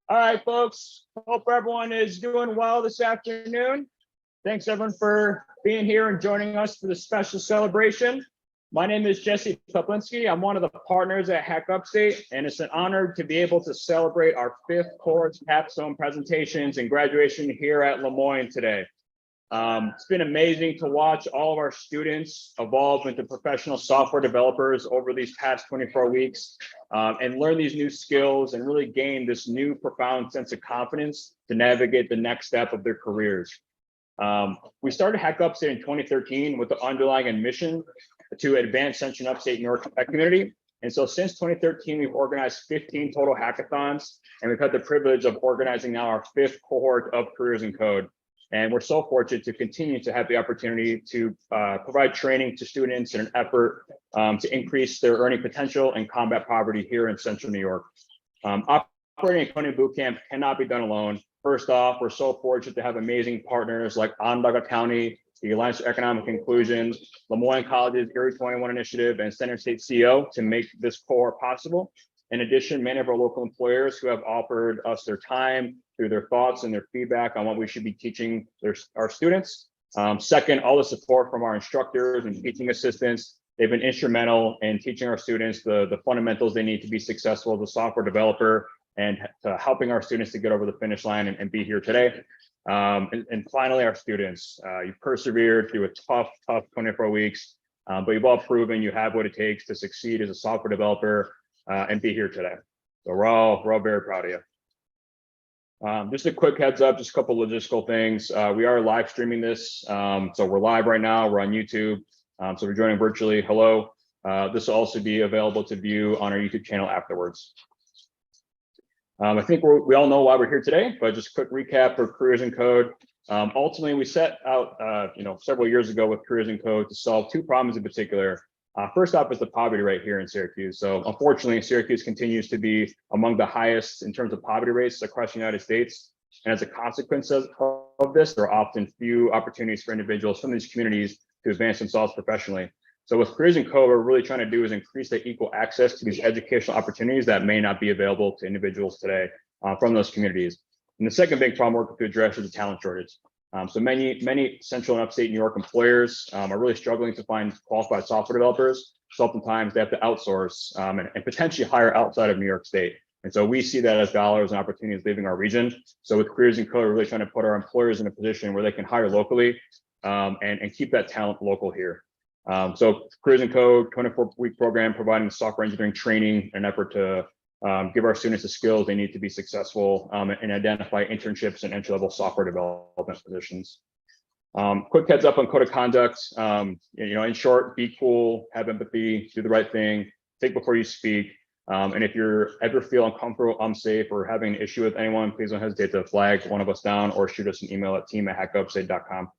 All right, folks. Hope everyone is doing well this afternoon. Thanks everyone for being here and joining us for this special celebration. My name is Jesse Poplinski. I'm one of the partners at Hack Upstate, and it's an honor to be able to celebrate our 5th cohort capstone presentations and graduation here at Lemoyne today. It's been amazing to watch all of our students evolve into professional software developers over these past 24 weeks and learn these new skills and really gain this new profound sense of confidence to navigate the next step of their careers. We started Hack Upstate in 2013 with the underlying mission to advance Central and Upstate New York tech community. And so since 2013, we've organized 15 total hackathons, and we've had the privilege of organizing now our 5th cohort of Careers in Code. And we're so fortunate to continue to have the opportunity to provide training to students in an effort to increase their earning potential and combat poverty here in Central New York. Operating a coding bootcamp cannot be done alone. First off, we're so fortunate to have amazing partners like Onondaga County, the Alliance for Economic Inclusion, Lemoyne College's Erie 21 Initiative, and Center State CO to make this cohort possible. In addition, many of our local employers who have offered us their time through their thoughts and their feedback on what we should be teaching our students. Second, all the support from our instructors and teaching assistants. They've been instrumental in teaching our students the fundamentals they need to be successful as a software developer and helping our students to get over the finish line and be here today. And finally, our students. You've persevered through a tough 24 weeks, but you've all proven you have what it takes to succeed as a software developer and be here today. So we're all very proud of you. Just a quick heads up, just a couple logistical things. We are live streaming this. So we're live right now, we're on YouTube. So we're joining virtually, hello. This will also be available to view on our YouTube channel afterwards. I think we all know why we're here today, but just a quick recap for Careers in Code. Ultimately, we set out several years ago with Careers in Code to solve 2 problems in particular. First off is the poverty rate here in Syracuse. So unfortunately, Syracuse continues to be among the highest in terms of poverty rates across the United States. And as a consequence of this, there are often few opportunities for individuals from these communities to advance themselves professionally. So with Careers in Code, what we're really trying to do is increase the equal access to these educational opportunities that may not be available to individuals today from those communities. And the second big problem we're working to address is the talent shortage. So many Central and Upstate New York employers are really struggling to find qualified software developers. So oftentimes they have to outsource and potentially hire outside of New York State. And so we see that as dollars and opportunities leaving our region. So with Careers in Code, we're really trying to put our employers in a position where they can hire locally and keep that talent local here. So Careers in Code, 24-week program, providing software engineering training in an effort to give our students the skills they need to be successful and identify internships and entry-level software development positions. Quick heads up on code of conduct. In short, be cool, have empathy, do the right thing, think before you speak. And if you ever feel uncomfortable, unsafe, or having an issue with anyone, please don't hesitate to flag one of us down or shoot us an email at team@hackupstate.com.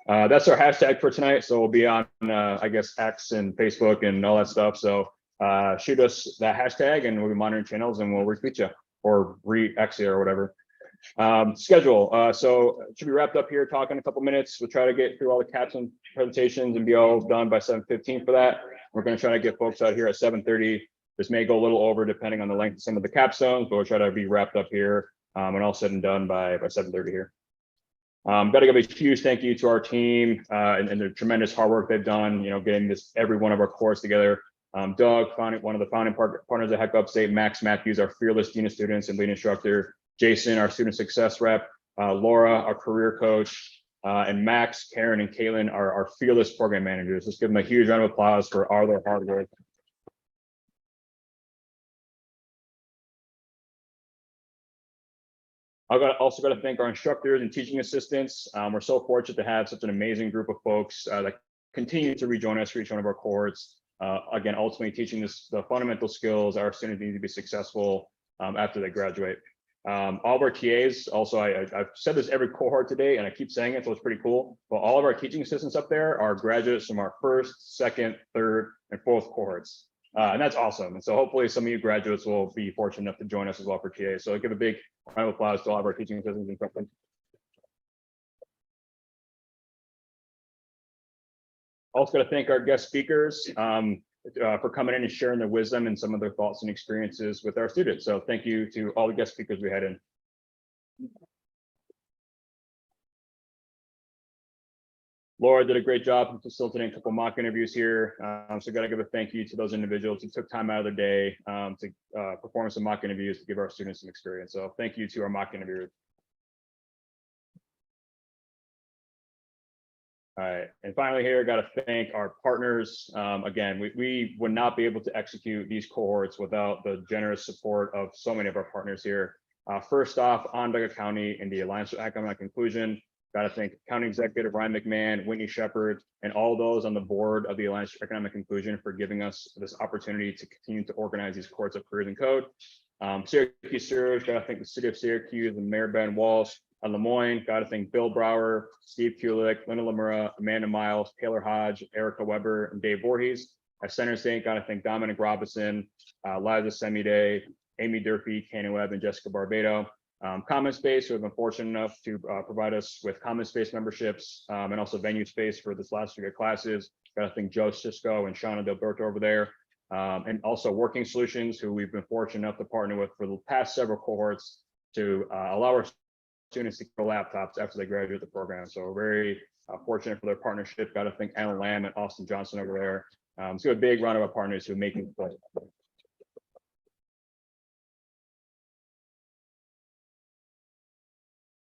That's our hashtag for tonight. So we'll be on, I guess, X and Facebook and all that stuff. So shoot us that hashtag and we'll be monitoring channels and we'll retweet you or re-X you or whatever. Schedule. So it should be wrapped up here, talk in a couple minutes. We'll try to get through all the capstone presentations and be all done by 7:15 for that. We're going to try to get folks out here at 7:30. This may go a little over depending on the length of some of the capstones, but we'll try to be wrapped up here and all said and done by 7:30 here. Got to give a huge thank you to our team and the tremendous hard work they've done, getting every one of our courses together. Doug, one of the founding partners at Hack Upstate, Max Matthews, our fearless dean of students and lead instructor, Jason, our student success rep, Laura, our career coach, and Max, Karen, and Caitlin, our fearless program managers. Let's give them a huge round of applause for all their hard work. I've also got to thank our instructors and teaching assistants. We're so fortunate to have such an amazing group of folks that continue to rejoin us for each one of our cohorts. Again, ultimately teaching the fundamental skills our students need to be successful after they graduate. All of our TAs, also, I've said this every cohort today, and I keep saying it, so it's pretty cool. But all of our teaching assistants up there are graduates from our 1st, 2nd, 3rd, and 4th cohorts. And that's awesome. And so hopefully some of you graduates will be fortunate enough to join us as well for TA. So I'll give a big round of applause to all of our teaching assistants and freshmen. Also got to thank our guest speakers. for coming in and sharing their wisdom and some of their thoughts and experiences with our students. So thank you to all the guest speakers we had in. Laura did a great job in facilitating a couple mock interviews here. So got to give a thank you to those individuals who took time out of their day to perform some mock interviews to give our students some experience. So thank you to our mock interviewers. All right, and finally here, I got to thank our partners. Again, we would not be able to execute these cohorts without the generous support of so many of our partners here. First off, Onondaga County and the Alliance for Economic Inclusion. Got to thank County Executive Ryan McMahon, Whitney Shepard, and all those on the board of the Alliance for Economic Inclusion for giving us this opportunity to continue to organize these cohorts of careers and code. Syracuse Surge, got to thank the City of Syracuse and Mayor Ben Walsh. Lemoyne, got to thank Bill Brower, Steve Kulik, Linda Lemura, Amanda Miles, Taylor Hodge, Erica Weber, and Dave Voorhees. At Center State, got to thank Dominic Robinson, Liza Semiday, Amy Durfee, Cannon Webb, and Jessica Barbado. Common Space, who have been fortunate enough to provide us with Common Space memberships and also venue space for this last week of classes. Got to thank Joe Cisco and Shauna Delberto over there. And also Working Solutions, who we've been fortunate enough to partner with for the past several cohorts to allow our students to get laptops after they graduate the program. So we're very fortunate for their partnership. Got to thank Alan Lamb and Austin Johnson over there. So a big round of our partners who are making it.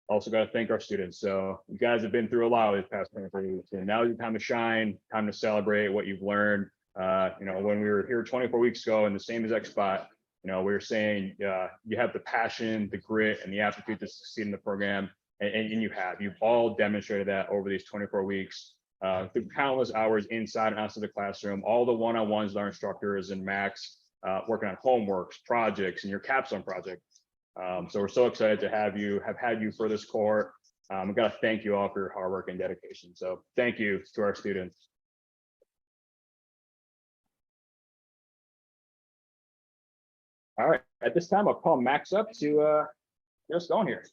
Also got to thank our students. So you guys have been through a lot of these past 24 weeks, and now is your time to shine, time to celebrate what you've learned. You know, when we were here 24 weeks ago in the same exact spot, you know, we were saying you have the passion, the grit, and the aptitude to succeed in the program, and you have. You've all demonstrated that over these 24 weeks through countless hours inside and outside the classroom, all the one-on-ones with our instructors and Max working on homeworks, projects, and your capstone project. So we're so excited to have had you for this cohort. I've got to thank you all for your hard work and dedication. So thank you to our students. All right, at this time, I'll call Max up to get us going here.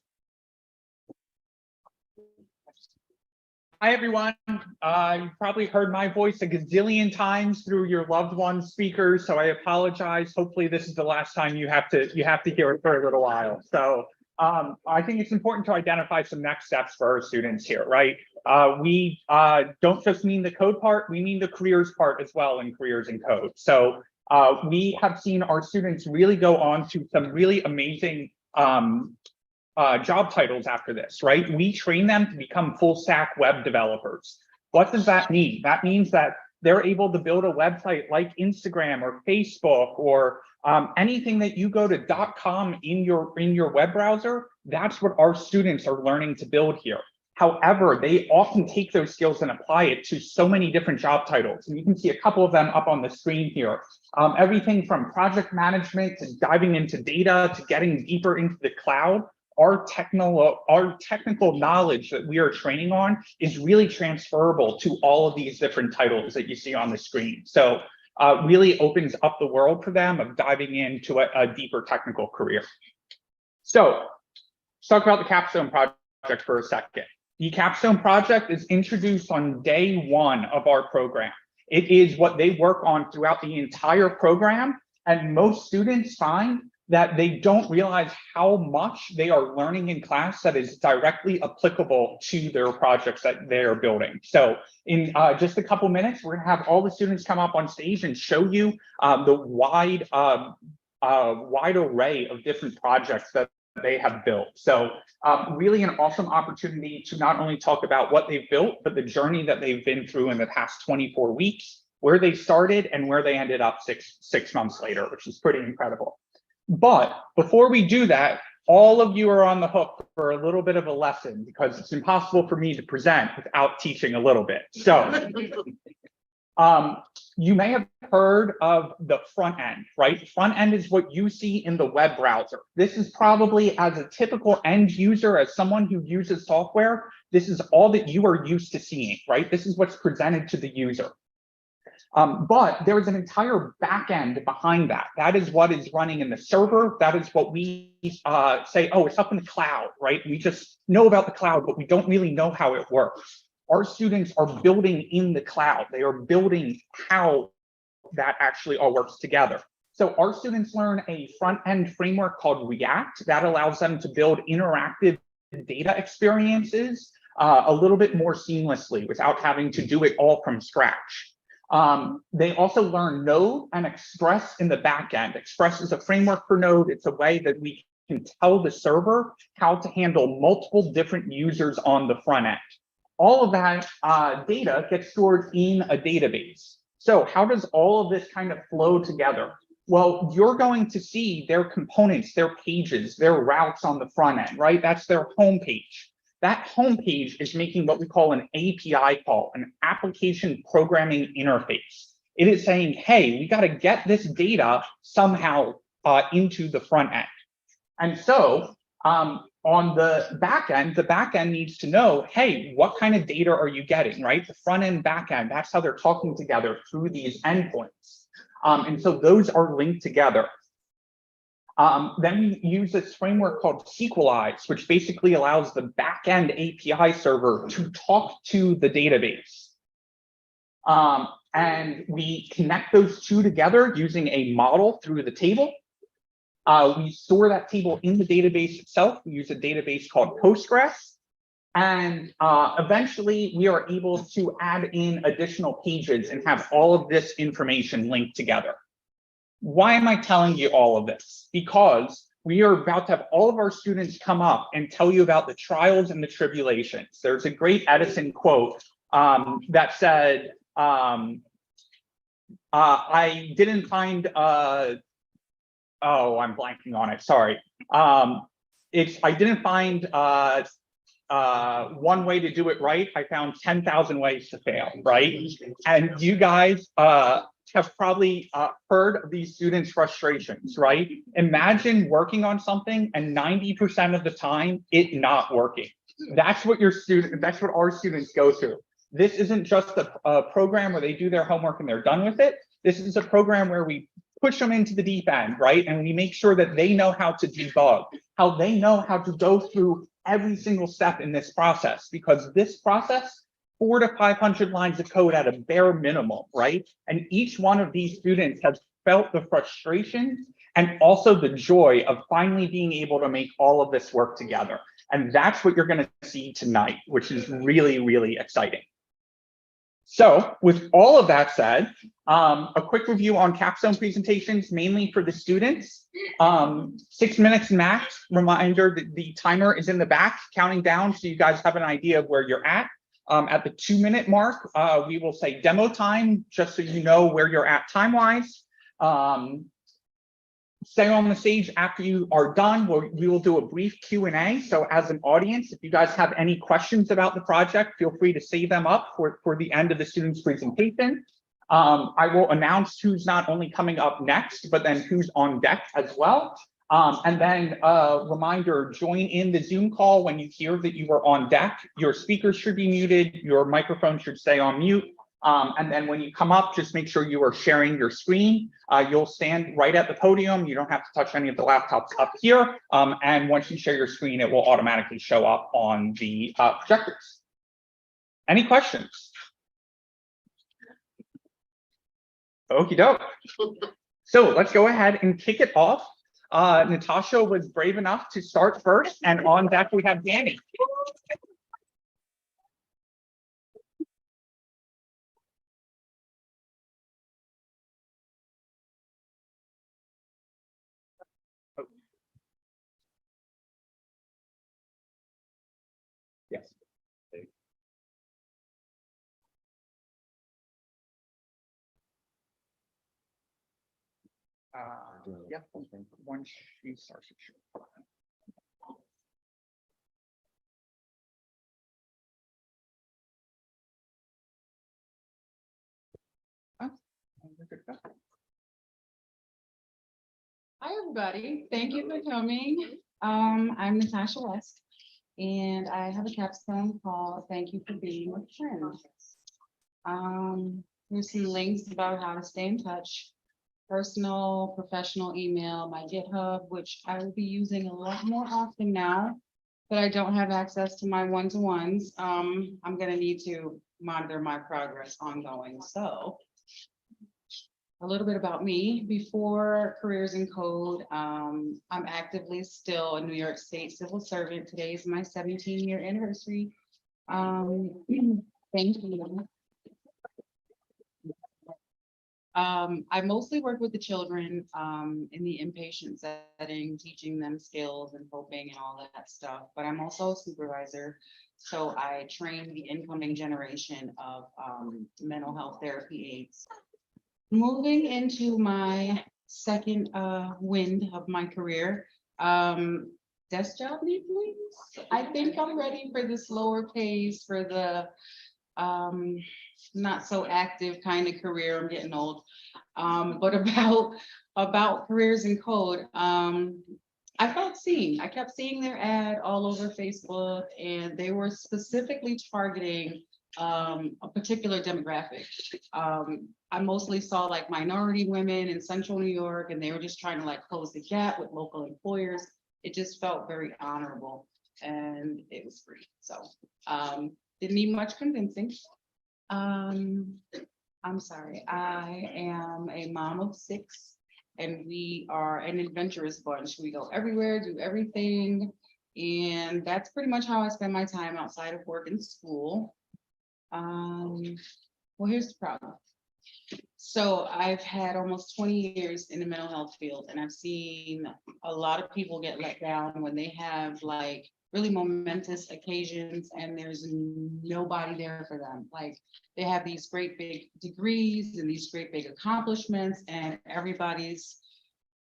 Hi, everyone. You've probably heard my voice a gazillion times through your loved ones' speakers, so I apologize. Hopefully, this is the last time you have to hear it for a little while. So I think it's important to identify some next steps for our students here, right? We don't just mean the code part, we mean the careers part as well in careers and code. So we have seen our students really go on to some really amazing job titles after this, right? We train them to become full stack web developers. What does that mean? That means that they're able to build a website like Instagram or Facebook or anything that you go to .com in your web browser. That's what our students are learning to build here. However, they often take those skills and apply it to so many different job titles. And you can see a couple of them up on the screen here. Everything from project management to diving into data to getting deeper into the cloud. Our technical knowledge that we are training on is really transferable to all of these different titles that you see on the screen. So really opens up the world for them of diving into a deeper technical career. So let's talk about the Capstone project for a second. The Capstone project is introduced on day one of our program. It is what they work on throughout the entire program, and most students find that they don't realize how much they are learning in class that is directly applicable to their projects that they are building. So in just a couple minutes, we're gonna have all the students come up on stage and show you the wide array of different projects that they have built. So really an awesome opportunity to not only talk about what they've built, but the journey that they've been through in the past 24 weeks, where they started and where they ended up six months later, which is pretty incredible. But before we do that, all of you are on the hook for a little bit of a lesson because it's impossible for me to present without teaching a little bit. So you may have heard of the front end, right? Front end is what you see in the web browser. This is probably, as a typical end user, as someone who uses software, this is all that you are used to seeing, right? This is what's presented to the user. But there is an entire back end behind that. That is what is running in the server. That is what we say, oh, it's up in the cloud, right? We just know about the cloud, but we don't really know how it works. Our students are building in the cloud. They are building how that actually all works together. So our students learn a front-end framework called React that allows them to build interactive data experiences a little bit more seamlessly without having to do it all from scratch. They also learn Node and Express in the back end. Express is a framework for Node. It's a way that we can tell the server how to handle multiple different users on the front end. All of that data gets stored in a database. So how does all of this kind of flow together? Well, you're going to see their components, their pages, their routes on the front end, right? That's their home page. That home page is making what we call an API call, an application programming interface. It is saying, hey, we got to get this data somehow into the front end. And so on the back end needs to know, hey, what kind of data are you getting, right? The front end, back end, that's how they're talking together through these endpoints. And so those are linked together. Then we use this framework called SQLize, which basically allows the back-end API server to talk to the database. And we connect those two together using a model through the table. We store that table in the database itself. We use a database called Postgres. And eventually, we are able to add in additional pages and have all of this information linked together. Why am I telling you all of this? Because we are about to have all of our students come up and tell you about the trials and the tribulations. There's a great Edison quote that said, I didn't find, oh, I'm blanking on it, sorry. I didn't find one way to do it right. I found 10,000 ways to fail, right? And you guys have probably heard of these students' frustrations, right? Imagine working on something and 90% of the time it not working. That's what our students go through. This isn't just a program where they do their homework and they're done with it. This is a program where we push them into the deep end, right? And we make sure that they know how to debug, how they know how to go through every single step in this process, because this process, 400 to 500 lines of code at a bare minimum, right? And each one of these students has felt the frustration and also the joy of finally being able to make all of this work together. And that's what you're going to see tonight, which is really, really exciting. So with all of that said, a quick review on Capstone presentations, mainly for the students. 6 minutes max. Reminder that the timer is in the back counting down, so you guys have an idea of where you're at. At the 2-minute mark, we will say demo time, just so you know where you're at time-wise. Stay on the stage after you are done. We will do a brief Q&A. So as an audience, if you guys have any questions about the project, feel free to save them up for the end of the student's presentation. I will announce who's not only coming up next, but then who's on deck as well. And then a reminder, join in the Zoom call when you hear that you are on deck. Your speakers should be muted. Your microphone should stay on mute. And then when you come up, just make sure you are sharing your screen. You'll stand right at the podium. You don't have to touch any of the laptops up here. And once you share your screen, it will automatically show up on the projectors. Any questions? Okie doke. So let's go ahead and kick it off. Natasha was brave enough to start first, and on deck we have Danny. Yes. Yeah, once she starts to show. Hi, everybody. Thank you for coming. I'm Natasha West, and I have a capstone called Thank You for Being a Friend. Here's some links about how to stay in touch. Personal, professional email, my GitHub, which I will be using a lot more often now, but I don't have access to my one-to-ones. I'm gonna need to monitor my progress ongoing, so a little bit about me. Before Careers in Code, I'm actively still a New York State civil servant. Today is my 17-year anniversary. Thank you. I mostly work with the children in the inpatient setting, teaching them skills and coping and all that stuff. But I'm also a supervisor. So I train the incoming generation of mental health therapy aides. Moving into my second wind of my career, desk job lead, please. I think I'm ready for the slower pace, for the not so active kind of career. I'm getting old. But about Careers in Code, I felt seen. I kept seeing their ad all over Facebook, and they were specifically targeting a particular demographic. I mostly saw like minority women in central New York, and they were just trying to like close the gap with local employers. It just felt very honorable, and it was free. So didn't need much convincing. I'm sorry, I am a mom of 6, and we are an adventurous bunch. We go everywhere, do everything, and that's pretty much how I spend my time outside of work and school. Well, here's the problem. So I've had almost 20 years in the mental health field, and I've seen a lot of people get let down when they have like really momentous occasions and there's nobody there for them. Like they have these great big degrees and these great big accomplishments, and everybody's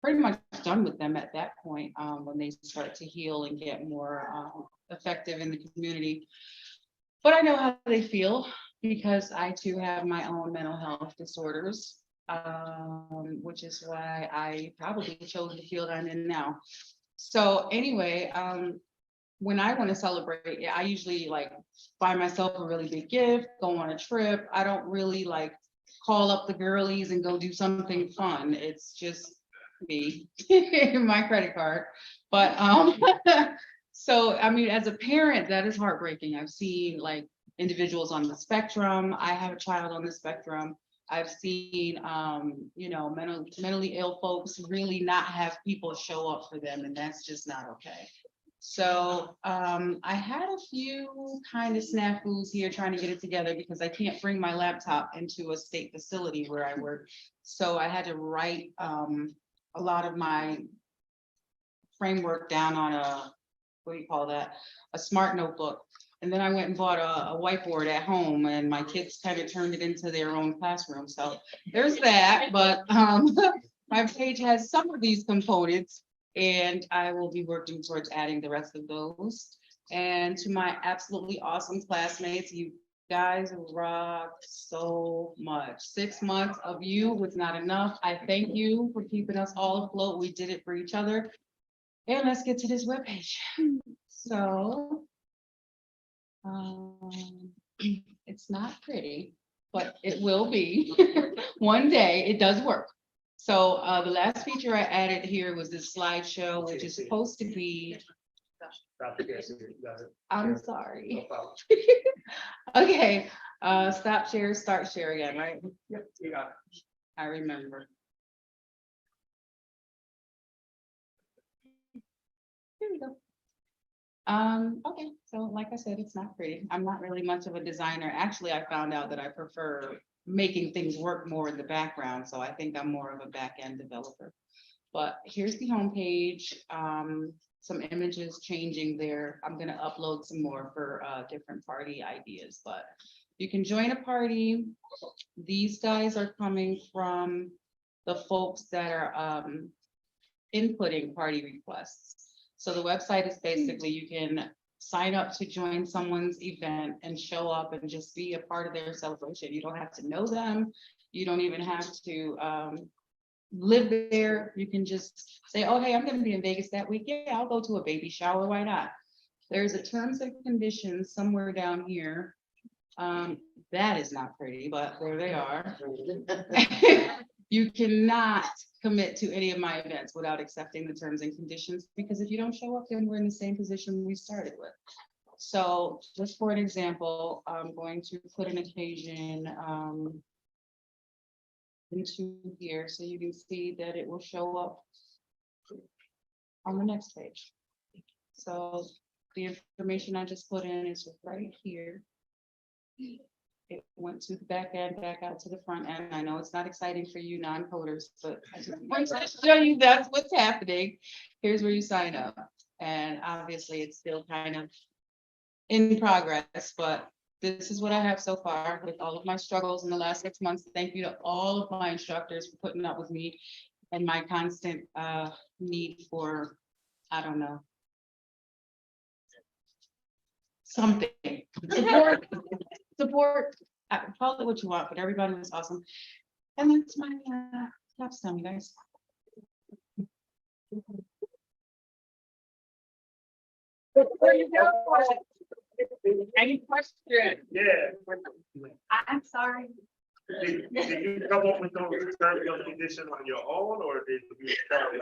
pretty much done with them at that point when they start to heal and get more effective in the community. But I know how they feel because I too have my own mental health disorders, which is why I probably chose the field I'm in now. So anyway, when I want to celebrate, yeah, I usually like buy myself a really big gift, go on a trip. I don't really like call up the girlies and go do something fun. It's just me, my credit card. But so I mean, as a parent, that is heartbreaking. I've seen like individuals on the spectrum. I have a child on the spectrum. I've seen you know, mentally ill folks really not have people show up for them, and that's just not okay. So I had a few kind of snafus here trying to get it together because I can't bring my laptop into a state facility where I work. So I had to write a lot of my framework down on a, what do you call that? A smart notebook. And then I went and bought a whiteboard at home, and my kids kind of turned it into their own classroom. So there's that, but my page has some of these components, and I will be working towards adding the rest of those. And to my absolutely awesome classmates, you guys rock so much. 6 months of you was not enough. I thank you for keeping us all afloat. We did it for each other. And let's get to this webpage. So it's not pretty, but it will be one day. It does work. So the last feature I added here was this slideshow, which is supposed to be. I'm sorry. Okay, stop share, start share again, right? Yep, you got it. I remember. Here we go. Okay, so like I said, it's not pretty. I'm not really much of a designer. Actually, I found out that I prefer making things work more in the background, so I think I'm more of a back-end developer. But here's the homepage. Some images changing there. I'm gonna upload some more for different party ideas, but you can join a party. These guys are coming from the folks that are inputting party requests. So the website is basically, you can sign up to join someone's event and show up and just be a part of their celebration. You don't have to know them. You don't even have to live there. You can just say, oh, hey, I'm going to be in Vegas that week. Yeah, I'll go to a baby shower. Why not? There's a terms and conditions somewhere down here. That is not pretty, but there they are. You cannot commit to any of my events without accepting the terms and conditions, because if you don't show up, then we're in the same position we started with. So just for an example, I'm going to put an occasion. into here, so you can see that it will show up on the next page. So the information I just put in is right here. It went to the back end, back out to the front end. I know it's not exciting for you non-coders, but I just wanted to show you that's what's happening. Here's where you sign up. And obviously it's still kind of in progress, but this is what I have so far with all of my struggles in the last 6 months. Thank you to all of my instructors for putting up with me and my constant need for, I don't know, something. Support, call it what you want, but everybody was awesome. And that's my capstone, you guys. Any question? Yeah. I'm sorry. Did you come up with those terms and conditions on your own, or did you start it?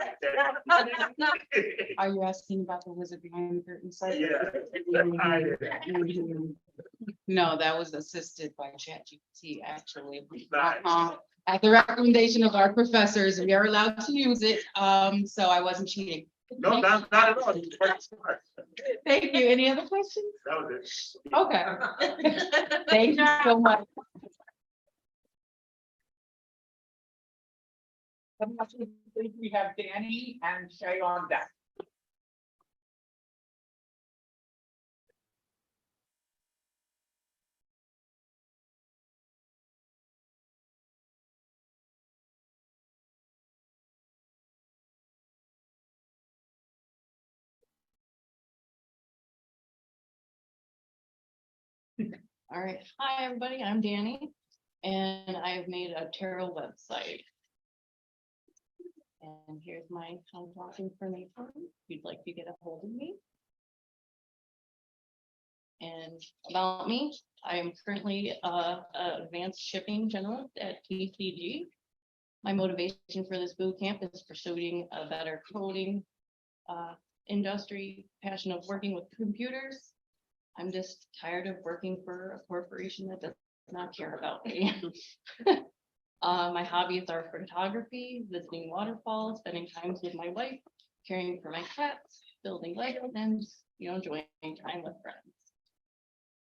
Are you asking about the wizard behind the curtain site? Yeah. No, that was assisted by ChatGPT, actually. Nice. At the recommendation of our professors, we are allowed to use it, so I wasn't cheating. No, not at all. You worked smart. Thank you. Any other questions? That was it. Okay. Thank you so much. We have Danny and Shay on deck. All right, hi, everybody, I'm Danny, and I've made a tarot website. And here's my contact information, if you'd like to get a hold of me. And about me, I am currently a advanced shipping generalist at TCG. My motivation for this boot camp is pursuing a better coding industry, passion of working with computers. I'm just tired of working for a corporation that does not care about me. My hobbies are photography, visiting waterfalls, spending times with my wife, caring for my cats, building Legos, and enjoying time with friends.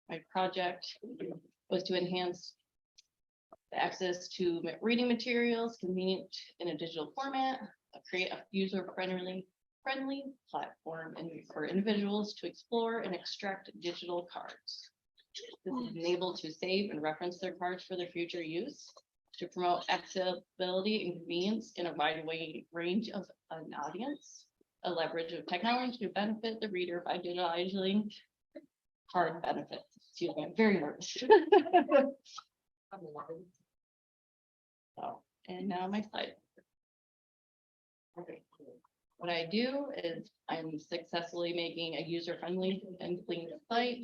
My project was to enhance the access to reading materials convenient in a digital format, create a user-friendly platform for individuals to explore and extract digital cards. This is enabled to save and reference their cards for their future use, to promote accessibility and convenience in a wide range of an audience, a leverage of technology to benefit the reader by digitalizing card benefits. Excuse me, I'm very nervous. So, and now my slide. Okay. What I do is I'm successfully making a user-friendly and clean site.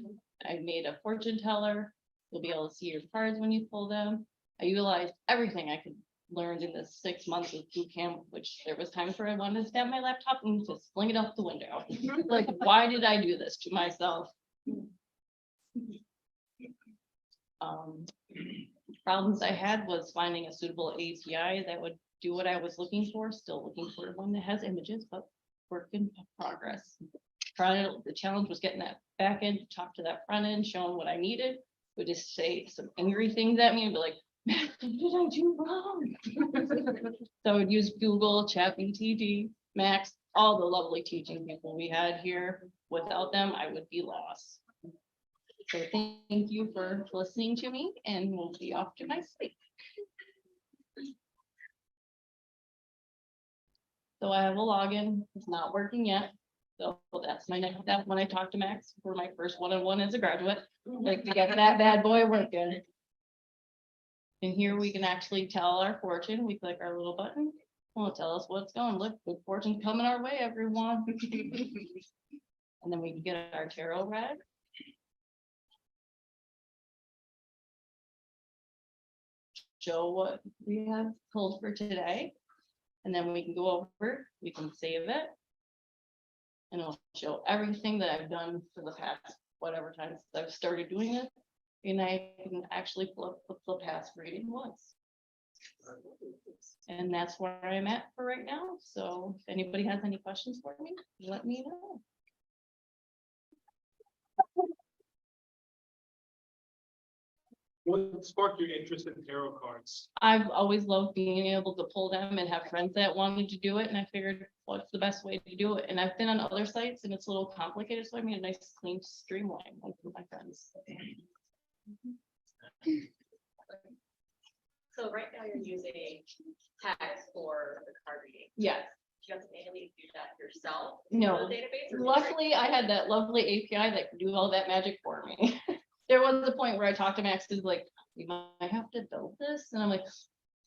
I've made a fortune teller. You'll be able to see your cards when you pull them. I utilized everything I could learn in this 6 months of boot camp, which there was times where I wanted to stab my laptop and just fling it out the window. Like, why did I do this to myself? Problems I had was finding a suitable API that would do what I was looking for, still looking for one that has images, but work in progress. The challenge was getting that back end to talk to that front end, showing what I needed, would just say some angry things at me and be like, what did I do wrong? So I would use Google, ChatGPT, Max, all the lovely teaching people we had here. Without them, I would be lost. So thank you for listening to me, and we'll be off to my sleep. So I have a login, it's not working yet. So that's my next step when I talk to Max for my first one-on-one as a graduate, like to get that bad boy working. And here we can actually tell our fortune. We click our little button. It'll tell us what's going. Look, good fortune coming our way, everyone. And then we can get our tarot read. Show what we have pulled for today. And then we can go over, we can save it. And it'll show everything that I've done for the past whatever times I've started doing it. And I can actually flip the past reading once. And that's where I'm at for right now. So if anybody has any questions for me, let me know. What sparked your interest in tarot cards? I've always loved being able to pull them and have friends that wanted to do it, and I figured what's the best way to do it. And I've been on other sites and it's a little complicated, so I made a nice clean streamline like with my friends. So right now you're using tags for the card reading. Yes, Do you have to manually do that yourself? No. In the database? Or do you luckily I had that lovely API that could do all that magic for me. There was a point where I talked to Max, who's like, you might have to build this, and I'm like,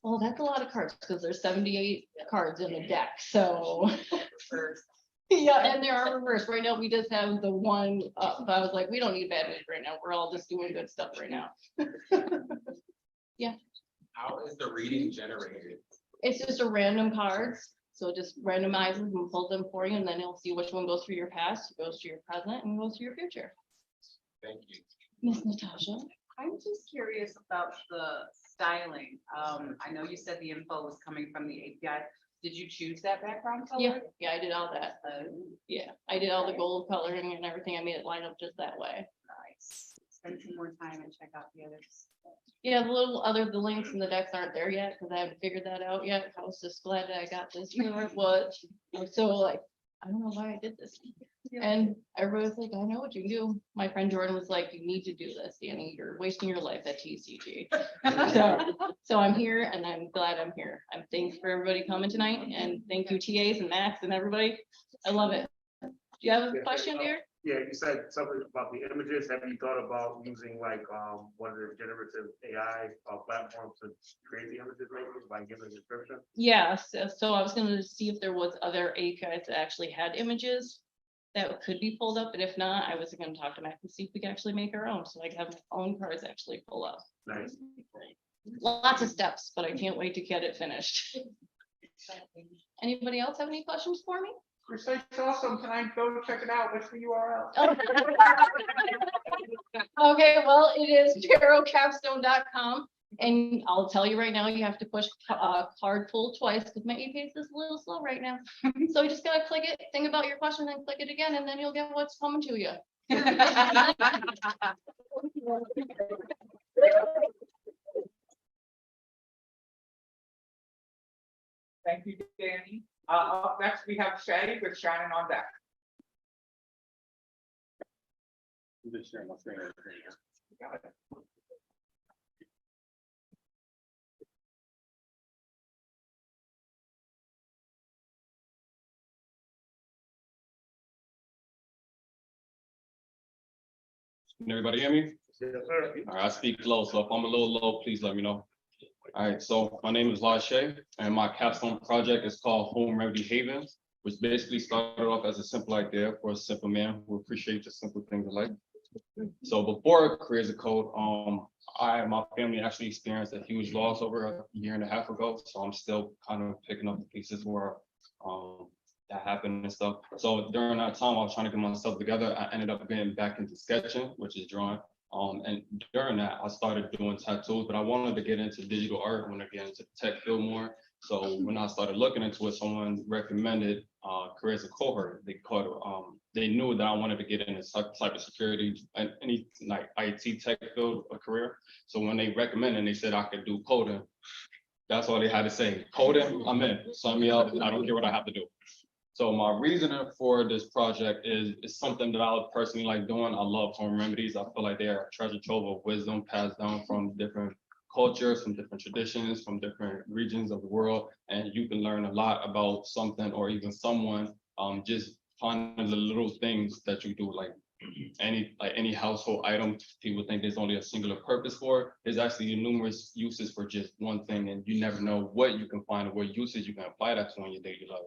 well, that's a lot of cards, because there's 78 cards in the deck, so. first? Yeah, and there are reverse. Right now, we just have the one up. I was like, we don't need bad news right now. We're all just doing good stuff right now. How is the reading generated? It's just a random cards. So it just randomizes and pulls them for you, and then you'll see which one goes through your past, goes to your present, and goes to your future. Thank you. Miss Natasha? I'm just curious about the styling. I know you said the info was coming from the API. Did you choose that background color? Yeah, I did all that. Yeah, I did all the gold coloring and everything. I made it line up just that way. Nice. Spend some more time and check out the others. Yeah, the links in the decks aren't there yet, because I haven't figured that out yet. I was just glad that I got this, where it was. I'm so like, I don't know why I did this. And everybody's like, I know what you can do. My friend Jordan was like, you need to do this, Danny. You're wasting your life at TCG. So I'm here and I'm glad I'm here. I'm thanks for everybody coming tonight, and thank you TAs and Max and everybody. I love it. Do you have a question, dear? Yeah, you said something about the images. Have you thought about using like, one of the generative AI platforms to create the images maybe by giving a description? Yes, so I was gonna see if there was other APIs that actually had images that could be pulled up, and if not, I was gonna talk to Mac and see if we could actually make our own, so I could have my own cards actually pull up. Nice. Lots of steps, but I can't wait to get it finished. Anybody else have any questions for me? Your site's awesome. Can I go check it out? What's the URL? Okay, well, it is tarotcapstone.com. And I'll tell you right now, you have to push card pull twice because my API is a little slow right now. So you just gotta click it, think about your question, then click it again, and then you'll get what's coming to you. Thank you, Danny. Up next, we have Shay with Shannon on deck. Got it. Can everybody hear me? Yes, sir. All right, I speak low, so if I'm a little low, please let me know. All right, so my name is Lashay, and my capstone project is called Home Remedy Havens, which basically started off as a simple idea for a simple man who appreciates the simple things in life. So before Careers of Code, my family actually experienced a huge loss over a year and a half ago, so I'm still kind of picking up the pieces where that happened and stuff. So during that time, I was trying to get myself together. I ended up getting back into sketching, which is drawing. And during that, I started doing tattoos, but I wanted to get into digital art, I wanted to get into the tech field more. So when I started looking into it, someone recommended Careers of Cohort. They knew that I wanted to get into cybersecurity and any like IT tech field of career. So when they recommended, they said I could do coding. That's all they had to say. Coding, I'm in. Sign me up. I don't care what I have to do. So my reasoning for this project is something that I would personally like doing. I love home remedies. I feel like they are a treasure trove of wisdom passed down from different cultures, from different traditions, from different regions of the world. And you can learn a lot about something or even someone, just finding the little things that you do, like any household item. People think there's only a singular purpose for it. There's actually numerous uses for just one thing, and you never know what you can find or what uses you can apply that to in your daily life.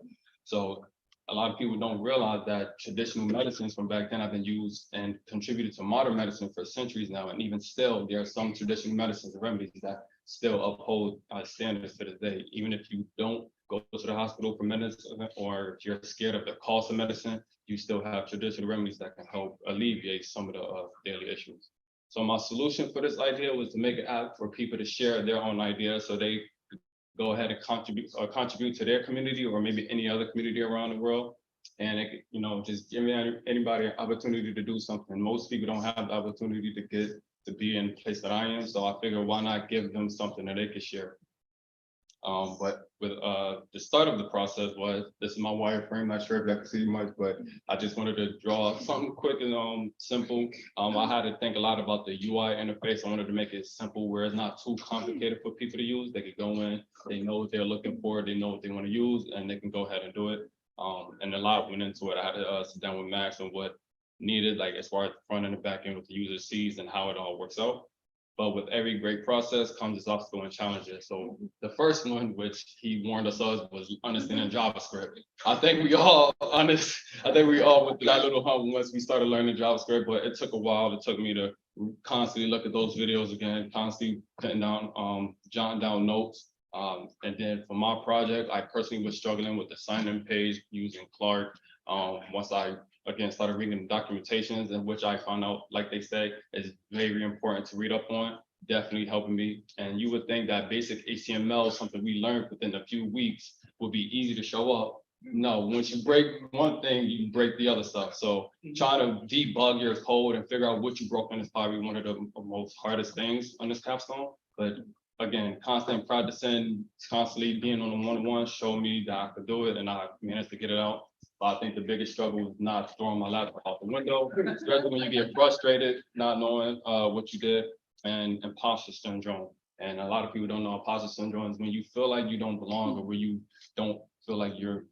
So a lot of people don't realize that traditional medicines from back then have been used and contributed to modern medicine for centuries now. And even still, there are some traditional medicines and remedies that still uphold standards to this day. Even if you don't go to the hospital for medicine, or if you're scared of the cost of medicine, you still have traditional remedies that can help alleviate some of the daily issues. So my solution for this idea was to make an app for people to share their own ideas so they go ahead and contribute to their community or maybe any other community around the world. And it, just give anybody an opportunity to do something. Most people don't have the opportunity to get to be in the place that I am. So I figure why not give them something that they can share. But with the start of the process was, this is my wireframe, not sure if I can see much, but I just wanted to draw something quick and simple. I had to think a lot about the UI interface. I wanted to make it simple where it's not too complicated for people to use. They could go in, they know what they're looking for, they know what they want to use, and they can go ahead and do it. And a lot went into it. I had to sit down with Max on what needed, like as far as the front and the back end, what the user sees and how it all works out. But with every great process comes its obstacle and challenges. So the first one, which he warned us of, was understanding JavaScript. I think we all went through that little hump once we started learning JavaScript, but it took a while. It took me to constantly look at those videos again, constantly putting down, jotting down notes. And then for my project, I personally was struggling with the sign-in page using Clark. Once I again started reading the documentations, in which I found out, like they say, is very important to read up on, definitely helping me. And you would think that basic HTML, something we learned within a few weeks, would be easy to show up. No, once you break one thing, you break the other stuff. So trying to debug your code and figure out what you broke in is probably one of the most hardest things on this capstone. But again, constant practicing, constantly being on the one-on-one showed me that I could do it, and I managed to get it out. But I think the biggest struggle was not throwing my laptop out the window, especially when you get frustrated, not knowing what you did, and imposter syndrome. And a lot of people don't know imposter syndrome is when you feel like you don't belong or where you don't feel like you're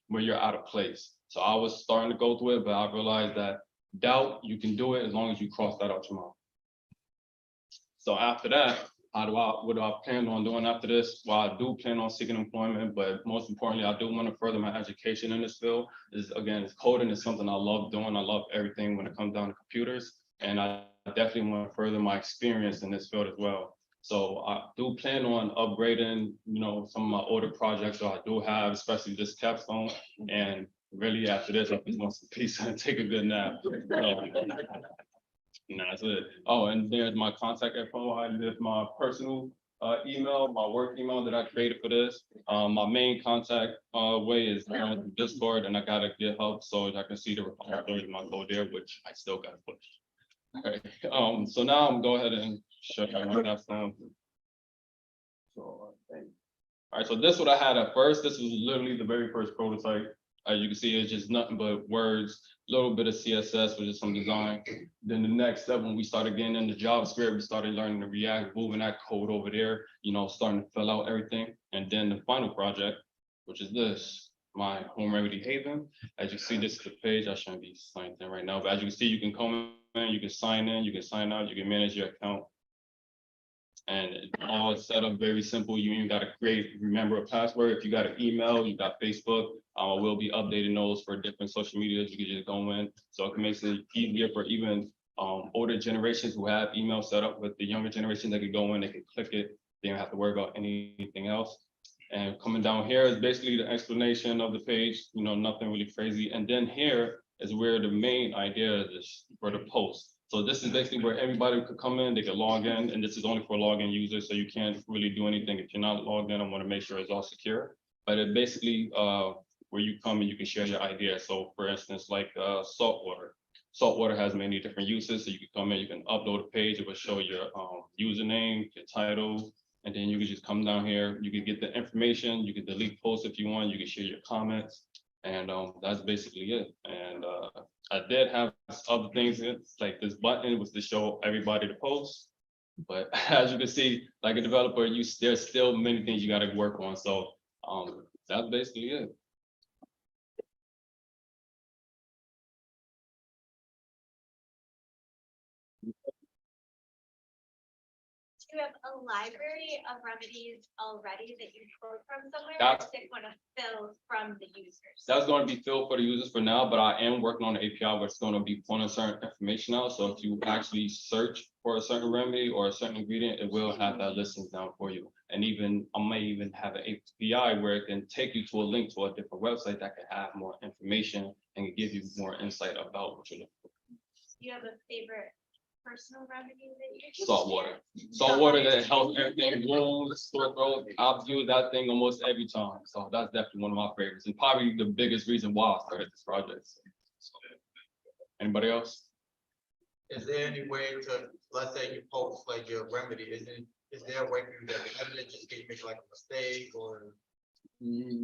where you're out of place. So I was starting to go through it, but I realized that doubt, you can do it as long as you cross that out your mouth. So after that, what do I plan on doing after this? Well, I do plan on seeking employment, but most importantly, I do want to further my education in this field. Coding is something I love doing. I love everything when it comes down to computers, and I definitely want to further my experience in this field as well. So I do plan on upgrading, some of my older projects that I do have, especially this capstone. And really after this, I just want some peace and take a good nap. That's it. Oh, and there's my contact info. There's my personal email, my work email that I created for this. My main contact way is on Discord, and I got a GitHub so I can see the repository of my code there, which I still got to push. All right. So now I'm go ahead and show you my capstone. All right. So this is what I had at first. This was literally the very first prototype. As you can see, it's just nothing but words, a little bit of CSS, which is some design. Then the next step, when we started getting into JavaScript, we started learning to React, moving that code over there, starting to fill out everything. And then the final project, which is this, my home remedy haven. As you see, this is the page. I shouldn't be signed in right now, but as you can see, you can come in, you can sign in, you can sign out, you can manage your account. And it's all set up very simple. You even got to remember a password. If you got an email, you got Facebook, we'll be updating those for different social medias. You can just go in. So it makes it easier for even older generations who have email set up with the younger generation. They can go in, they can click it. They don't have to worry about anything else. And coming down here is basically the explanation of the page, nothing really crazy. And then here is where the main idea is for the post. So this is basically where everybody could come in, they could log in, and this is only for login users, so you can't really do anything if you're not logged in. I want to make sure it's all secure. But it basically where you come and you can share your idea. So for instance, like saltwater. Saltwater has many different uses. So you can come in, you can upload a page, it will show your username, your title, and then you can just come down here, you can get the information, you can delete posts if you want, you can share your comments. And that's basically it. And I did have other things, like this button was to show everybody the post. But as you can see, like a developer, there's still many things you got to work on. So that's basically it. Do you have a library of remedies already that you pulled from somewhere? That's- Or is it going to fill from the users? That's going to be filled for the users for now, but I am working on an API where it's going to be pulling certain information out. So if you actually search for a certain remedy or a certain ingredient, it will have that listing down for you. And I may even have an API where it can take you to a link to a different website that can have more information and give you more insight about what you're looking for. Do you have a favorite personal remedy that you? use? Salt water. Salt water that helps everything, wounds, sore throat. I've used that thing almost every time. So that's definitely one of my favorites and probably the biggest reason why I started this project. Anybody else? Is there any way to, let's say you post like your remedy, is there a way for you to edit it just in case you make like a mistake or?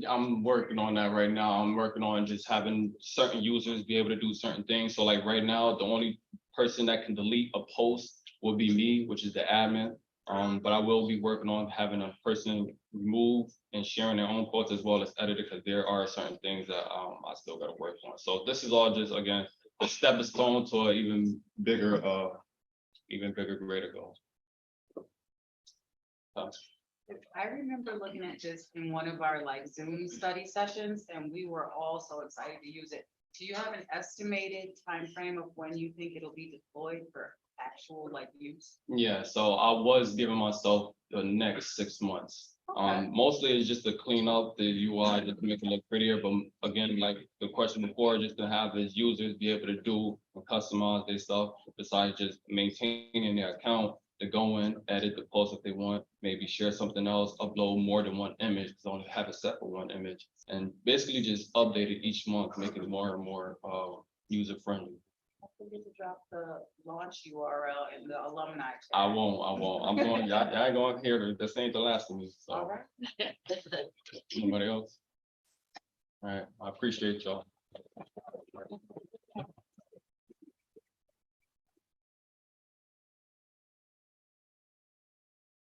I'm working on that right now. I'm working on just having certain users be able to do certain things. So like right now, the only person that can delete a post will be me, which is the admin. But I will be working on having a person remove and sharing their own posts as well as edit it, because there are certain things that I still gotta work on. So this is all just, again, a stepping stone to an even bigger, greater goal. I remember looking at this in one of our like Zoom study sessions and we were all so excited to use it. Do you have an estimated time frame of when you think it'll be deployed for actual like use? Yeah, so I was giving myself the next 6 months. Okay. Mostly it's just to clean up the UI, just to make it look prettier, but again, like the question before, just to have his users be able to do and customize their stuff, besides just maintaining their account, to go in, edit the post if they want, maybe share something else, upload more than one image, because I only have it set for one image, and basically just update it each month, make it more and more user friendly. I forget to drop the launch URL in the alumni. chat. I won't. I'm going, I ain't going here. This ain't the last of me. All So right. anybody else? All right, I appreciate y'all.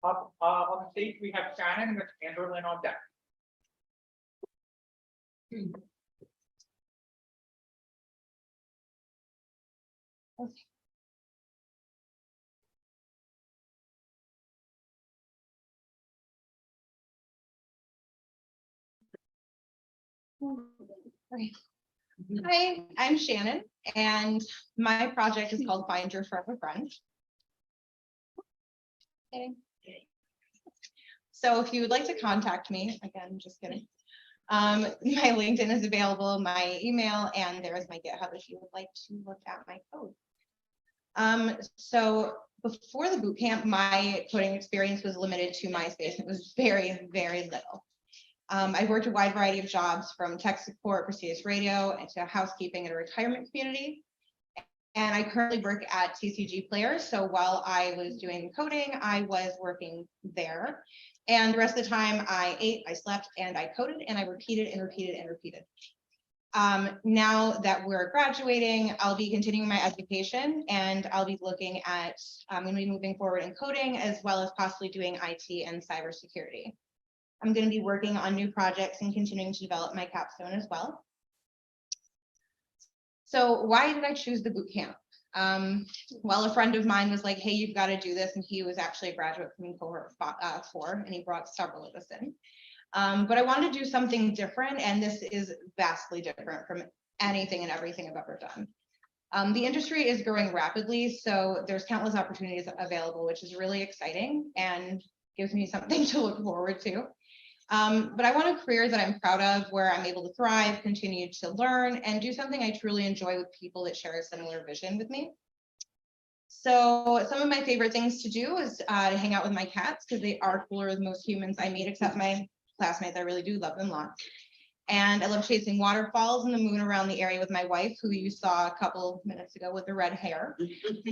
Up, on the stage, we have Shannon with Anderlin on deck. Hi, I'm Shannon, and my project is called Find Your Forever Friend. Okay. So if you would like to contact me, again, just kidding. My LinkedIn is available, my email, and there is my GitHub if you would like to look at my code. So before the boot camp, my coding experience was limited to MySpace. It was very, very little. I worked a wide variety of jobs, from tech support for CS Radio and to housekeeping at a retirement community. And I currently work at TCG Players. So while I was doing coding, I was working there. And the rest of the time I ate, I slept, and I coded, and I repeated and repeated and repeated. Now that we're graduating, I'll be continuing my education, and I'll be looking at, I'm going to be moving forward in coding, as well as possibly doing IT and cybersecurity. I'm going to be working on new projects and continuing to develop my capstone as well. So why did I choose the boot camp? Well, a friend of mine was like, hey, you've got to do this. And he was actually a graduate from Cohort 4, and he brought several of us in. But I wanted to do something different, and this is vastly different from anything and everything I've ever done. The industry is growing rapidly, so there's countless opportunities available, which is really exciting and gives me something to look forward to. But I want a career that I'm proud of, where I'm able to thrive, continue to learn, and do something I truly enjoy with people that share a similar vision with me. So some of my favorite things to do is to hang out with my cats, because they are cooler than most humans I meet, except my classmates. I really do love them lots. And I love chasing waterfalls and the moon around the area with my wife, who you saw a couple minutes ago with the red hair.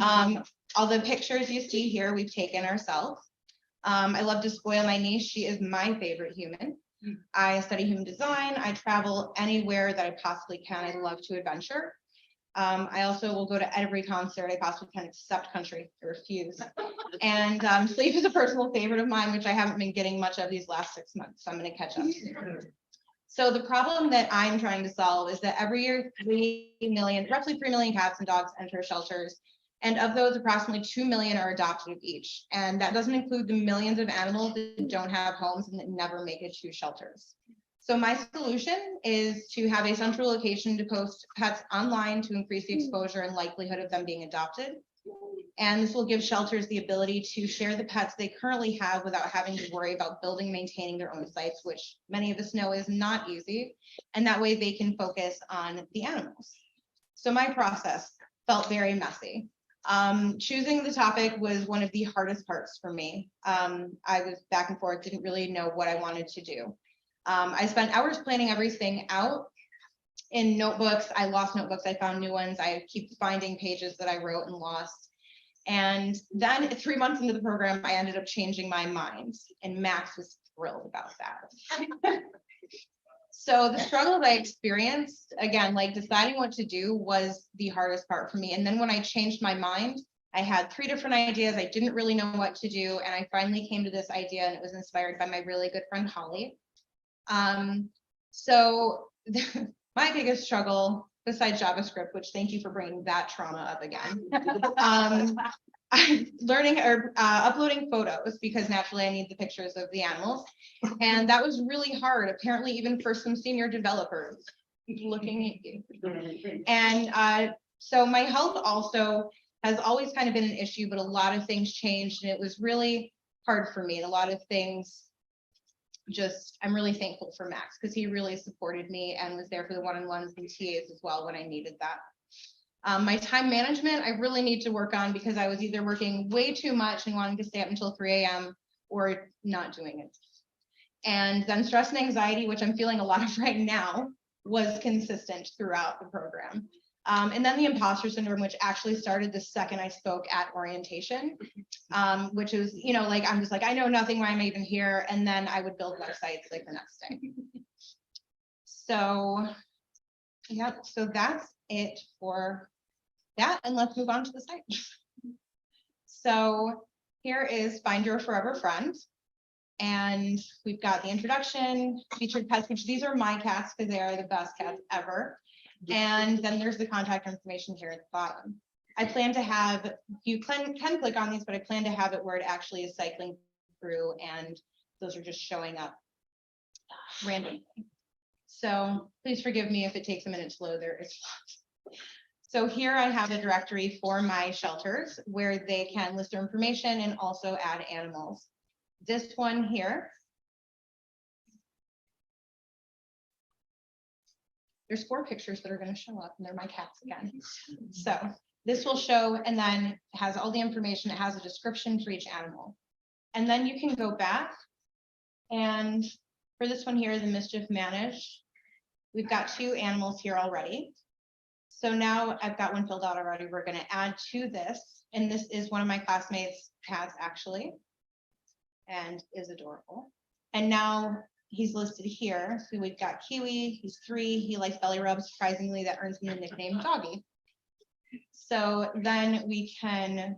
All the pictures you see here, we've taken ourselves. I love to spoil my niece. She is my favorite human. I study human design. I travel anywhere that I possibly can. I love to adventure. I also will go to every concert I possibly can, except country. I refuse. And sleep is a personal favorite of mine, which I haven't been getting much of these last 6 months. So I'm going to catch up. So the problem that I'm trying to solve is that every year, roughly 3 million cats and dogs enter shelters. And of those, approximately 2 million are adopted each. And that doesn't include the millions of animals that don't have homes and that never make it to shelters. So my solution is to have a central location to post pets online to increase the exposure and likelihood of them being adopted. And this will give shelters the ability to share the pets they currently have without having to worry about building, maintaining their own sites, which many of us know is not easy. And that way they can focus on the animals. So my process felt very messy. Choosing the topic was one of the hardest parts for me. I was back and forth, didn't really know what I wanted to do. I spent hours planning everything out in notebooks. I lost notebooks, I found new ones. I keep finding pages that I wrote and lost. And then 3 months into the program, I ended up changing my mind, and Max was thrilled about that. So the struggle that I experienced, again, like deciding what to do was the hardest part for me. And then when I changed my mind, I had 3 different ideas. I didn't really know what to do. And I finally came to this idea, and it was inspired by my really good friend, Holly. So my biggest struggle, besides JavaScript, which thank you for bringing that trauma up again, learning or uploading photos, because naturally I need the pictures of the animals. And that was really hard, apparently, even for some senior developers looking at you. And so my health also has always kind of been an issue, but a lot of things changed, and it was really hard for me. And a lot of things just, I'm really thankful for Max, because he really supported me and was there for the one-on-ones and TAs as well when I needed that. My time management, I really need to work on, because I was either working way too much and wanting to stay up until 3 a.m. or not doing it. And then stress and anxiety, which I'm feeling a lot of right now, was consistent throughout the program. And then the imposter syndrome, which actually started the second I spoke at orientation, which is, you know, like, I'm just like, I know nothing, why am I even here? And then I would build websites like the next day. So, yep, so that's it for that. And let's move on to the site. So here is Find Your Forever Friend. And we've got the introduction, featured pets, which these are my cats because they are the best cats ever. And then there's the contact information here at the bottom. I plan to have, you can click on these, but I plan to have it where it actually is cycling through, and those are just showing up randomly. So please forgive me if it takes a minute to load there. So here I have a directory for my shelters where they can list their information and also add animals. This one here, there's 4 pictures that are going to show up, and they're my cats again. So this will show, and then it has all the information. It has a description for each animal. And then you can go back, and for this one here, the Mischief Managed, we've got 2 animals here already. So now I've got one filled out already. We're going to add to this, and this is one of my classmates' cats actually, and is adorable. And now he's listed here. So we've got Kiwi, he's 3, he likes belly rubs, surprisingly, that earns him the nickname Doggy. So then we can,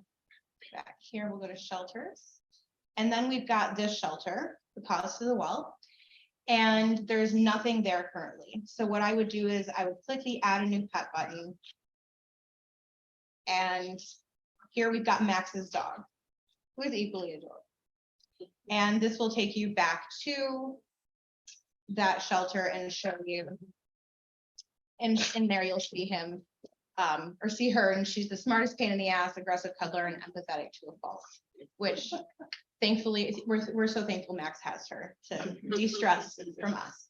back here, we'll go to shelters. And then we've got this shelter, the Paws to the Well, and there's nothing there currently. So what I would do is I would click the add a new pet button. And here we've got Max's dog, who is equally adorable. And this will take you back to that shelter and show you. And there you'll see him or see her, and she's the smartest pain in the ass, aggressive cuddler, and empathetic to a fault, which thankfully we're so thankful Max has her to de-stress from us.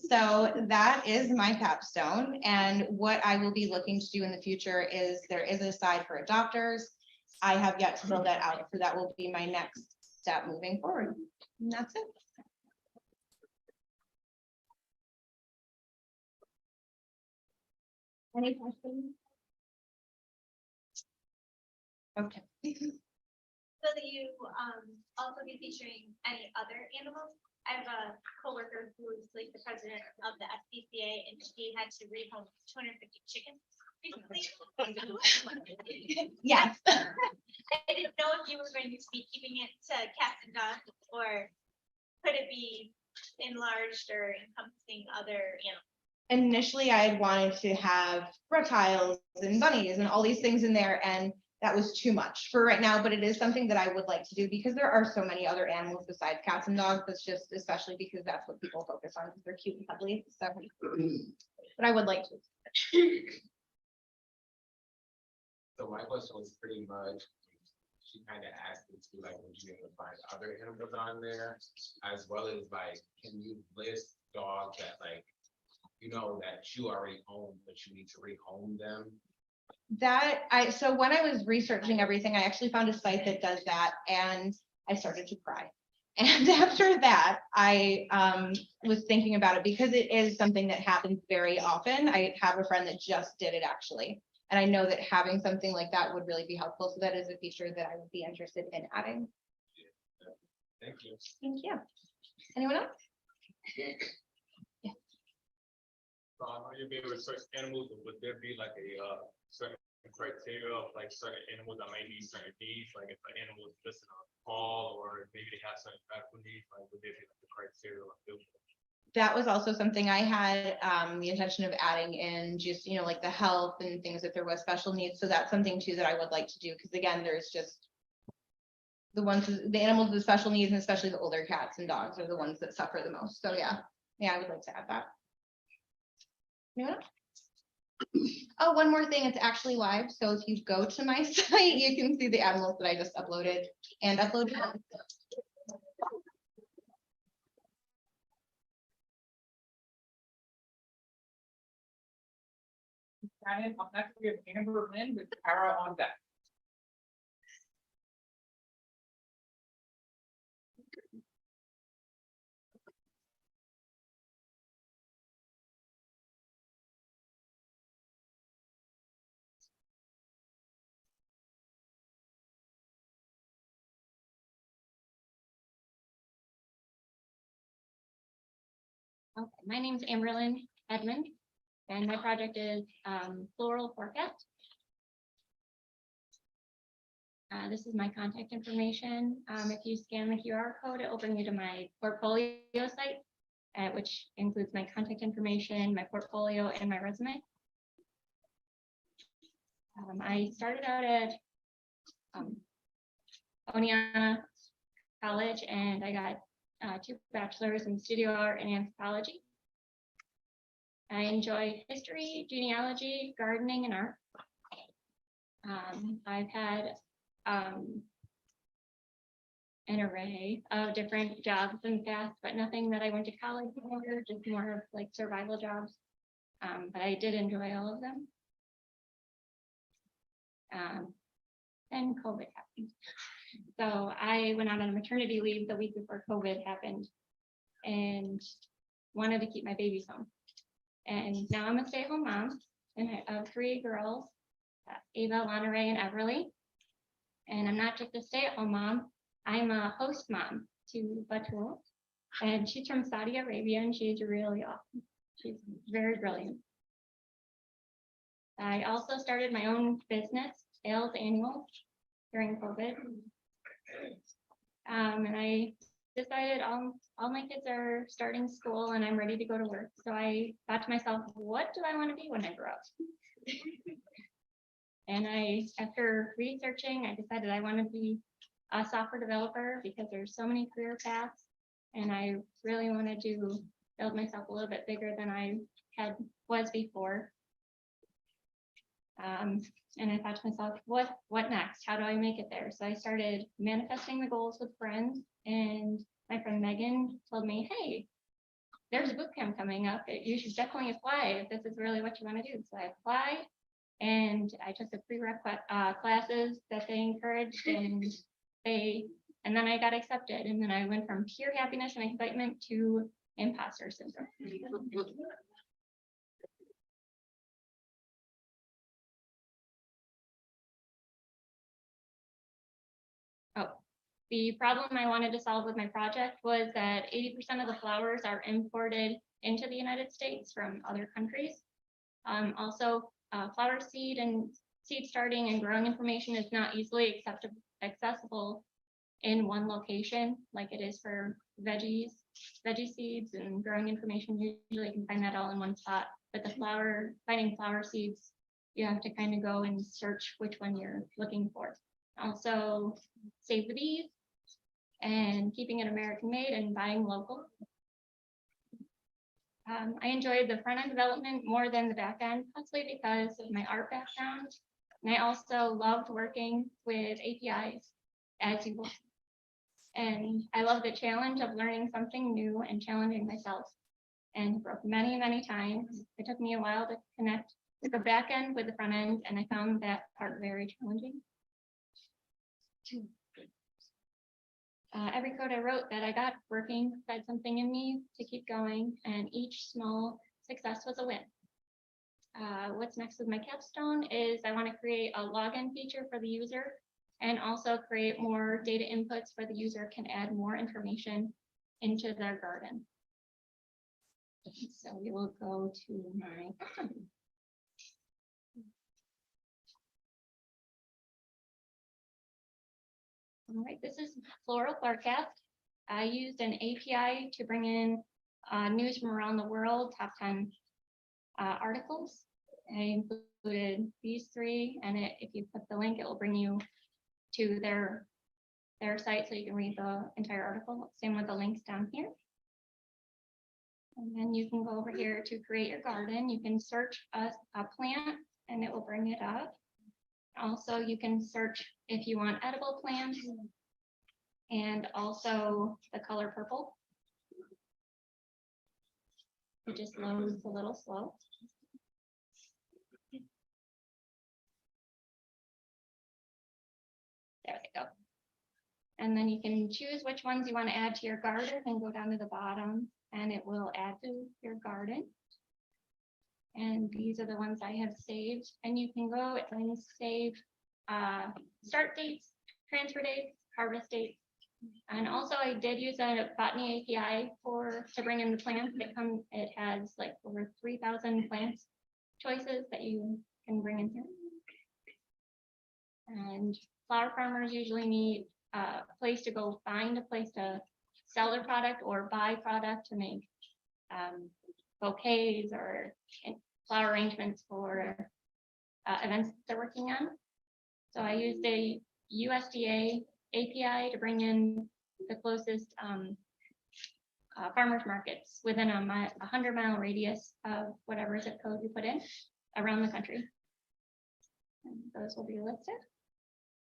So that is my capstone. And what I will be looking to do in the future is there is a side for adopters. I have yet to build that out, so that will be my next step moving forward. And that's it. Any questions? Okay. Will you also be featuring any other animals? I have a coworker who is like the president of the SPCA, and she had to rehome 250 chickens recently. Yes. I didn't know if you were going to be keeping it to cats and dogs, or could it be enlarged or encompassing other animals? Initially, I had wanted to have reptiles and bunnies and all these things in there, and that was too much for right now, but it is something that I would like to do because there are so many other animals besides cats and dogs. That's just especially because that's what people focus on, because they're cute and cuddly. So, but I would like to. So my question was pretty much, she kind of asked me to, like, would you be able to find other animals on there, as well as like, can you list dogs that, like, you know, that you already own, but you need to rehome them? So when I was researching everything, I actually found a site that does that and I started to cry. And after that, I was thinking about it because it is something that happens very often. I have a friend that just did it actually. And I know that having something like that would really be helpful. So that is a feature that I would be interested in adding. Thank you. Thank you. Anyone else? So I know you'll be able to search animals, but would there be like a certain criteria of like certain animals that might need certain needs? Like if an animal is missing a paw or maybe they have certain medical needs, like would there be like the criteria of filter? That was also something I had the intention of adding in, just, you know, like the health and things if there was special needs. So that's something too that I would like to do, because again, there's just the animals with special needs, and especially the older cats and dogs are the ones that suffer the most. So yeah, I would like to add that. Anyone else? Oh, one more thing, it's actually live. So if you go to my site, you can see the animals that I just uploaded and uploaded. And up next, we have Amber Lynn with Kara on deck. Okay, my name's Amberlyn Edmond, and my project is floral forecast. This is my contact information. If you scan the QR code, it opens you to my portfolio site, which includes my contact information, my portfolio, and my resume. I started out at Oneonta College, and I got 2 bachelors in studio art and anthropology. I enjoy history, genealogy, gardening, and art. I've had an array of different jobs in the past, but nothing that I went to college for, just more of like survival jobs. But I did enjoy all of them. Then COVID happened. So I went out on maternity leave the week before COVID happened and wanted to keep my babies home. And now I'm a stay-at-home mom, and I have 3 girls, Ava, Lana Ray, and Everly. And I'm not just a stay-at-home mom, I'm a host mom to Batul. And she's from Saudi Arabia, and she's really awesome. She's very brilliant. I also started my own business, Sales Annuals, during COVID. And I decided all my kids are starting school and I'm ready to go to work. So I thought to myself, what do I want to be when I grow up? And after researching, I decided I want to be a software developer because there's so many career paths. And I really wanted to build myself a little bit bigger than I was before. And I thought to myself, what next? How do I make it there? So I started manifesting the goals with friends, and my friend Megan told me, hey, there's a boot camp coming up. You should definitely apply if this is really what you want to do. So I applied, and I took the prereq classes that they encouraged, and then I got accepted. And then I went from pure happiness and excitement to imposter syndrome. Oh, the problem I wanted to solve with my project was that 80% of the flowers are imported into the United States from other countries. Also, flower seed and seed starting and growing information is not easily accessible in one location, like it is for veggie seeds and growing information. Usually you can find that all in one spot, but finding flower seeds, you have to kind of go and search which one you're looking for. Also, save the bees and keeping it American made and buying local. I enjoyed the front end development more than the back end, mostly because of my art background. And I also loved working with APIs as you will. And I love the challenge of learning something new and challenging myself. And broke many, many times. It took me a while to connect the back end with the front end, and I found that part very challenging. Every code I wrote that I got working fed something in me to keep going, and each small success was a win. What's next with my capstone is I want to create a login feature for the user and also create more data inputs where the user can add more information into their garden. So we will go to my capstone. All right, this is Floral Forecast. I used an API to bring in news from around the world, top 10 articles. I included these three, and if you click the link, it will bring you to their site so you can read the entire article. Same with the links down here. And then you can go over here to create your garden. You can search a plant and it will bring it up. Also, you can search if you want edible plants and also the color purple. It just loads a little slow. There we go. And then you can choose which ones you want to add to your garden and go down to the bottom and it will add to your garden. And these are the ones I have saved, and you can go and save start dates, transfer dates, harvest dates. And also I did use a botany API to bring in the plants. It has like over 3,000 plants choices that you can bring in here. And flower farmers usually need a place to go find a place to sell their product or buy product to make bouquets or flower arrangements for events they're working on. So I used a USDA API to bring in the closest farmers markets within a 100-mile radius of whatever zip code you put in around the country. And those will be listed.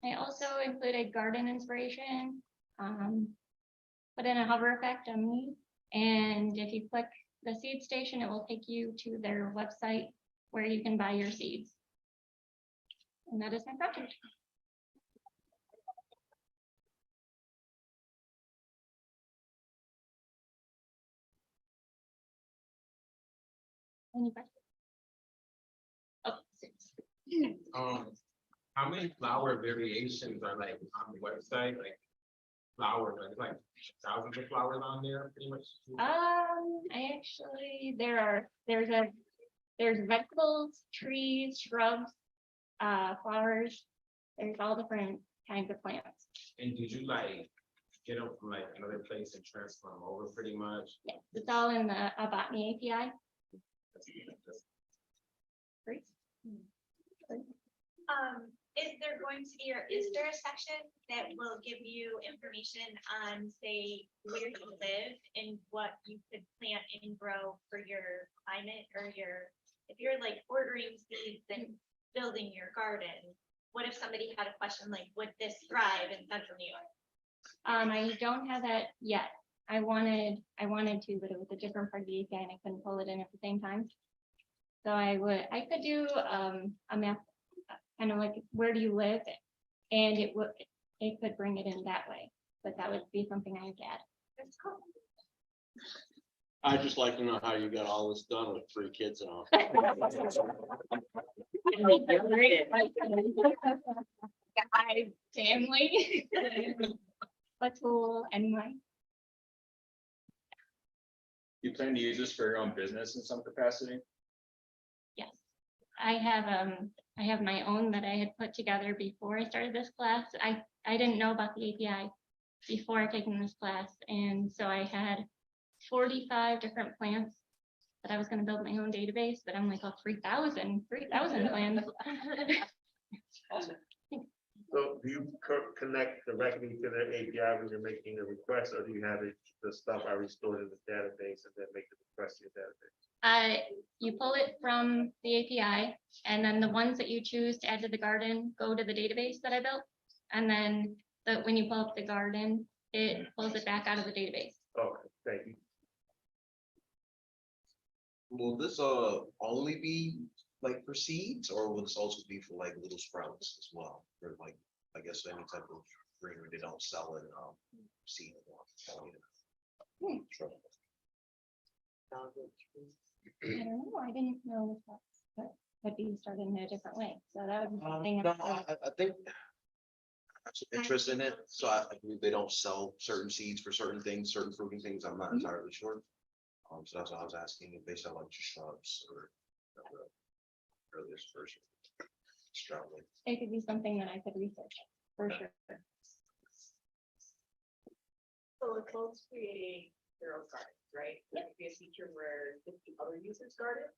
I also included garden inspiration, put in a hover effect on me, and if you click the seed station, it will take you to their website where you can buy your seeds. And that is my project. Any questions? Oh, six. How many flower variations are like on the website, like flowers, like thousands of flowers on there, pretty much? I actually, there's vegetables, trees, shrubs, flowers. There's all different kinds of plants. And did you like get them from like another place and transfer them over pretty much? Yes, it's all in the botany API. Great. Is there going to be, or is there a section that will give you information on, say, where you live and what you could plant and grow for your climate or if you're like ordering seeds and building your garden? What if somebody had a question like, would this thrive in Central New York? I don't have that yet. I wanted to, but it was a different part of the API and I couldn't pull it in at the same time. So I could do a map, kind of like where do you live, and it could bring it in that way, but that would be something I would add. That's cool. I'd just like to know how you got all this done with 3 kids and all. My family, a tool anyway. You plan to use this for your own business in some capacity? Yes, I have my own that I had put together before I started this class. I didn't know about the API before taking this class, and so I had 45 different plants that I was going to build my own database, but I'm like, oh, 3,000 plants. So do you connect directly to the API when you're making a request, or do you have the stuff already stored in the database and then make the request to your database? You pull it from the API, and then the ones that you choose to add to the garden go to the database that I built. And then when you pull up the garden, it pulls it back out of the database. Okay, thank you. Will this only be like for seeds, or will this also be for like little sprouts as well? Or like, I guess any type of greenery they don't sell in, seed. Sure. I don't know, I didn't know that could be started in a different way, so that would be something. No, I think I have some interest in it, so I believe they don't sell certain seeds for certain things, certain fruiting things, I'm not entirely sure. So that's why I was asking if they sell like shrubs or. Earliest version. Strongly. It could be something that I could research, for sure. So it's both creating their own gardens, right? That could be a feature where the other users garden.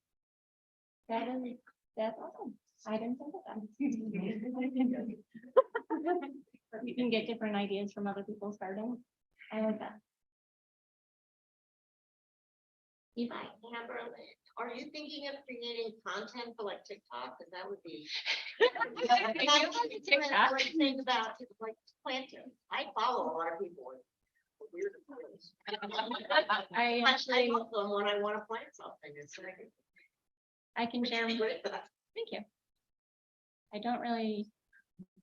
That's awesome. I didn't think of that. You can get different ideas from other people's gardens. I like that. Hi, Amber, are you thinking of creating content for like TikTok? Because that would be. I like TikTok. Great thing about like planting. I follow a lot of people. with weird opinions. I I actually, love them when I want to plant something. It's like. I can share. Thank you. I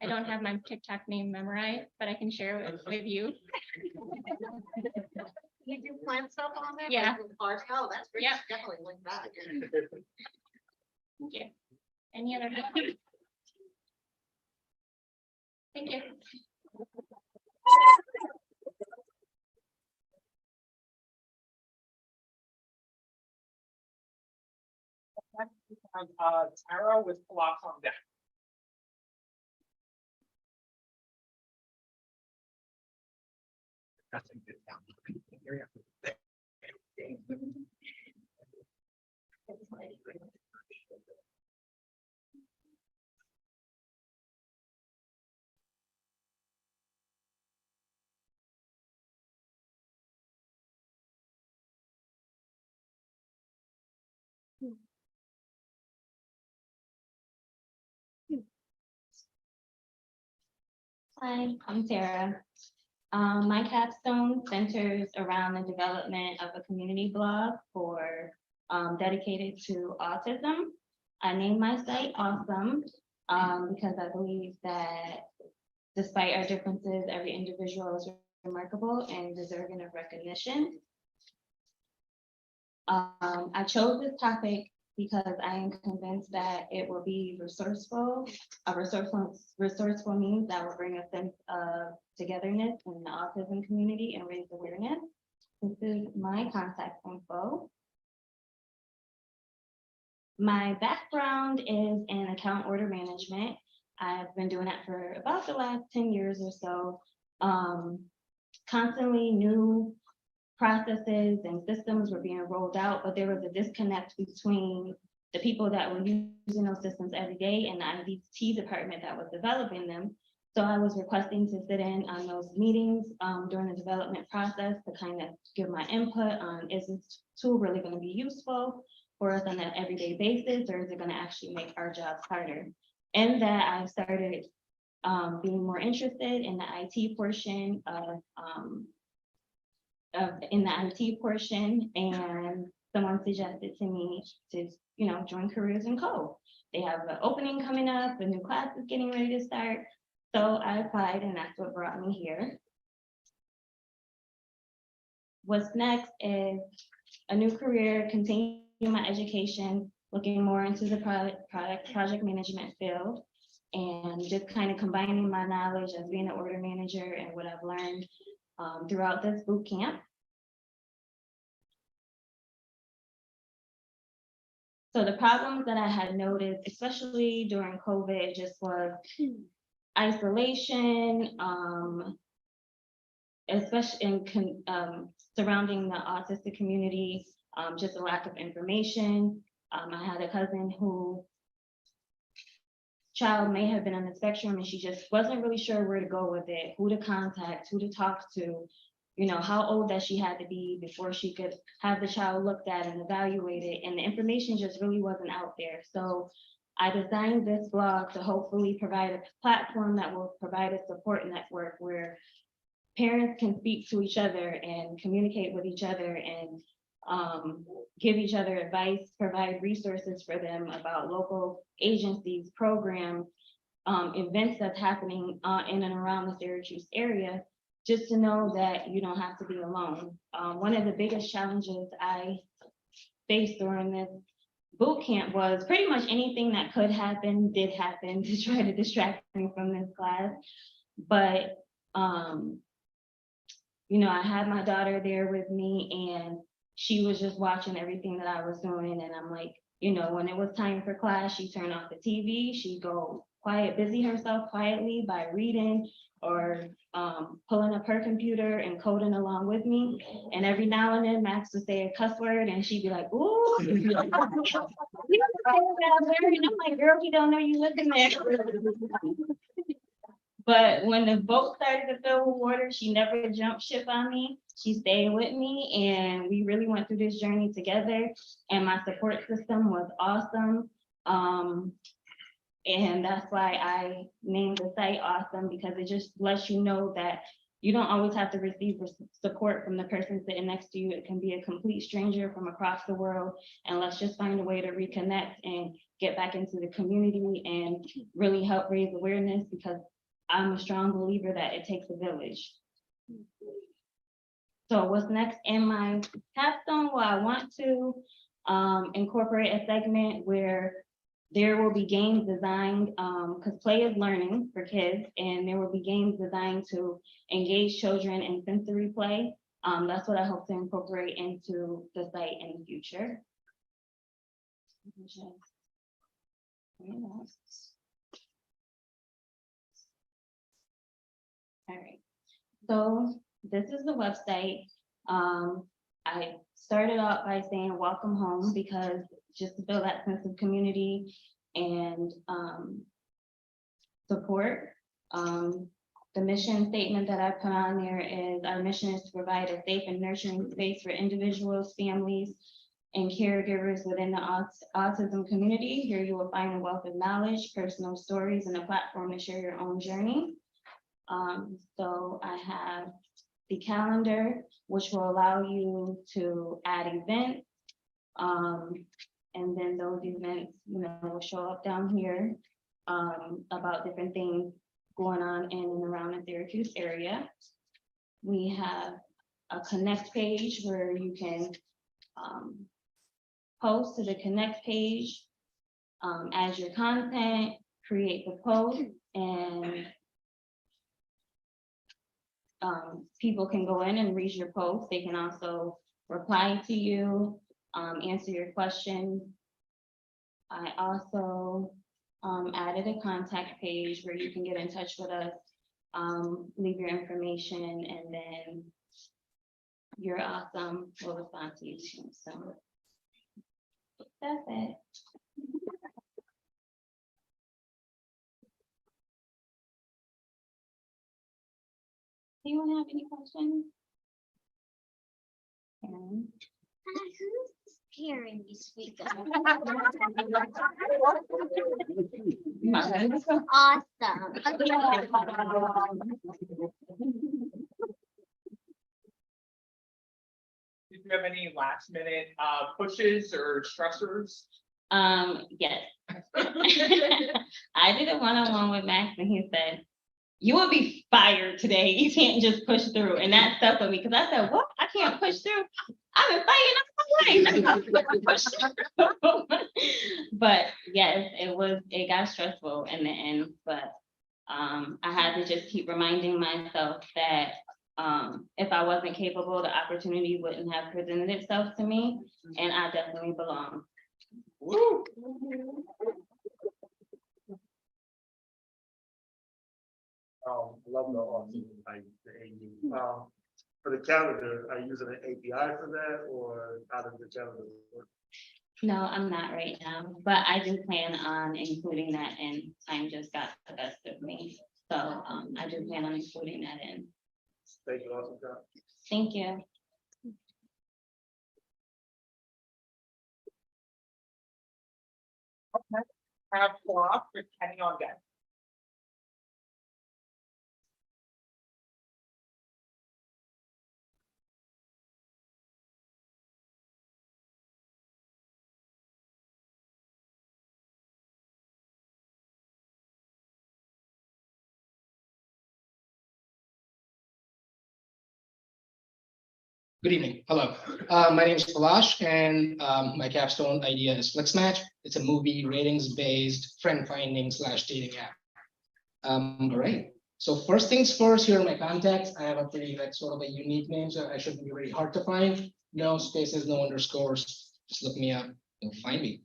don't have my TikTok name memorized, but I can share it with you. You do plant stuff on there? Yeah. Like in parks? Oh, that's great. Yeah. Definitely link that. Thank you. Any other? Thank you. Tara with blocks on deck. That's a good sound. Area. Hi, I'm Tara. My capstone centers around the development of a community blog for dedicated to autism. I named my site Awesome because I believe that despite our differences, every individual is remarkable and deserving of recognition. I chose this topic because I am convinced that it will be resourceful means that will bring a sense of togetherness in the autism community and raise awareness. This is my contact info. My background is in account order management. I've been doing that for about the last 10 years or so. Constantly new processes and systems were being rolled out, but there was a disconnect between the people that were using those systems every day and the IDT department that was developing them. So I was requesting to sit in on those meetings during the development process to kind of give my input on, is this tool really going to be useful for us on an everyday basis, or is it going to actually make our jobs harder? And that I started being more interested in the IT portion of and someone suggested to me to, join Careers in Code. They have an opening coming up, a new class is getting ready to start. So I applied and that's what brought me here. What's next is a new career, continue my education, looking more into the project management field, and just kind of combining my knowledge as being an order manager and what I've learned throughout this boot camp. So the problems that I had noticed, especially during COVID, just was isolation, especially in surrounding the autistic community, just a lack of information. I had a cousin who child may have been on the spectrum and she just wasn't really sure where to go with it, who to contact, who to talk to, how old that she had to be before she could have the child looked at and evaluated, and the information just really wasn't out there. So I designed this blog to hopefully provide a platform that will provide a support network where parents can speak to each other and communicate with each other and give each other advice, provide resources for them about local agencies, programs, events that's happening in and around the Syracuse area, just to know that you don't have to be alone. One of the biggest challenges I faced during this boot camp was pretty much anything that could happen did happen to try to distract me from this class. But you know, I had my daughter there with me, and she was just watching everything that I was doing. And I'm like, you know, when it was time for class, she turned off the TV, she'd go busy herself quietly by reading or pulling up her computer and coding along with me. And every now and then Max would say a cuss word and she'd be like, ooh. You don't say that word. And I'm like, girl, you don't know you looking there. But when the boat started to fill with water, she never jumped ship on me. She stayed with me, and we really went through this journey together. And my support system was awesome. And that's why I named the site Awesome, because it just lets you know that you don't always have to receive support from the person sitting next to you. It can be a complete stranger from across the world. And let's just find a way to reconnect and get back into the community and really help raise awareness, because I'm a strong believer that it takes a village. So what's next in my capstone? Well, I want to incorporate a segment where there will be games designed, because play is learning for kids, and there will be games designed to engage children in sensory play. That's what I hope to incorporate into the site in the future. All right, so this is the website. I started out by saying welcome home, because just to build that sense of community and support. The mission statement that I put on there is, our mission is to provide a safe and nurturing space for individuals, families, and caregivers within the autism community. Here you will find a wealth of knowledge, personal stories, and a platform to share your own journey. So I have the calendar, which will allow you to add events. And then those events, you know, will show up down here about different things going on in and around the Syracuse area. We have a connect page where you can post to the connect page, add your content, create the post, and people can go in and read your post. They can also reply to you, answer your questions. I also added a contact page where you can get in touch with us, leave your information, and then You're Awesome will respond to you too. So that's it. Anyone have any questions? Karen? Who's hearing you speak? Awesome. Did you have any last minute pushes or stressors? Yes. I did a one-on-one with Max, and he said, you will be fired today. You can't just push through. And that stuck with me, because I said, what? I can't push through. I've been fighting all my life. But yes, it got stressful in the end. But I had to just keep reminding myself that if I wasn't capable, the opportunity wouldn't have presented itself to me, and I definitely belong. Woo! Love the awesome, like the AU. For the calendar, are you using an API for that, or how does the calendar work? No, I'm not right now, but I do plan on including that in. Time just got the best of me. So I do plan on including that in. Thank you, awesome job. Thank you. Have co-op with Kenny on deck. Good evening. Hello. My name is Palash and my capstone idea is FlixMatch. It's a movie ratings based friend finding / dating app. All right. So first things first, here are my contacts. I have a pretty like sort of a unique name, so I shouldn't be very hard to find. No spaces, no underscores. Just look me up, you'll find me.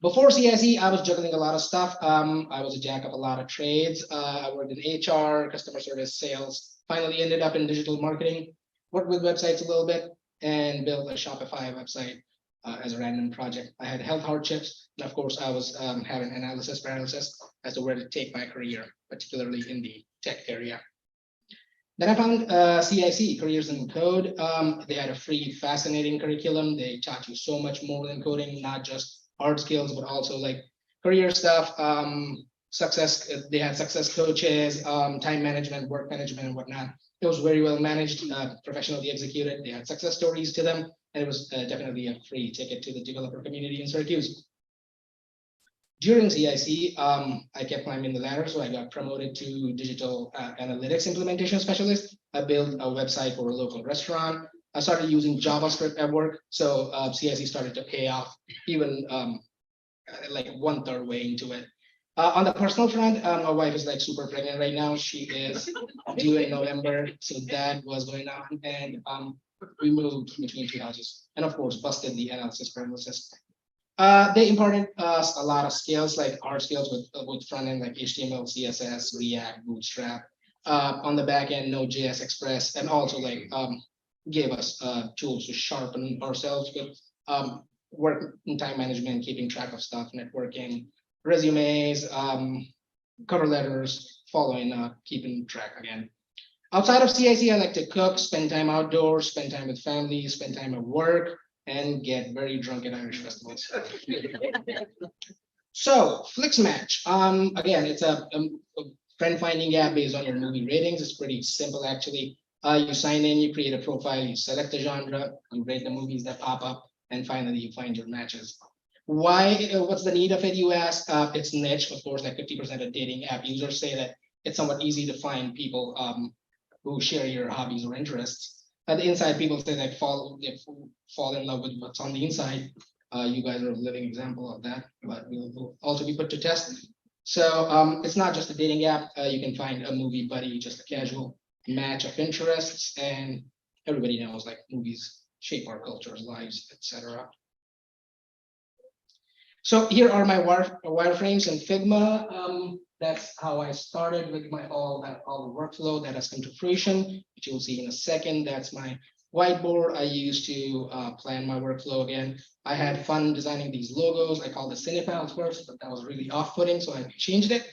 Before CIC, I was juggling a lot of stuff. I was a jack of a lot of trades. I worked in HR, customer service, sales. Finally ended up in digital marketing. Worked with websites a little bit and built a Shopify website as a random project. I had health hardships, and of course, I was having analysis paralysis as to where to take my career, particularly in the tech area. Then I found CIC, Careers in Code. They had a free, fascinating curriculum. They taught you so much more than coding, not just hard skills, but also like career stuff, success. They had success coaches, time management, work management, and whatnot. It was very well managed, professionally executed. They had success stories to them, and it was definitely a free ticket to the developer community in Syracuse. During CIC, I kept climbing the ladder, so I got promoted to digital analytics implementation specialist. I built a website for a local restaurant. I started using JavaScript at work, so CIC started to pay off even like 1/3 way into it. On the personal front, my wife is like super pregnant right now. She is due in November, so that was going on, and we moved between two houses, and of course, busted the analysis paralysis. They imparted us a lot of skills, like hard skills with front end, like HTML, CSS, React, Bootstrap. On the back end, Node.js, Express, and also like gave us tools to sharpen ourselves with work in time management, keeping track of stuff, networking, resumes, cover letters, following up, keeping track again. Outside of CIC, I like to cook, spend time outdoors, spend time with family, spend time at work, and get very drunk at Irish festivals. So FlixMatch, again, it's a friend finding app based on your movie ratings. It's pretty simple actually. You sign in, you create a profile, you select a genre, you rate the movies that pop up, and finally you find your matches. Why? What's the need of it? You ask. It's niche, of course. Like 50% of dating app users say that it's somewhat easy to find people who share your hobbies or interests. At the inside, people say they fall in love with what's on the inside. You guys are a living example of that, but will also be put to test. So it's not just a dating app. You can find a movie buddy, just a casual match of interests, and everybody knows like movies shape our cultures, lives, etc. So here are my wireframes in Figma. That's how I started with my all the workflow that has come to fruition, which you'll see in a second. That's my whiteboard I used to plan my workflow again. I had fun designing these logos. I called it Cinepals first, but that was really off-putting, so I changed it.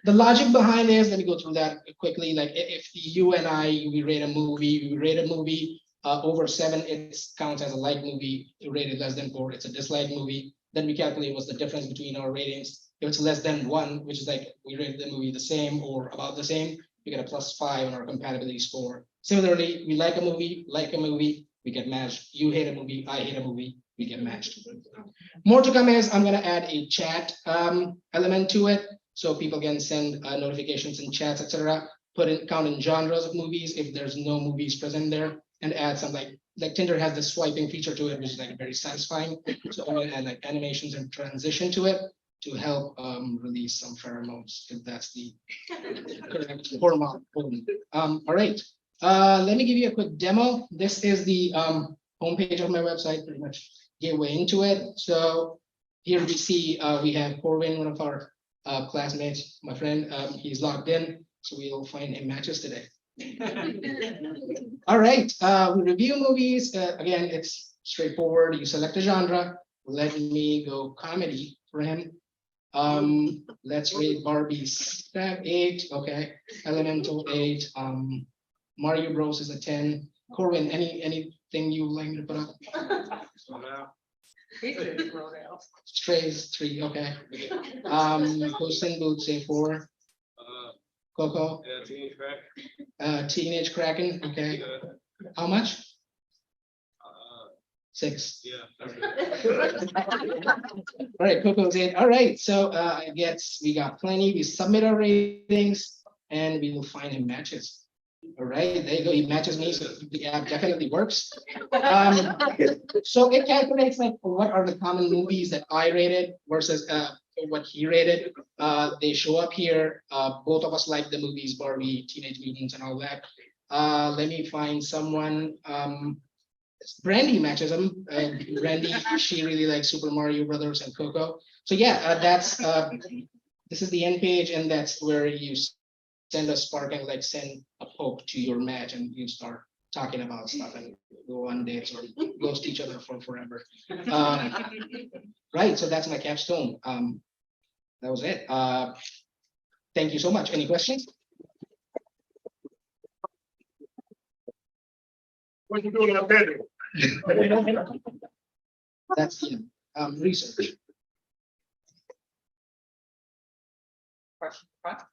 The logic behind this, let me go through that quickly. Like if you and I, we rate a movie, over 7, it counts as a like movie. Rated less than 4, it's a dislike movie. Then we calculate what's the difference between our ratings. If it's less than 1, which is like we rated the movie the same or about the same, we get a +5 on our compatibility score. Similarly, we like a movie, we get matched. You hate a movie, I hate a movie, we get matched. More to come is I'm gonna add a chat element to it, so people can send notifications in chats, etc. Count in genres of movies if there's no movies present there, and add some like Tinder has this swiping feature to it, which is like very satisfying. So I'm gonna add like animations and transition to it to help release some pheromones, if that's the correct hormone. All right, let me give you a quick demo. This is the homepage of my website, pretty much gateway into it. So here we see we have Corwin, one of our classmates, my friend, he's logged in, so we'll find him matches today. All right, we review movies. Again, it's straightforward. You select a genre. Let me go comedy for him. Let's rate Barbie 8. Okay, Elemental 8. Mario Bros is a 10. Corwin, anything you would like me to put up? Strays 3. Okay. Puss in Boots say 4. Coco. Yeah, Teenage Kraken. Okay. How much? 6. Yeah. All right, Coco's 8. All right, so I guess we got plenty. We submit our ratings and we will find him matches. All right, there you go. It matches me, so the app definitely works. So it calculates like what are the common movies that I rated versus what he rated. They show up here. Both of us like the movies Barbie, Teenage Mutants, and all that. Let me find someone. Brandy matches them. Brandy, she really likes Super Mario Brothers and Coco. So yeah, that's this is the end page, and that's where you send a spark and like send a poke to your match, and you start talking about stuff and go on dates or ghost each other for forever. Right, so that's my capstone. That was it. Thank you so much. Any questions? What you doing up there? That's research.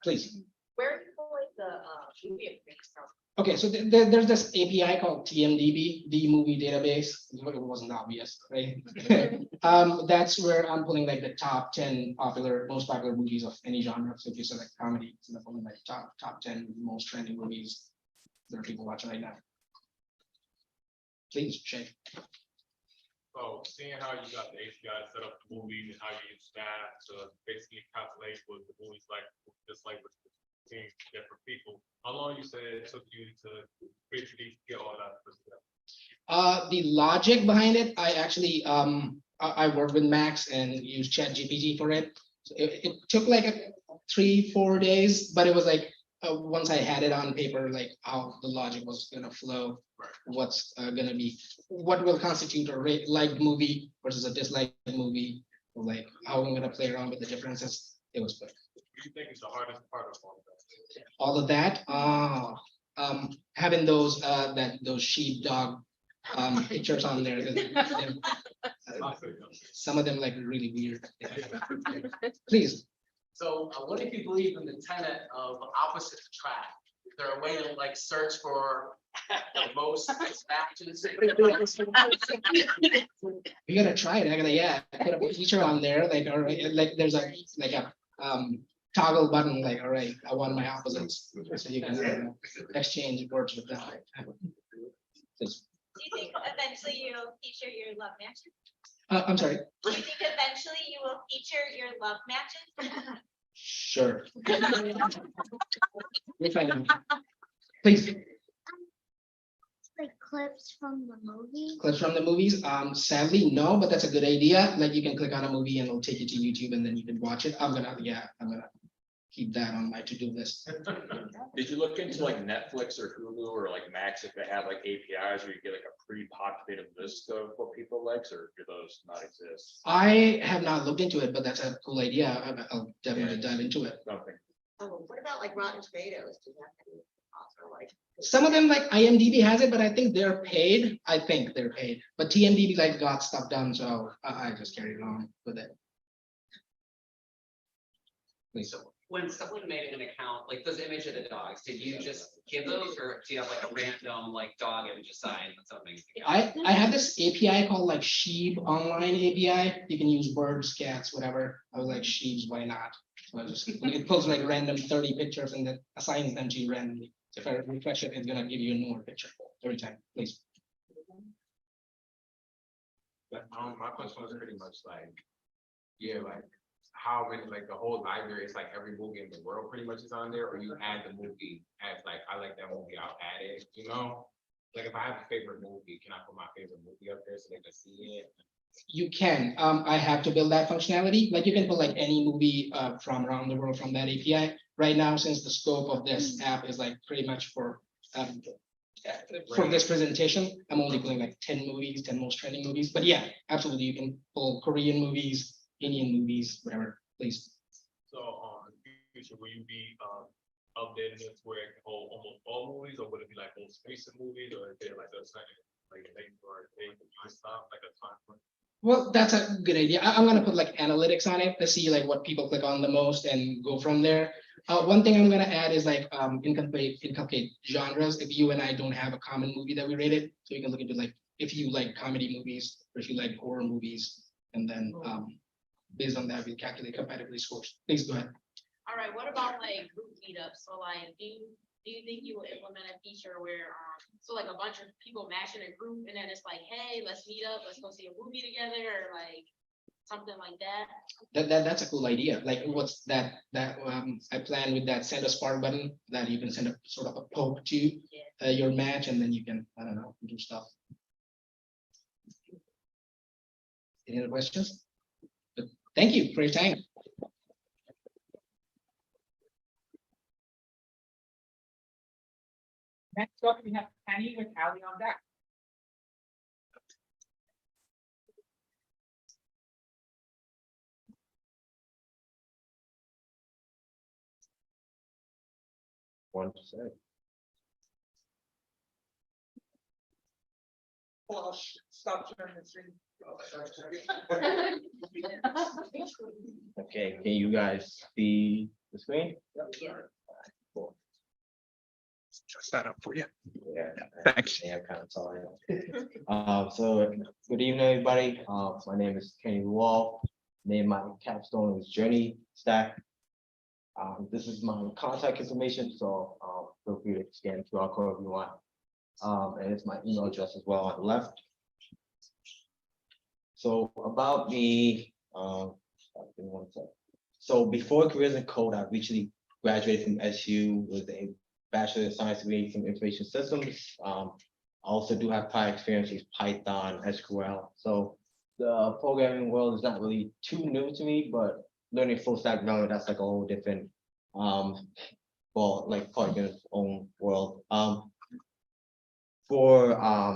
Please. Where do you pull the movie information from? Okay, so there's this API called TMDB, the movie database. It wasn't obvious, right? That's where I'm pulling like the top 10 most popular movies of any genre. So if you select comedy, it's gonna pull like top 10 most trending movies that are people watching right now. Please, Shay. So seeing how you got the API set up the movies and how you use that to basically calculate what the movie's like, just like with different people. How long you said it took you to basically get all that stuff? The logic behind it, I actually I worked with Max and used ChatGPT for it. So it took like 3-4 days, but it was like once I had it on paper, like how the logic was gonna flow, what's gonna be, what will constitute a liked movie versus a disliked movie, or like how I'm gonna play around with the differences. It was good. What do you think is the hardest part of all of that? All of that, having those those sheepdog pictures on there. Some of them like really weird. Please. So what if you believe in the tenet of opposites attract? Is there a way to like search for the most matches? You gotta try it. Put a feature on there, like all right, like there's a toggle button, like all right, I want my opposites, so you can exchange words with them. Please. Do you think eventually you'll feature your love matches? I'm sorry. Do you think eventually you will feature your love matches? Sure. If I know. Please. Like clips from the movie? Clips from the movies? Sadly, no, but that's a good idea. Like you can click on a movie and it'll take you to YouTube and then you can watch it. I'm gonna keep that on my to-do list. Did you look into like Netflix or Hulu or like Max if they have like APIs where you get like a pre-populated list of what people likes, or do those not exist? I have not looked into it, but that's a cool idea. I'll definitely dive into it. Something. Oh, what about like Rotten Tomatoes? Do you have any offer like? Some of them like IMDb has it, but I think they're paid. I think they're paid, but TMDB like got stuff done, so I just carried on with it. Please. When someone made an account, like those image of the dogs, did you just give those, or do you have like a random like dog image assigned when something? I have this API called like Sheep Online API. You can use birds, cats, whatever. I was like, sheeps, why not? So I just it pulls like random 30 pictures and then assigns them to you randomly. So if I refresh it, it's gonna give you a newer picture every time. Please. My question was pretty much like, yeah, like how many, like the whole library, it's like every movie in the world pretty much is on there, or you add the movie as like, I like that movie, I'll add it, you know? Like if I have a favorite movie, can I put my favorite movie up there so they can see it? You can. I have to build that functionality. Like you can put like any movie from around the world from that API. Right now, since the scope of this app is like pretty much for this presentation, I'm only pulling like 10 movies, 10 most trending movies. But yeah, absolutely, you can pull Korean movies, Indian movies, whatever, please. So, in the future, will you be updating it where it can hold almost all movies, or would it be like most recent movies, or is there like a second, like a date or a date that you stop, like a time frame? Well, that's a good idea. I'm gonna put like analytics on it to see like what people click on the most and go from there. One thing I'm gonna add is like inculcate genres. If you and I don't have a common movie that we rated, so you can look into like if you like comedy movies or if you like horror movies, and then based on that we calculate compatibility scores. Please go ahead. All right, what about like group meetups? So like, do you do you think you will implement a feature where, so like a bunch of people match in a group and then it's like, hey, let's meet up, let's go see a movie together, or like something like that? That's a cool idea. Like what's I plan with that send a spark button that you can send a sort of a poke to your match and then you can, I don't know, do stuff. Any other questions? But thank you for your time. Next up, we have Penny with Hallie on deck. One percent. Well, stop sharing the screen. Okay, can you guys see the screen? Cool. Just that up for you. Yeah. Thanks. Yeah, I'm kind of sorry. So good evening, everybody. My name is Kenny Wall. Name my capstone is Journey Stack. This is my contact information, so feel free to scan the QR code if you want. And it's my email address as well on the left. So about me, give me one sec. So before careers in code, I recently graduated from SU with a Bachelor of Science degree from Information Systems. I also do have prior experience with Python, SQL. So the programming world is not really too new to me, but learning full stack development, that's like a whole different, well, like part of its own world. I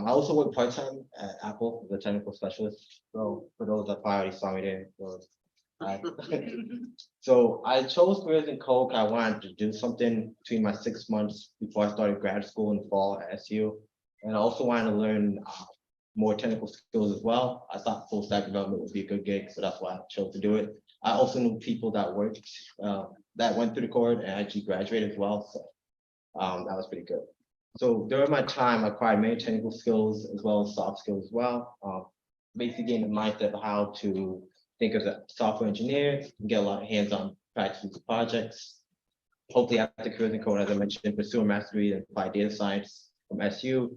also work part-time at Apple as a technical specialist. So for those that probably already saw me there. So I chose careers in code. I wanted to do something between my 6 months before I started grad school in the fall at SU. And I also wanted to learn more technical skills as well. I thought full stack development would be a good gig, so that's why I chose to do it. I also knew people that worked, that went through the cohort and actually graduated as well. So that was pretty good. So during my time, I acquired many technical skills as well as soft skills as well. Basically getting the mindset of how to think as a software engineer and get a lot of hands-on practice with projects. Hopefully after careers in code, as I mentioned, pursue a master's degree in applied data science from SU,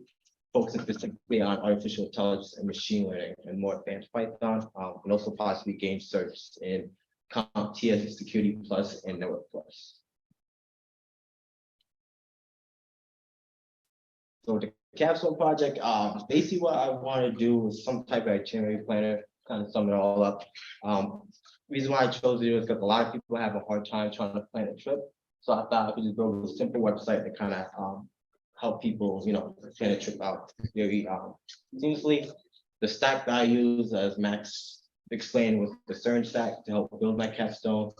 focusing specifically on artificial intelligence and machine learning and more advanced Python, and also possibly gain certs in CompTIA, Security Plus, and Network Plus. So the Capstone project, basically what I want to do is some type of itinerary planner, kind of sum it all up. Reason why I chose to do is because a lot of people have a hard time trying to plan a trip. So I thought I could just build a simple website to kind of help people, plan a trip out very seamlessly. The stack that I use, as Max explained, was the CERN stack to help build my Capstone.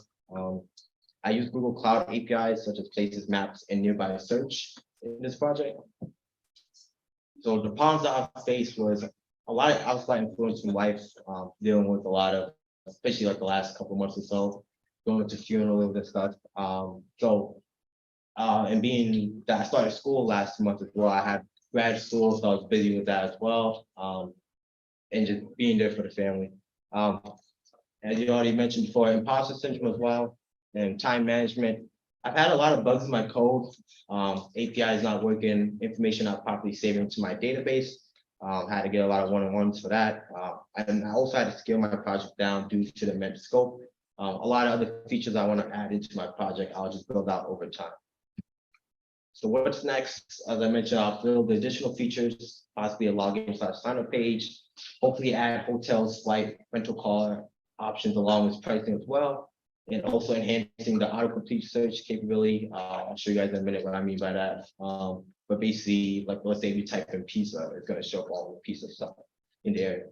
I use Google Cloud APIs such as Places, Maps, and Nearby Search in this project. So the problems that I faced was a lot of outside influence from life, dealing with a lot of, especially like the last couple of months or so, going to funerals and stuff. And being that I started school last month as well, I had grad school, so I was busy with that as well, and just being there for the family. As you already mentioned before, imposter syndrome as well, and time management. I've had a lot of bugs in my code. API is not working, information not properly saved into my database. Had to get a lot of one-on-ones for that. And I also had to scale my project down due to the immense scope. A lot of other features I want to add into my project, I'll just build out over time. So what's next? As I mentioned, I'll build additional features, possibly a login/sign-up page, hopefully add hotels, flight, rental car options along with pricing as well. And also enhancing the autocomplete search capability. I'll show you guys in a minute what I mean by that. But basically, like let's say we type in pizza, it's going to show up all the pizza stuff in the area.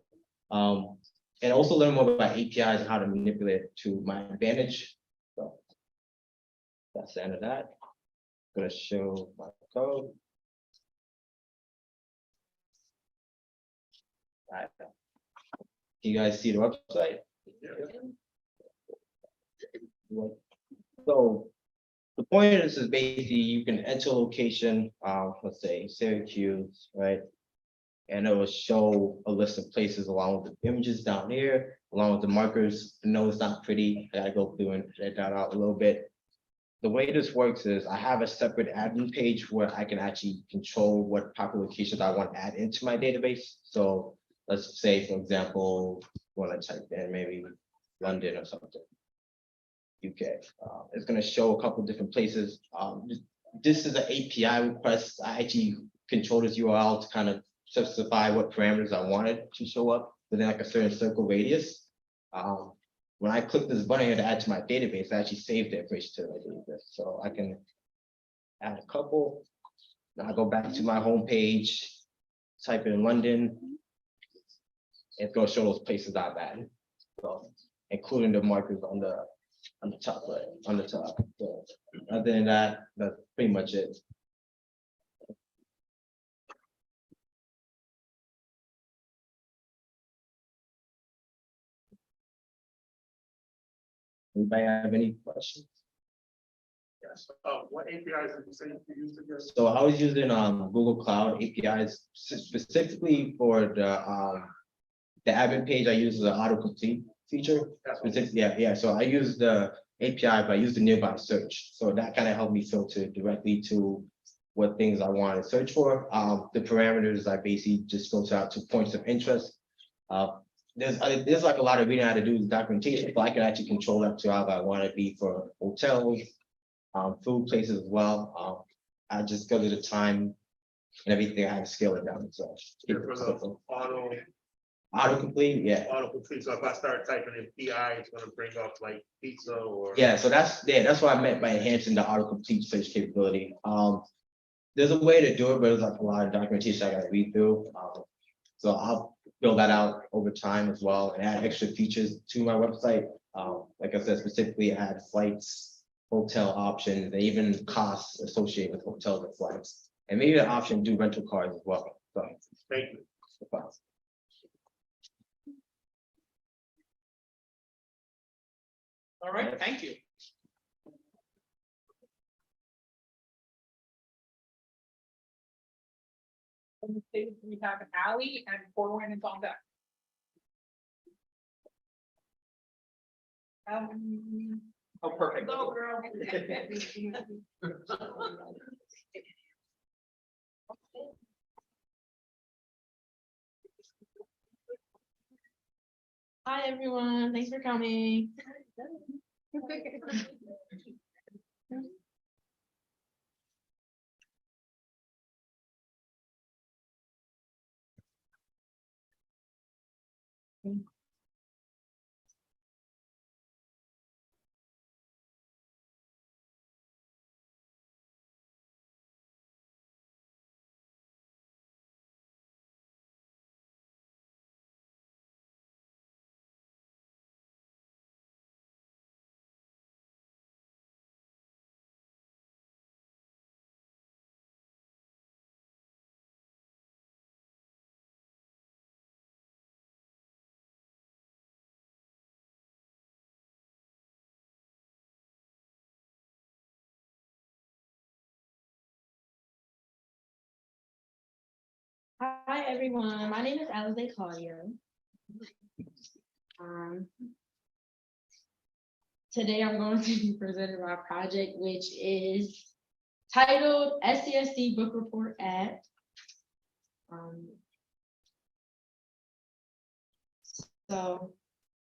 And also learn more about APIs and how to manipulate it to my advantage. So that's the end of that. I'm going to show my code. All right. Can you guys see the website? So the point of this is basically you can enter a location, let's say Syracuse, right? And it will show a list of places along with the images down here, along with the markers. I know it's not pretty. I gotta go through and edit that out a little bit. the way this works is I have a separate admin page where I can actually control what publications I want to add into my database. So let's say, for example, want to type in maybe London or something. UK. It's going to show a couple different places. This is an API request. I actually control this URL to kind of specify what parameters I wanted to show up within like a certain circle radius. When I click this button here to add to my database, I actually save the information to my database. So I can add a couple. Now I go back to my home page, type in London. It's going to show those places I've added. So including the markers on the top right, on the top. So other than that, that's pretty much it. Anybody have any questions? Yes, what APIs did you say you used again? So I was using Google Cloud APIs specifically for the admin page. I use the autocomplete feature. Specifically, yeah. So I use the API, but I use the nearby search. So that kind of helped me filter directly to what things I want to search for. The parameters I basically just filter out to points of interest. There's like a lot of reading I had to do with documentation, but I can actually control that to how I want to be for hotels, food places as well. I just go to the time and everything, I had to scale it down. So autocomplete, yeah. Autocomplete, so if I start typing in PI, it's gonna bring up like pizza or. Yeah, so that's what I meant by enhancing the autocomplete search capability. There's a way to do it, but there's like a lot of documentation I gotta read through. So I'll build that out over time as well and add extra features to my website. Like I said, specifically add flights, hotel options, and even costs associated with hotels and flights. And maybe an option to do rental cars as well. So, thank you. All right, thank you. On the stage, we have Ally and Corwin is on deck. Oh, perfect. Go, girl. Hi, everyone. Thanks for coming. Hi, everyone. My name is Alize Collier. Today I'm going to be presenting my project, which is titled SCSD Book Report at. So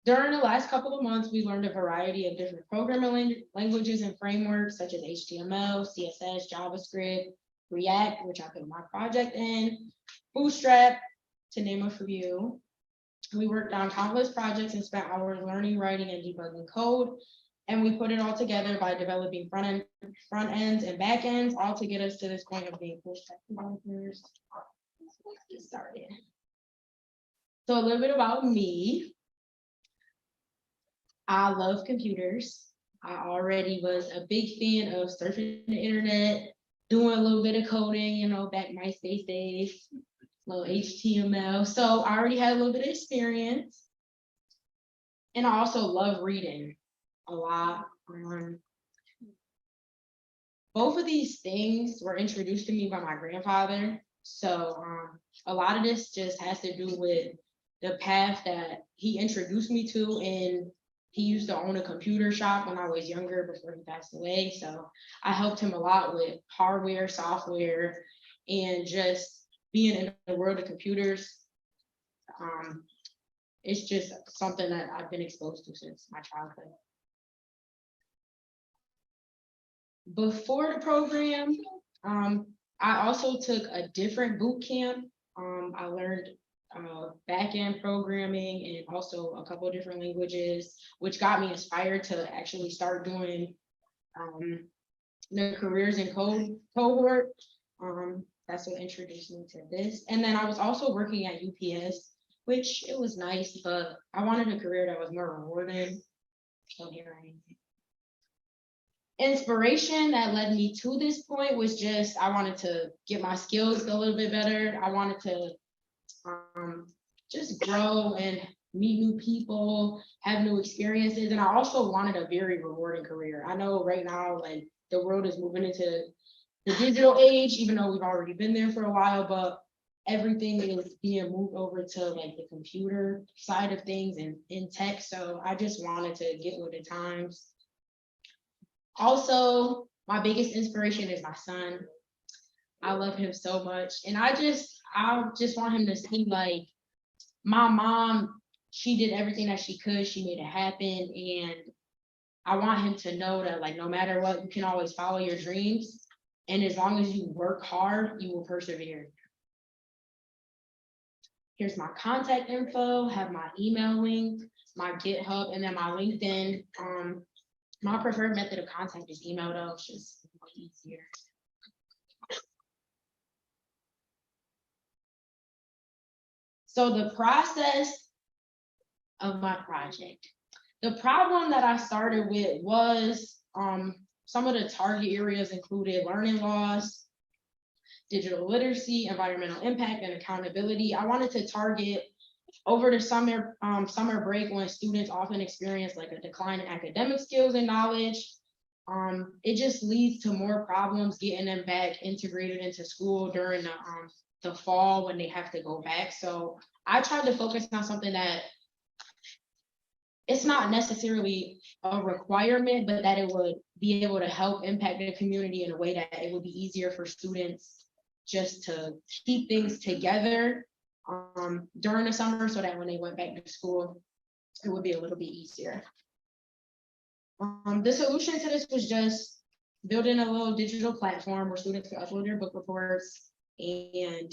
during the last couple of months, we learned a variety of different programming languages and frameworks such as HTML, CSS, JavaScript, React, which I put my project in, Bootstrap, to name a few. We worked on countless projects and spent hours learning, writing, and debugging code. And we put it all together by developing front ends and back ends, all to get us to this point of being full stack developers. Let's get started. So a little bit about me. I love computers. I already was a big fan of surfing the internet, doing a little bit of coding, you know, back MySpace days, little HTML. So I already had a little bit of experience. And I also love reading a lot. Both of these things were introduced to me by my grandfather. So a lot of this just has to do with the path that he introduced me to in He used to own a computer shop when I was younger before he passed away. So I helped him a lot with hardware, software, and just being in the world of computers. It's just something that I've been exposed to since my childhood. Before the program, I also took a different boot camp. I learned back-end programming and also a couple of different languages, which got me inspired to actually start doing the careers in cohort. That's what introduced me to this. And then I was also working at UPS, which it was nice, but I wanted a career that was more rewarding. So here I am. Inspiration that led me to this point was just, I wanted to get my skills a little bit better. I wanted to just grow and meet new people, have new experiences. And I also wanted a very rewarding career. I know right now, like the world is moving into the digital age, even though we've already been there for a while, but everything is being moved over to like the computer side of things and in tech. So I just wanted to get with the times. Also, my biggest inspiration is my son. I love him so much. And I just want him to see like my mom, she did everything that she could. She made it happen. And I want him to know that like, no matter what, you can always follow your dreams. And as long as you work hard, you will persevere. Here's my contact info, have my email link, my GitHub, and then my LinkedIn. My preferred method of contact is email though, it's just easier. So the process of my project. The problem that I started with was some of the target areas included learning loss, digital literacy, environmental impact, and accountability. I wanted to target over the summer break when students often experience like a decline in academic skills and knowledge. It just leads to more problems getting them back integrated into school during the fall when they have to go back. So I tried to focus on something that it's not necessarily a requirement, but that it would be able to help impact the community in a way that it would be easier for students just to keep things together during the summer so that when they went back to school, it would be a little bit easier. The solution to this was just building a little digital platform where students can upload their book reports and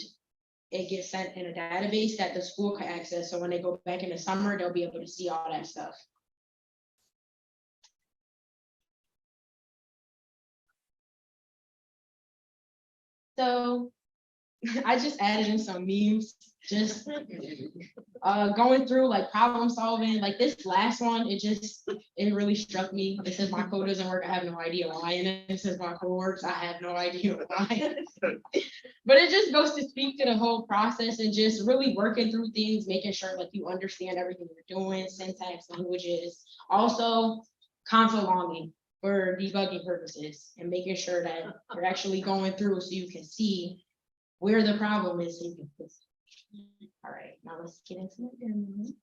it gets sent in a database that the school can access. So when they go back in the summer, they'll be able to see all that stuff. So I just added in some memes, just going through like problem solving. Like this last one, it really struck me. It says my code doesn't work. I have no idea why. And then it says my code works. I have no idea why. But it just goes to speak to the whole process and just really working through things, making sure like you understand everything you're doing, syntax, languages, also console logging for debugging purposes and making sure that you're actually going through so you can see where the problem is. All right, now let's get into it.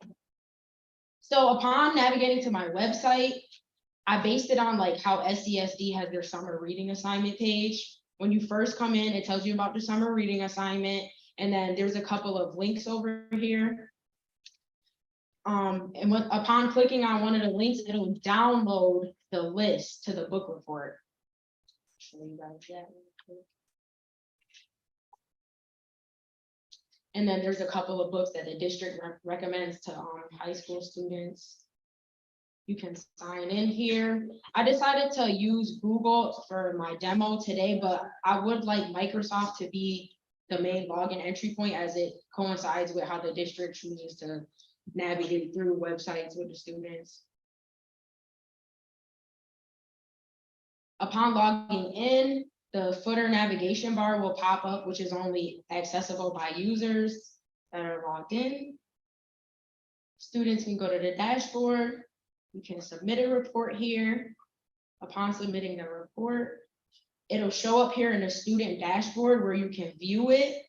So upon navigating to my website, I based it on like how SCSD has their summer reading assignment page. When you first come in, it tells you about the summer reading assignment, and then there's a couple of links over here. Upon clicking on one of the links, it'll download the list to the book report. Show you guys that real quick. And then there's a couple of books that the district recommends to high school students. You can sign in here. I decided to use Google for my demo today, but I would like Microsoft to be the main login entry point as it coincides with how the district chooses to navigate through websites with the students. Upon logging in, the footer navigation bar will pop up, which is only accessible by users that are logged in. Students can go to the dashboard. You can submit a report here. Upon submitting the report, it'll show up here in the student dashboard where you can view it.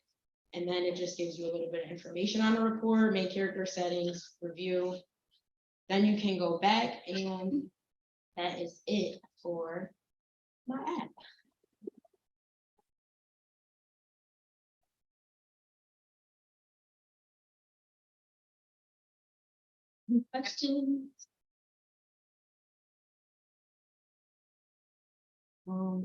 And then it just gives you a little bit of information on the report, main character settings, review. then you can go back, and that is it for my app. Any questions? All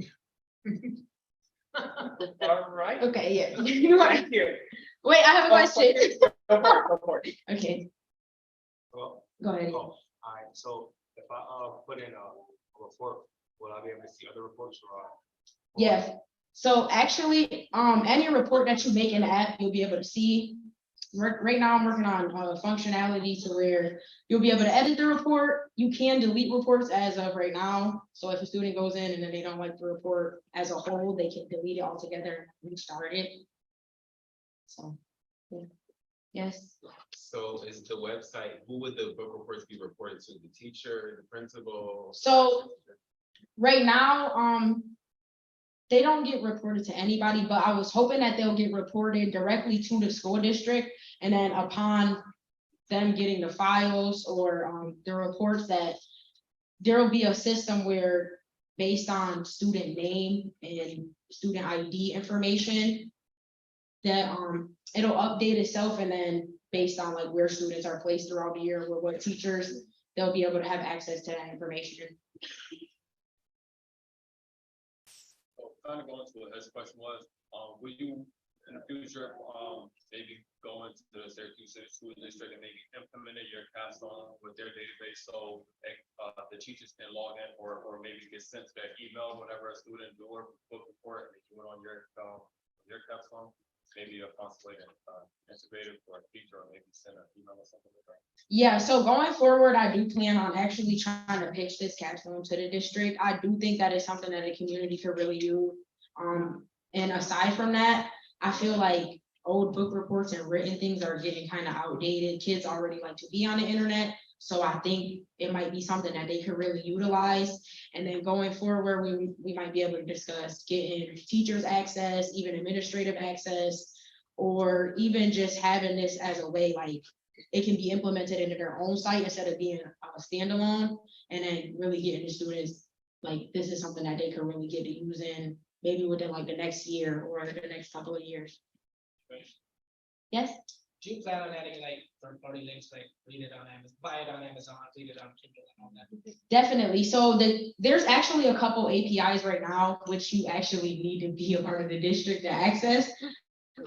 right. Okay, yeah. You want- Thank you. Wait, I have a question. Go for it, go for it. Okay, Well, go ahead. all right, so if I put in a report, will I be able to see other reports or? Yes, so actually, any report that you make in the app, you'll be able to see. Right now, I'm working on functionality to where you'll be able to edit the report. You can delete reports as of right now. So if a student goes in and then they don't like the report as a whole, they can delete it altogether and restart it. So, yeah. Yes. So is the website, who would the book reports be reported to? The teacher, the principal? So right now, they don't get reported to anybody, but I was hoping that they'll get reported directly to the school district. And then upon them getting the files or the reports, that there will be a system where based on student name and student ID information, that it'll update itself, and then based on like where students are placed throughout the year with what teachers, they'll be able to have access to that information. So kind of going to what his question was, will you in the future, maybe go into the Syracuse City School District and maybe implement your Capstone with their database so the teachers can log in or maybe get sent to that email whenever a student do a book report and they do it on your Capstone? Maybe a possibly integrated for a teacher or maybe send an email or something like that. Yeah, so going forward, I do plan on actually trying to pitch this capstone to the district. I do think that is something that the community could really use. And aside from that, I feel like old book reports and written things are getting kind of outdated. Kids already like to be on the internet. So I think it might be something that they could really utilize. And then going forward, we might be able to discuss getting teachers access, even administrative access, or even just having this as a way, like it can be implemented into their own site instead of being a standalone, and then really getting the students, like this is something that they could really get to use in maybe within like the next year or the next couple of years. Yes? Do you plan on adding like third-party links, like read it on Amazon, buy it on Amazon, read it on Kindle and all that? Definitely. So there's actually a couple APIs right now, which you actually need to be a part of the district to access.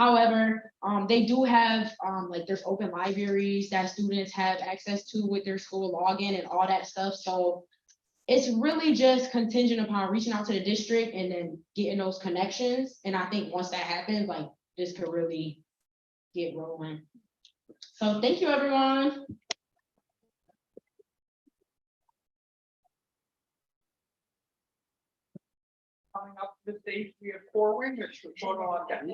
However, they do have, like there's open libraries that students have access to with their school login and all that stuff. So it's really just contingent upon reaching out to the district and then getting those connections. And I think once that happens, like this could really get rolling. So thank you, everyone. Coming up to the stage, we have Corwin, which we're going on down.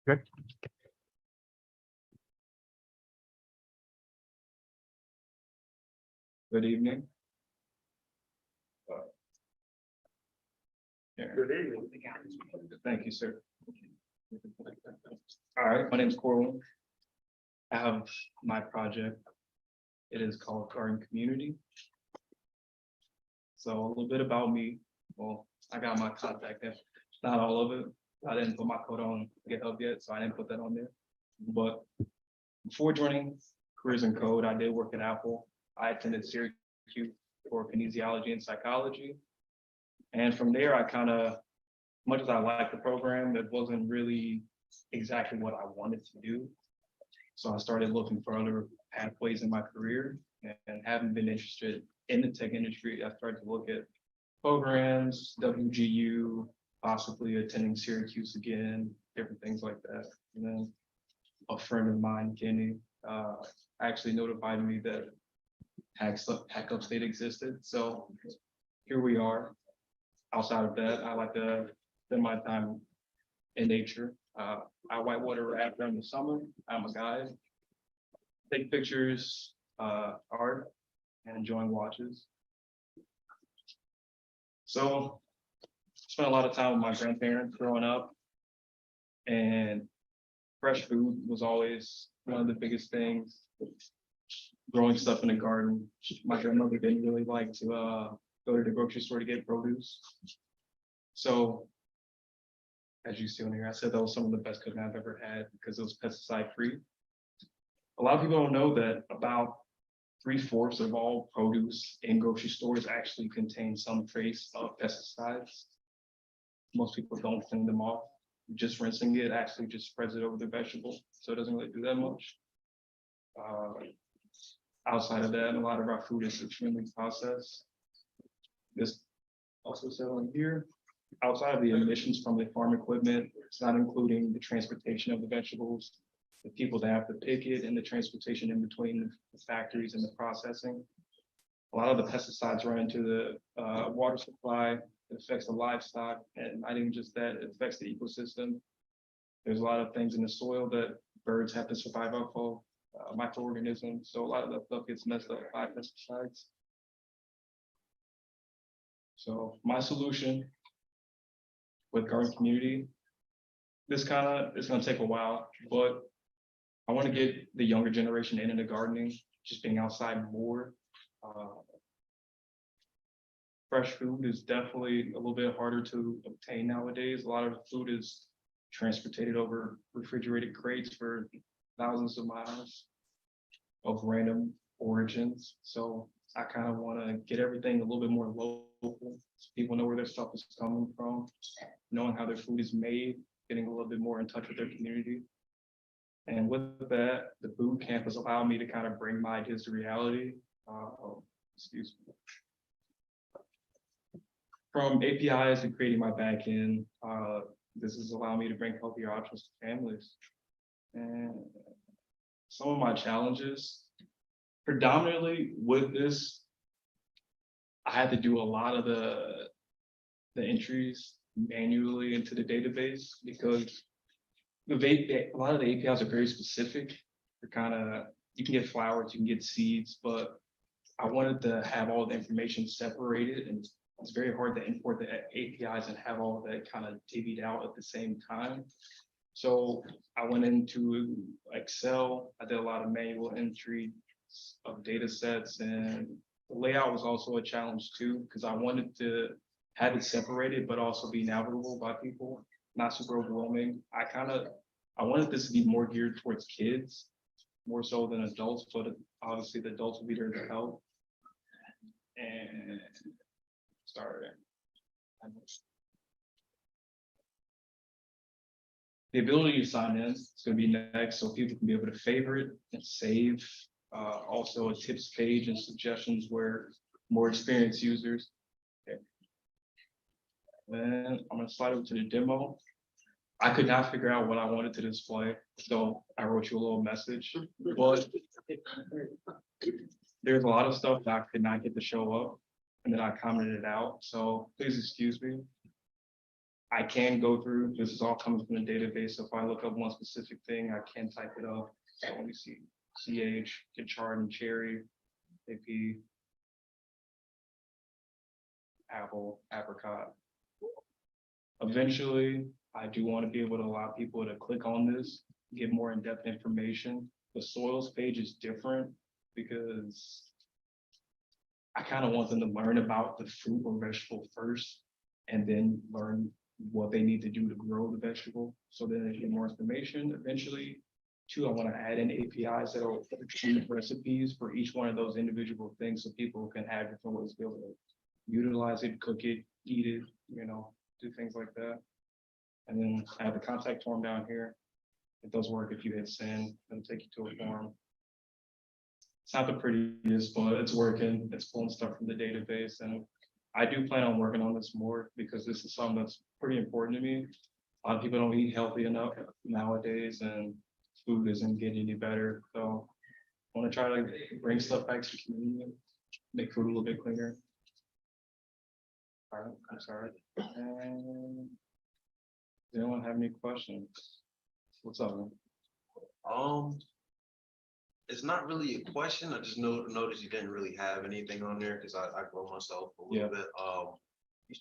Good. Good evening. Good evening. Thank you, sir. All right, my name is Corwin. I have my project. It is called Garden Community. So a little bit about me. Well, I got my contact info, not all of it. I didn't put my code on GitHub yet, so I didn't put that on there. But before joining Careers in Code, I did work at Apple. I attended Syracuse for kinesiology and psychology. And from there, I kind of, much as I liked the program, it wasn't really exactly what I wanted to do. So I started looking for other pathways in my career and haven't been interested in the tech industry. I started to look at programs, WGU, possibly attending Syracuse again, different things like that. And then a friend of mine, Kenny, actually notified me that Hack Upstate existed. So here we are. Outside of that, I like to spend my time in nature. I whitewater raft during the summer. I'm a guide. Take pictures, art, and enjoying watches. So spent a lot of time with my grandparents growing up, and fresh food was always one of the biggest things. Growing stuff in the garden. My grandmother didn't really like to go to the grocery store to get produce. So as you see on here, I said that was some of the best cooking I've ever had because it was pesticide free. A lot of people don't know that about 3/4 of all produce in grocery stores actually contain some trace of pesticides. Most people don't clean them off. Just rinsing it actually just spreads it over the vegetable, so it doesn't really do that much. Outside of that, a lot of our food is extremely processed. This also said on here, outside of the emissions from the farm equipment, it's not including the transportation of the vegetables, the people that have to pick it, and the transportation in between the factories and the processing. A lot of the pesticides run into the water supply. It affects the livestock, and not even just that, it affects the ecosystem. There's a lot of things in the soil that birds have to survive off of, microorganisms. So a lot of that stuff gets messed up by pesticides. So my solution with garden community, it's gonna take a while, but I want to get the younger generation into gardening, just being outside more. Fresh food is definitely a little bit harder to obtain nowadays. A lot of food is transported over refrigerated crates for thousands of miles of random origins. So I kind of want to get everything a little bit more local, so people know where their stuff is coming from, knowing how their food is made, getting a little bit more in touch with their community. And with that, the boot camp has allowed me to kind of bring my ideas to reality. Excuse me. From APIs to creating my backend, this has allowed me to bring healthier options to families. And some of my challenges, predominantly with this, I had to do a lot of the entries manually into the database because a lot of the APIs are very specific. They're kind of, you can get flowers, you can get seeds, but I wanted to have all the information separated, and it's very hard to import the APIs and have all of that kind of divvied out at the same time. So I went into Excel. I did a lot of manual entry of data sets, and the layout was also a challenge too, because I wanted to have it separated, but also be navigable by people, not super overwhelming. I wanted this to be more geared towards kids, more so than adults, but obviously the adults will be there to help. And sorry. The ability to sign in is going to be next, so people can be able to favorite and save. Also a tips page and suggestions where more experienced users. Okay. Then I'm going to slide over to the demo. I could not figure out what I wanted to display, so I wrote you a little message, but there's a lot of stuff that I could not get to show up, and then I commented it out, so please excuse me. I can go through, this is all coming from the database, so if I look up one specific thing, I can type it up. So let me see, CH, get chard and cherry, AP, apple, apricot. Eventually, I do want to be able to allow people to click on this, get more in-depth information. The soils page is different because I kind of want them to learn about the fruit or vegetable first, and then learn what they need to do to grow the vegetable. So then they get more information. Eventually, too, I want to add in APIs that will retrieve recipes for each one of those individual things, so people can have different ways to be able to utilize it, cook it, eat it, do things like that. And then I have the contact form down here. It does work if you hit send, it'll take you to a form. It's not the prettiest, but it's working. It's pulling stuff from the database. And I do plan on working on this more because this is something that's pretty important to me. A lot of people don't eat healthy enough nowadays, and food isn't getting any better. So I want to try to bring stuff back to the community, make food a little bit cleaner. All right, I'm sorry. And does anyone have any questions? What's up, man? It's not really a question. I just noticed you didn't really have anything on there because I grow myself a little bit.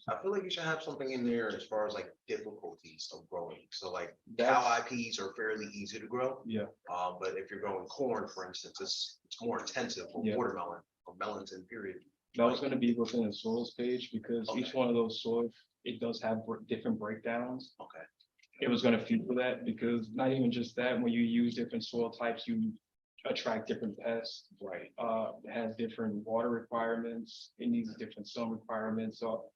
I feel like you should have something in there as far as like difficulties of growing. So like cow IPs are fairly easy to grow. Yeah. But if you're growing corn, for instance, it's more intensive for Yeah. watermelon or melons in period. That was gonna be within the soils page because each one of those soils, it does have different breakdowns. Okay. It was gonna feature that because not even just that, when you use different soil types, you attract different pests. Right. It has different water requirements, it needs different sun requirements, so.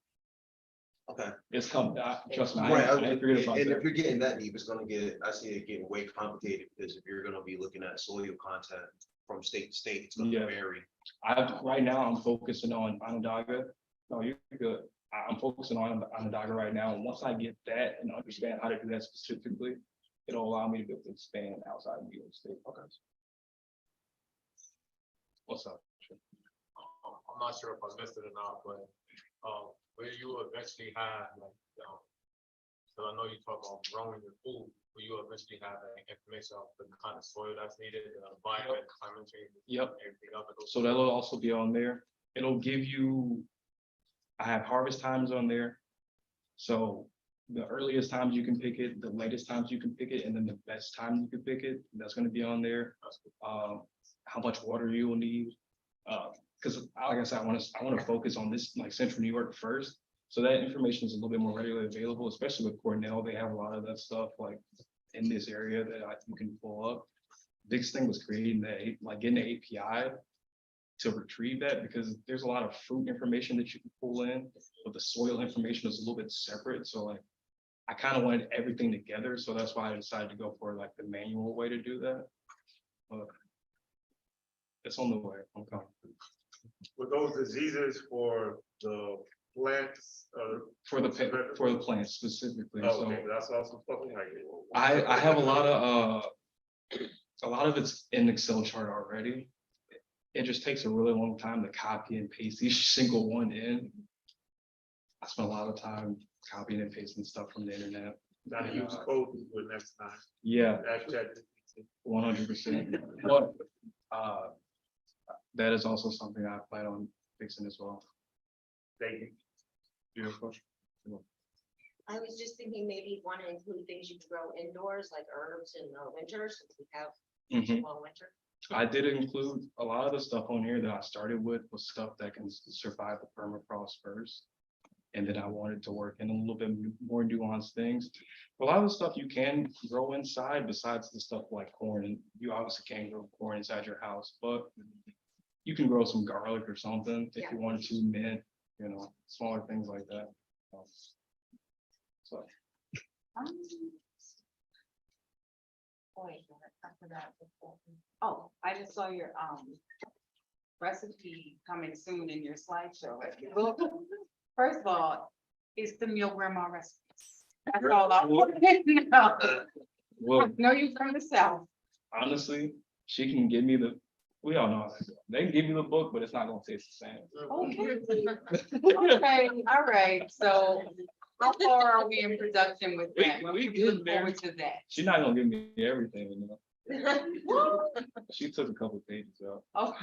Okay. It's come, trust me, Right, I forget about and if that. you're getting that deep, it's gonna get, I see it getting way complicated, because if you're gonna be looking at soil content from state to state, it's gonna Yeah. vary. Right now, I'm focusing on Onondaga. No, you're good. I'm focusing on Onondaga right now, and once I get that and understand how to do that specifically, it'll allow me to be able to expand outside of New York State. Okay. What's up? I'm not sure if I missed it or not, but, where you eventually have, like, so I know you talk about growing your food, will you eventually have that information of the kind of soil that's needed, environment, climate change? Yep. Everything of it. So that'll also be on there. It'll give you, I have harvest times on there. So the earliest times you can pick it, the latest times you can pick it, and then the best time you can pick it, that's gonna be on there. How much water you will need. Because like I said, I want to focus on this like central New York first. So that information is a little bit more readily available, especially with Cornell. They have a lot of that stuff like in this area that you can pull up. Biggest thing was creating that, like getting the API to retrieve that, because there's a lot of fruit information that you can pull in, but the soil information is a little bit separate. So like, I kind of wanted everything together. So that's why I decided to go for like the manual way to do that. But it's on the way. I'm coming. With those diseases for the plants, For the plants specifically. oh, So okay, that's also something like. I have a lot of it's in Excel chart already. It just takes a really long time to copy and paste each single one in. I spent a lot of time copying and pasting stuff from the internet. Gotta use code for it next time. Yeah. Hashtag. 100%. But that is also something I plan on fixing as well. Thank you. Beautiful. I was just thinking maybe you want to include things you can grow indoors, like herbs in the winter, since we have Mhm. long winter. I did include a lot of the stuff on here that I started with was stuff that can survive the permafrost first. And then I wanted to work in a little bit more nuanced things. A lot of the stuff you can grow inside besides the stuff like corn, and you obviously can't grow corn inside your house, but you can grow some garlic or something if you wanted to, mint, smaller things like that. So. Wait, I forgot. Oh, I just saw your recipe coming soon in your slideshow. If you look, first of all, it's the meal grandma recipes. That's all I want to know. Well, No, you from the South. honestly, she can give me we all know they can give you the book, but it's not gonna taste the same. Okay. Okay, all right, so how far are we in production with that? When We we getting look there. forward to that? She's not gonna give me everything, She took a couple pages out. Oh.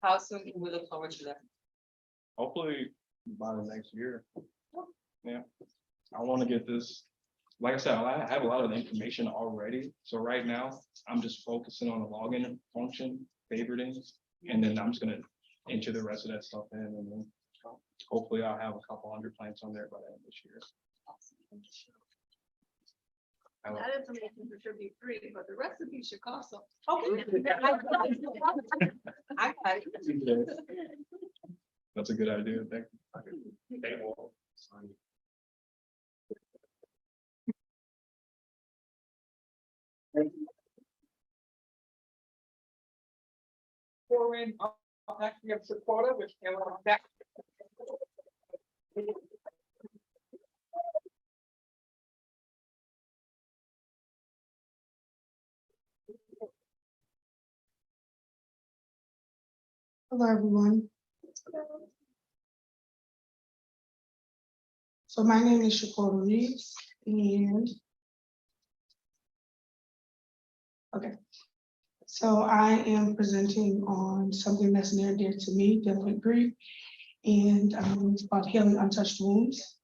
How soon can we look forward to that? Hopefully by the next year. Yeah, I want to get this, like I said, I have a lot of the information already. So right now, I'm just focusing on the login function, favoriting, and then I'm just gonna enter the rest of that stuff in, and then hopefully I'll have a couple hundred plants on there by the end of this year. That information should be free, but the recipe should cost some. Okay. I got it. That's a good idea, thank you. They will. Next we have Sequoia, which came on back. Hello, everyone. So my name is Shakota Reeves, and Okay. So I am presenting on something that's near and dear to me, dealing with grief. And it's about healing untouched wounds.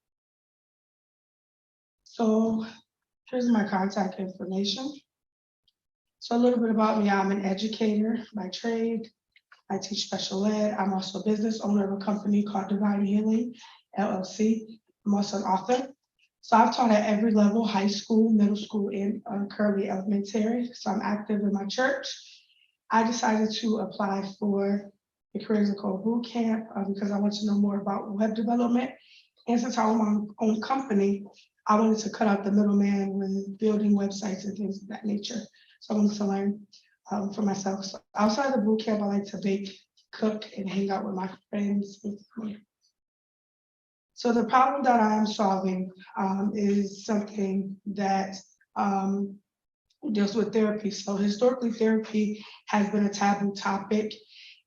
So here's my contact information. So a little bit about me, I'm an educator by trade. I teach special ed. I'm also a business owner of a company called Divine Healing, LLC. I'm also an author. So I've taught at every level, high school, middle school, and currently elementary. So I'm active in my church. I decided to apply for the Careers and Code Boot Camp because I want to know more about web development. And since I own my own company, I wanted to cut out the middleman with building websites and things of that nature. So I wanted to learn for myself. So outside the boot camp, I like to bake, cook, and hang out with my friends. So the problem that I am solving is something that deals with therapy. So historically, therapy has been a taboo topic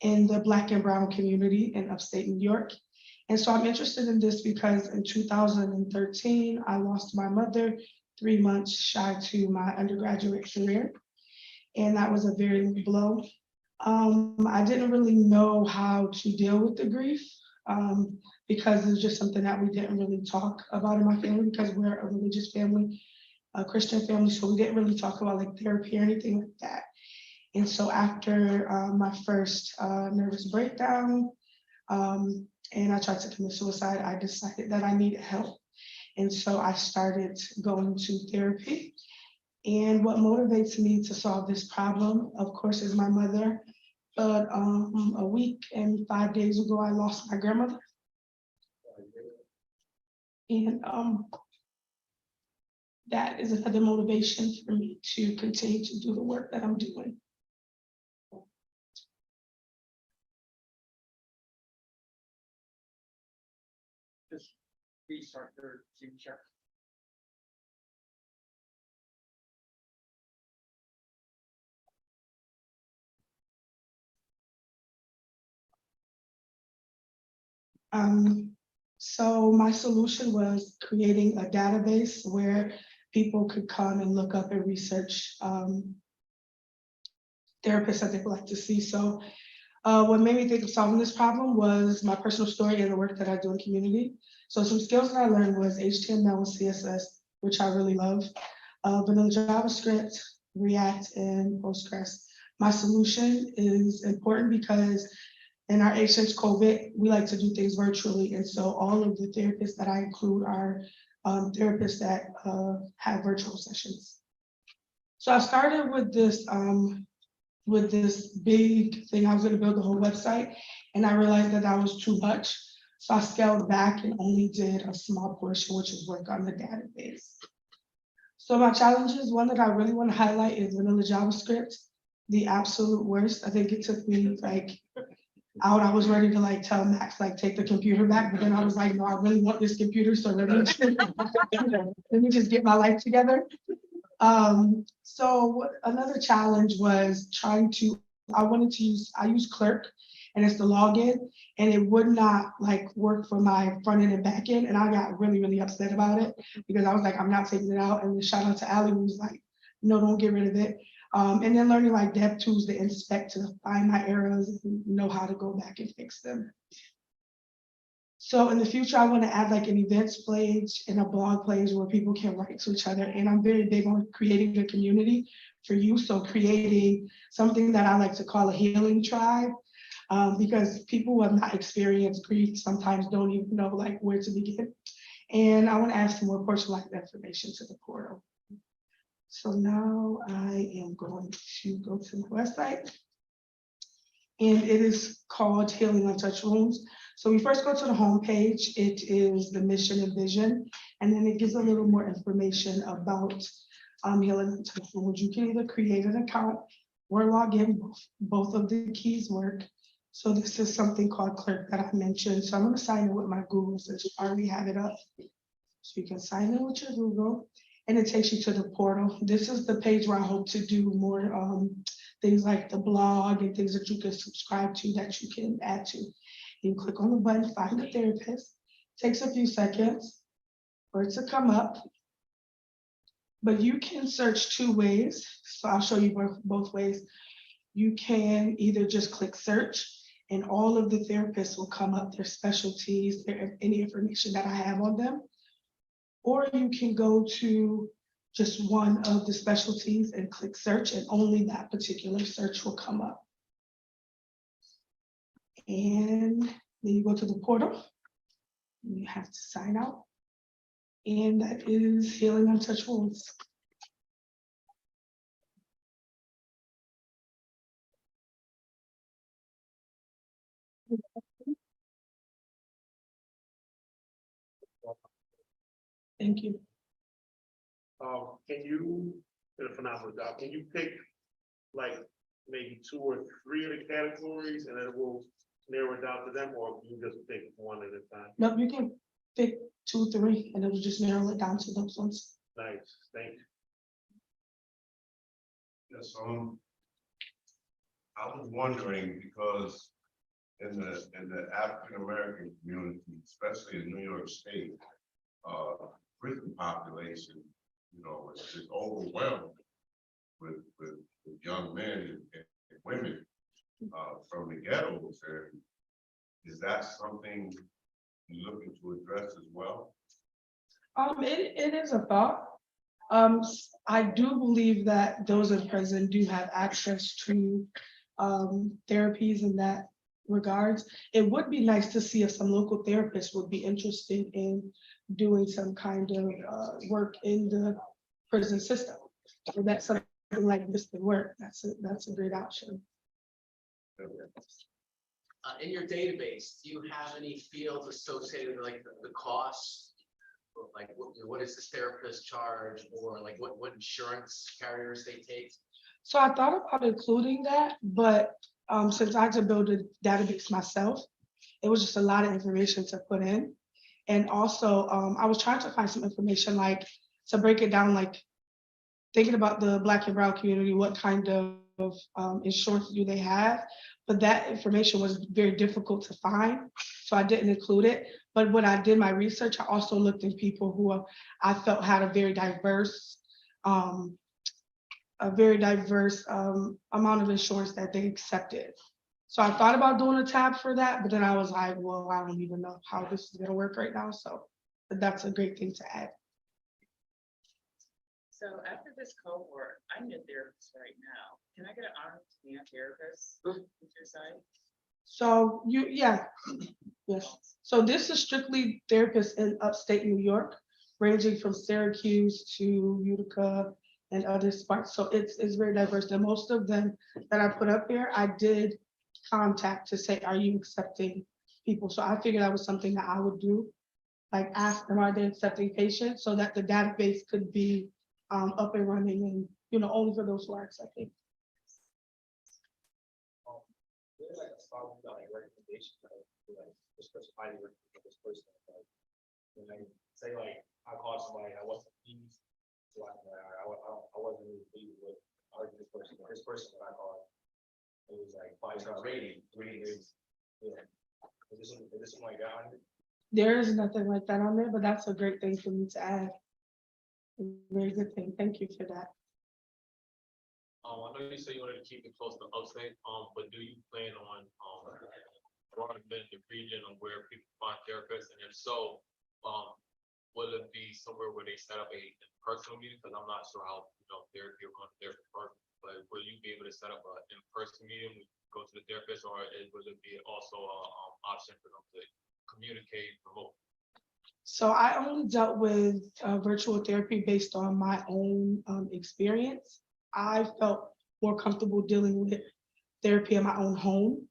in the Black and Brown community in upstate New York. And so I'm interested in this because in 2013, I lost my mother 3 months shy to my undergraduate career. And that was a very big blow. I didn't really know how to deal with the grief because it's just something that we didn't really talk about in my family because we're a religious family, a Christian family, so we didn't really talk about like therapy or anything like that. And so after my first nervous breakdown, and I tried to commit suicide, I decided that I needed help. And so I started going to therapy. And what motivates me to solve this problem, of course, is my mother. But a week and 5 days ago, I lost my grandmother. And that is another motivation for me to continue to do the work that I'm doing. Just restart your Zoom share. So my solution was creating a database where people could come and look up and research therapists that they would like to see. So what made me think of solving this problem was my personal story and the work that I do in community. So some skills that I learned was HTML and CSS, which I really love, vanilla JavaScript, React, and Postgres. My solution is important because in our age since COVID, we like to do things virtually. And so all of the therapists that I include are therapists that have virtual sessions. So I started with this big thing. I was gonna build the whole website and I realized that that was too much. So I scaled back and only did a small portion, which is work on the database. So my challenges, one that I really want to highlight is vanilla JavaScript, the absolute worst. I think it took me like out. I was ready to like tell Max, like take the computer back, but then I was like, no, I really want this computer, so let me just get my life together. So another challenge was trying to, I use Clerk and it's the login and it would not like work for my front end and back end. And I got really, really upset about it because I was like, I'm not taking it out. And shout out to Ali, who was like, no, don't get rid of it. And then learning like dev tools to inspect to find my errors and know how to go back and fix them. So in the future, I want to add like an events page and a blog page where people can write to each other. And I'm very big on creating a community for you. So creating something that I like to call a healing tribe, because people who have not experienced grief sometimes don't even know like where to begin. And I want to add some more personalized information to the portal. So now I am going to go to my website. And it is called Healing Untouched Wounds. So we first go to the homepage. It is the mission and vision, and then it gives a little more information about Healing Untouched Wounds. You can either create an account or log in. Both of the keys work. So this is something called Clerk that I mentioned. So I'm going to sign in with my Google since you already have it up. So you can sign in with your Google, and it takes you to the portal. This is the page where I hope to do more things like the blog and things that you can subscribe to that you can add to. You click on the button, find a therapist. Takes a few seconds for it to come up. But you can search two ways, so I'll show you both ways. You can either just click search and all of the therapists will come up, their specialties, any information that I have on them. Or you can go to just one of the specialties and click search and only that particular search will come up. And then you go to the portal. And you have to sign out. And that is Healing Untouched Wounds. Thank you. Can you, did a phenomenal job, can you pick like maybe 2 or 3 of the categories and then we'll narrow it down to them, or you just pick one at a time? No, you can pick 2, 3, and it'll just narrow it down to those ones. Nice, thank you. Yes, I was wondering because in the African American community, especially in New York State, prison population, you know, is overwhelmed with young men and women from the ghettos. And is that something you're looking to address as well? It is a thought. I do believe that those in prison do have access to therapies in that regards. It would be nice to see if some local therapists would be interested in doing some kind of work in the prison system. So that's something like this could work. That's a great option. In your database, do you have any fields associated with like the costs? Like what is this therapist charge, or like what insurance carriers they take? So I thought about including that, but since I had to build a database myself, it was just a lot of information to put in. And also, I was trying to find some information like to break it down, like thinking about the Black and Brown community, what kind of insurance do they have? But that information was very difficult to find, so I didn't include it. But when I did my research, I also looked at people who I felt had a very diverse amount of insurance that they accepted. So I thought about doing a tab for that, but then I was like, well, I don't even know how this is gonna work right now. So but that's a great thing to add. So after this cohort, I'm a therapist right now. Can I get an on-demand therapist with your site? So yes. So this is strictly therapists in upstate New York, ranging from Syracuse to Utica and other spots. So it's very diverse. And most of them that I put up here, I did contact to say, are you accepting people? So I figured that was something that I would do, like ask them, are they accepting patients, so that the database could be up and running and, you know, only for those who are accepting. There's like a spot like recommendation, like this person highly recommend this person. Like, when I say like I called somebody, I wasn't pleased. So I wasn't really pleased with this person. This person that I called, it was like 5-star rating. Is this something like that on it? There is nothing like that on there, but that's a great thing for me to add. A very good thing. Thank you for that. I know you say you wanted to keep it close to upstate, but do you plan on broadening the region of where people find therapists? And if so, will it be somewhere where they set up a personal meeting? Because I'm not sure how, therapy will run there first, but will you be able to set up an in-person meeting, go to the therapist, or will it be also an option for them to communicate remotely? So I only dealt with virtual therapy based on my own experience. I felt more comfortable dealing with therapy in my own home.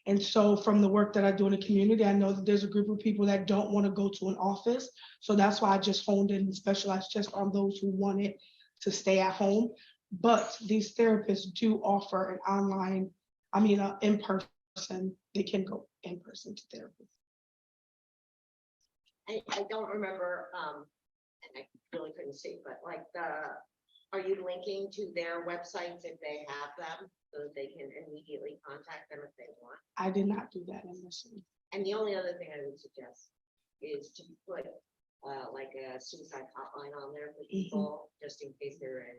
And so from the work that I do in the community, I know that there's a group of people that don't want to go to an office. So that's why I just honed in and specialized just on those who wanted to stay at home. But these therapists do offer an online, in person, they can go in person to therapy. I don't remember, and I really couldn't see, but like are you linking to their websites if they have them, so that they can immediately contact them if they want? I did not do that initially. And the only other thing I would suggest is to put like a suicide hotline on there for people, just in case they're in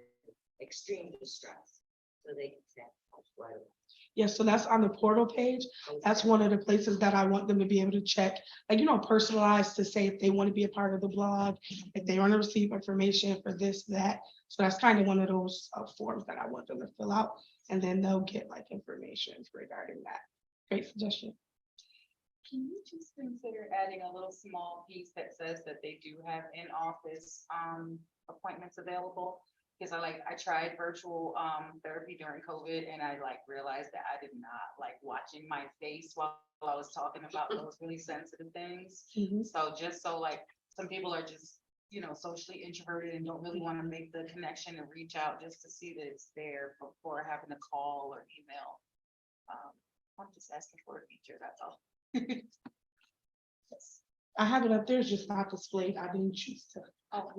extreme distress. So they can send help right away. Yeah, so that's on the portal page. That's one of the places that I want them to be able to check, like, personalized to say if they want to be a part of the blog, if they want to receive information for this, that. So that's kind of one of those forms that I want them to fill out, and then they'll get like information regarding that. Great suggestion. Can you just consider adding a little small piece that says that they do have in-office appointments available? Because I tried virtual therapy during COVID, and I realized that I did not like watching my face while I was talking about those really sensitive things. So just so some people are just, socially introverted and don't really want to make the connection and reach out just to see that it's there before having to call or email. I'm just asking for a feature, that's all. I have it up there, it's just not displayed. I didn't choose to. Oh,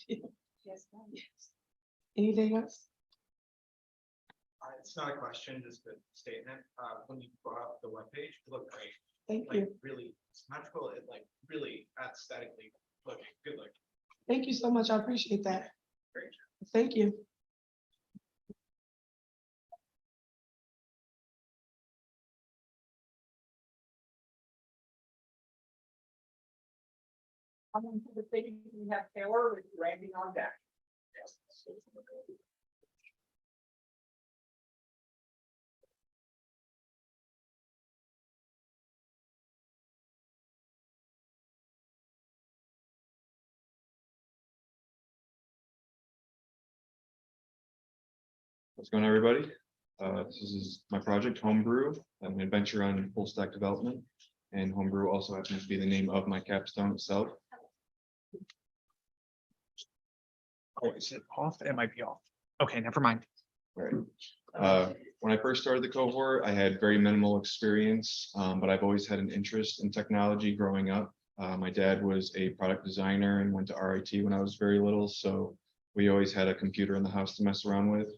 yes, ma'am. Anything else? It's not a question, just a statement. When you brought up the webpage, it looked great. Thank you. Really symmetrical, it really aesthetically looking good looking. Thank you so much. I appreciate that. Great. Thank you. Coming to the stage, we have Taylor with Randy on deck. What's going on, everybody? This is my project, Homebrew, an adventure on full stack development. And Homebrew also happens to be the name of my capstone itself. Oh, is it off? It might be off. Okay, never mind. All right. When I first started the cohort, I had very minimal experience, but I've always had an interest in technology growing up. My dad was a product designer and went to RIT when I was very little, so we always had a computer in the house to mess around with.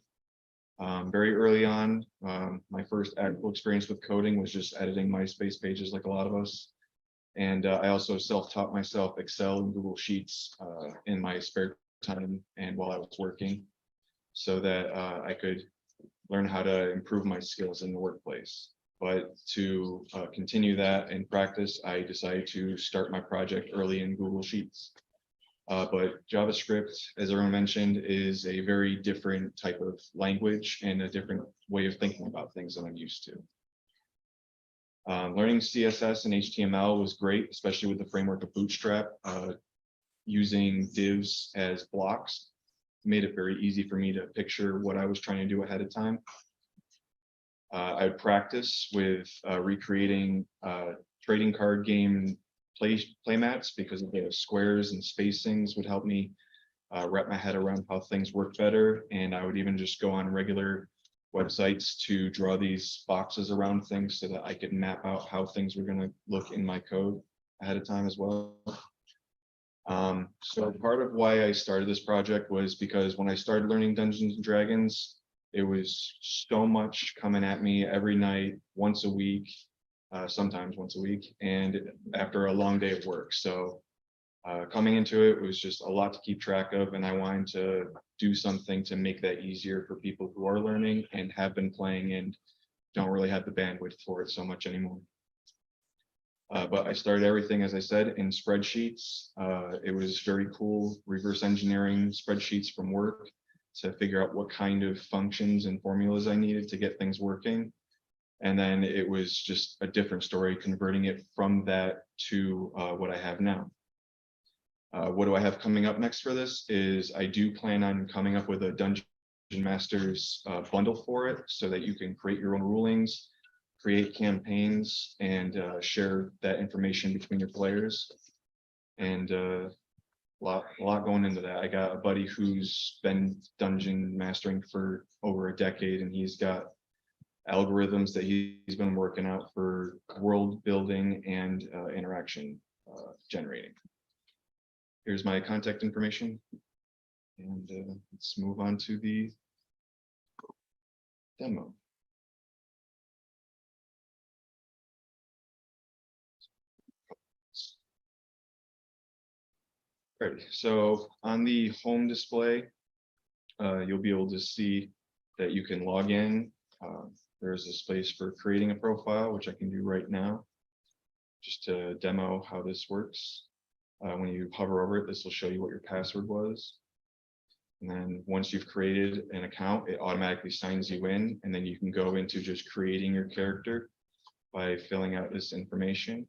Very early on, my first actual experience with coding was just editing MySpace pages like a lot of us. And I also self-taught myself Excel and Google Sheets in my spare time and while I was working, so that I could learn how to improve my skills in the workplace. But to continue that and practice, I decided to start my project early in Google Sheets. But JavaScript, as everyone mentioned, is a very different type of language and a different way of thinking about things than I'm used to. Learning CSS and HTML was great, especially with the framework of Bootstrap. Using divs as blocks made it very easy for me to picture what I was trying to do ahead of time. I would practice with recreating trading card game play mats, because the squares and spacings would help me wrap my head around how things work better. And I would even just go on regular websites to draw these boxes around things so that I could map out how things were going to look in my code ahead of time as well. So part of why I started this project was because when I started learning Dungeons and Dragons, it was so much coming at me every night, once a week, sometimes once a week, and after a long day of work. So coming into it was just a lot to keep track of, and I wanted to do something to make that easier for people who are learning and have been playing and don't really have the bandwidth for it so much anymore. But I started everything, as I said, in spreadsheets. It was very cool reverse engineering spreadsheets from work to figure out what kind of functions and formulas I needed to get things working. And then it was just a different story, converting it from that to what I have now. What do I have coming up next for this is I do plan on coming up with a Dungeon Masters bundle for it so that you can create your own rulings, create campaigns, and share that information between your players. And a lot going into that. I got a buddy who's been dungeon mastering for over a decade, and he's got algorithms that he's been working out for world building and interaction generating. Here's my contact information, and let's move on to the demo. Right, so on the home display, you'll be able to see that you can log in. There's a space for creating a profile, which I can do right now. Just to demo how this works. When you hover over it, this will show you what your password was. And then once you've created an account, it automatically signs you in, and then you can go into just creating your character by filling out this information.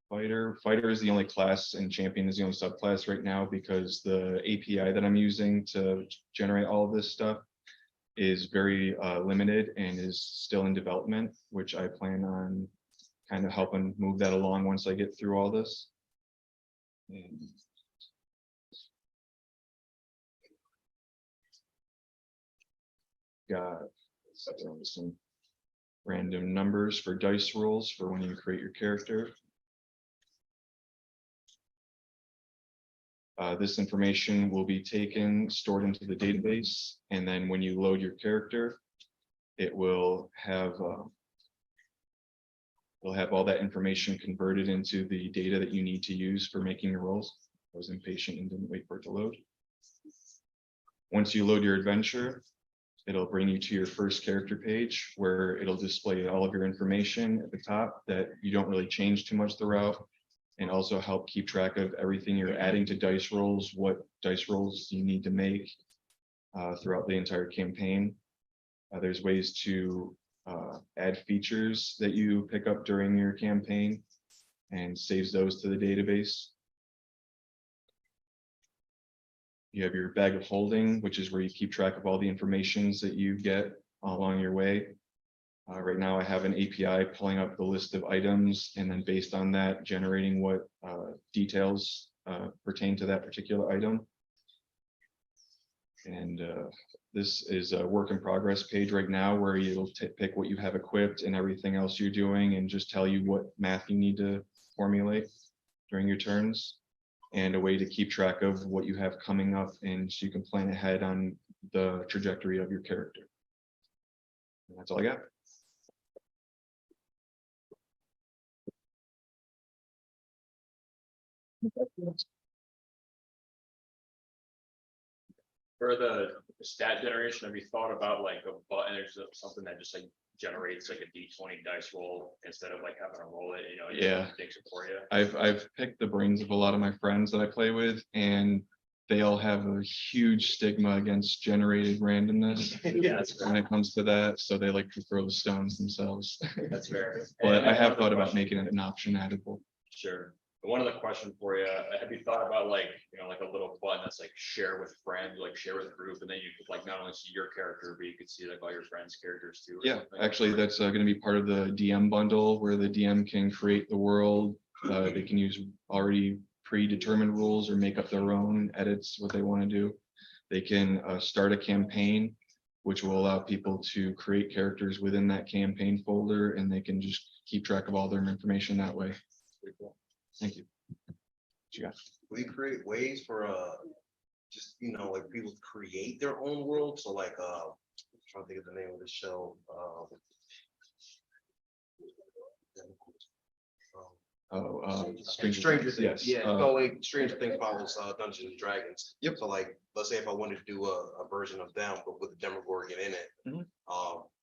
Fighter is the only class, and champion is the only subclass right now because the API that I'm using to generate all of this stuff is very limited and is still in development, which I plan on kind of helping move that along once I get through all this. And got some random numbers for dice rolls for when you create your character. This information will be taken, stored into the database, and then when you load your character, it will have all that information converted into the data that you need to use for making your rolls. I was impatient and didn't wait for it to load. Once you load your adventure, it'll bring you to your first character page where it'll display all of your information at the top that you don't really change too much throughout, and also help keep track of everything you're adding to dice rolls, what dice rolls you need to make throughout the entire campaign. There's ways to add features that you pick up during your campaign and saves those to the database. You have your bag of holding, which is where you keep track of all the informations that you get along your way. Right now I have an API pulling up the list of items and then based on that generating what details pertain to that particular item. And this is a work in progress page right now where you'll pick what you have equipped and everything else you're doing and just tell you what math you need to formulate during your turns, and a way to keep track of what you have coming up, and so you can plan ahead on the trajectory of your character. And that's all I got. For the stat generation, have you thought about like a button or something that just like generates like a D20 dice roll instead of like having to roll it, you know? It Yeah. just makes it for you. I've picked the brains of a lot of my friends that I play with, and they all have a huge stigma against generated randomness Yeah, that's when it comes to that. So they like to throw the stones themselves. That's fair. But And I one have other thought about question- making it an option addable. Sure. One other question for you, have you thought about like, you know, like a little button that's like share with friends, like share with a group, and then you could like not only see your character, but you could see like all your friends' characters too? Or Yeah, something? actually, that's going to be part of the DM bundle where the DM can create the world. They can use already predetermined rules or make up their own edits, what they want to do. They can start a campaign, which will allow people to create characters within that campaign folder, and they can just keep track of all their information that way. Pretty cool. Thank you. What you got? We create ways for just, you know, like people to create their own world. So like I'm trying to think of the name of the show. Stranger Things. Yes. Yeah, so like Stranger Things follows Dungeons and Dragons. Yep. So like, let's say if I wanted to do a version of them, but with the Demogorgon in it, Mhm.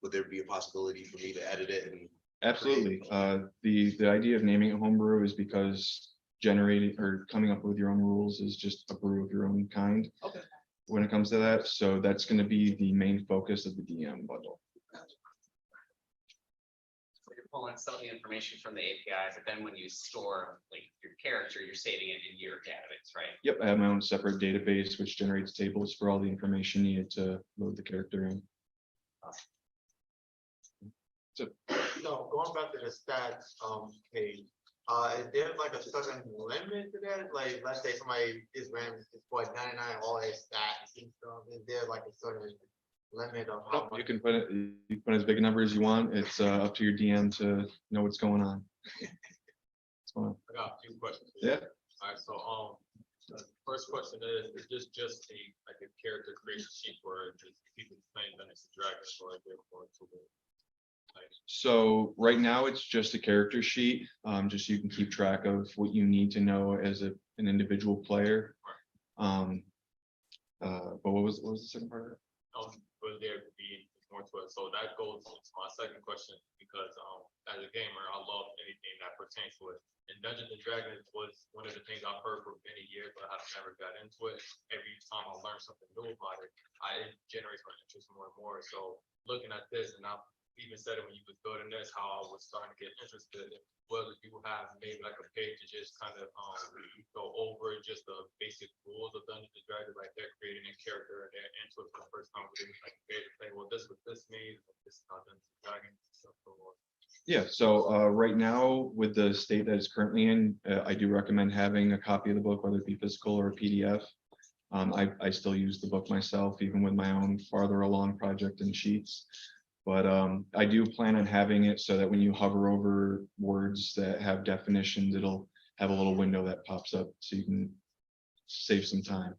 would there be a possibility for me to edit it and Absolutely. The idea of naming it homebrew is because generating or coming up with your own rules is just a brew of your own kind. Okay. When it comes to that, so that's going to be the main focus of the DM bundle. So you're pulling some of the information from the API, but then when you store like your character, you're saving it in your database, right? Yep, I have my own separate database which generates tables for all the information needed to load the character in. So No, going back to the stats, page, is there like a certain limit to that? Like, let's say somebody is ran, it's for 99, all their stats and stuff, is there like a certain limit of how much? you can put it, you can put as big a number as you want. It's up to your DM to know what's going on. What's going on? I got a few questions. Yeah. Alright, so, the first question is this just a, like a character creation sheet for just people playing Dungeons and Dragons or is it for So right now it's just a character sheet, just so you can keep track of what you need to know as an individual player. But what was the second part of it? Will there be more to it? So that goes to my second question, because, as a gamer, I love anything that pertains to it. And Dungeons and Dragons was one of the things I've heard for many years, but I've never got into it. Every time I learn something new about it, it generates my interest more and more. So looking at this, and I've even said it when you was building this, how I was starting to get interested in whether you have maybe like a page to just kind of go over just the basic rules of Dungeons and Dragons, like they're creating a character and they're into it for the first time, but like say, well, this is what this means, this is how Dungeons and Dragons and stuff go on. Yeah, so right now with the state that it's currently in, I do recommend having a copy of the book, whether it be physical or a PDF. I still use the book myself, even with my own farther along project and sheets. But I do plan on having it so that when you hover over words that have definitions, it'll have a little window that pops up so you can save some time.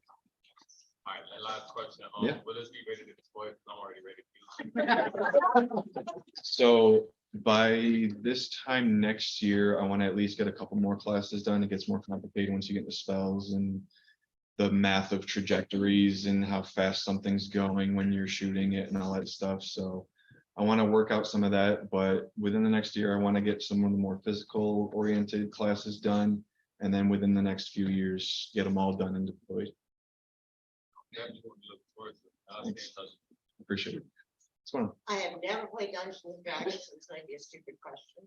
All right, and last question, Yeah. will this be ready to deploy? I'm already ready to use it. So by this time next year, I want to at least get a couple more classes done. It gets more complicated once you get the spells and the math of trajectories and how fast something's going when you're shooting it and all that stuff. So I want to work out some of that, but within the next year, I want to get some of the more physical oriented classes done. And then within the next few years, get them all done and deployed. Definitely gonna look forward to it. Thanks. Appreciate it. It's fun. I have never played Dungeons and Dragons, so it's gonna be a stupid question.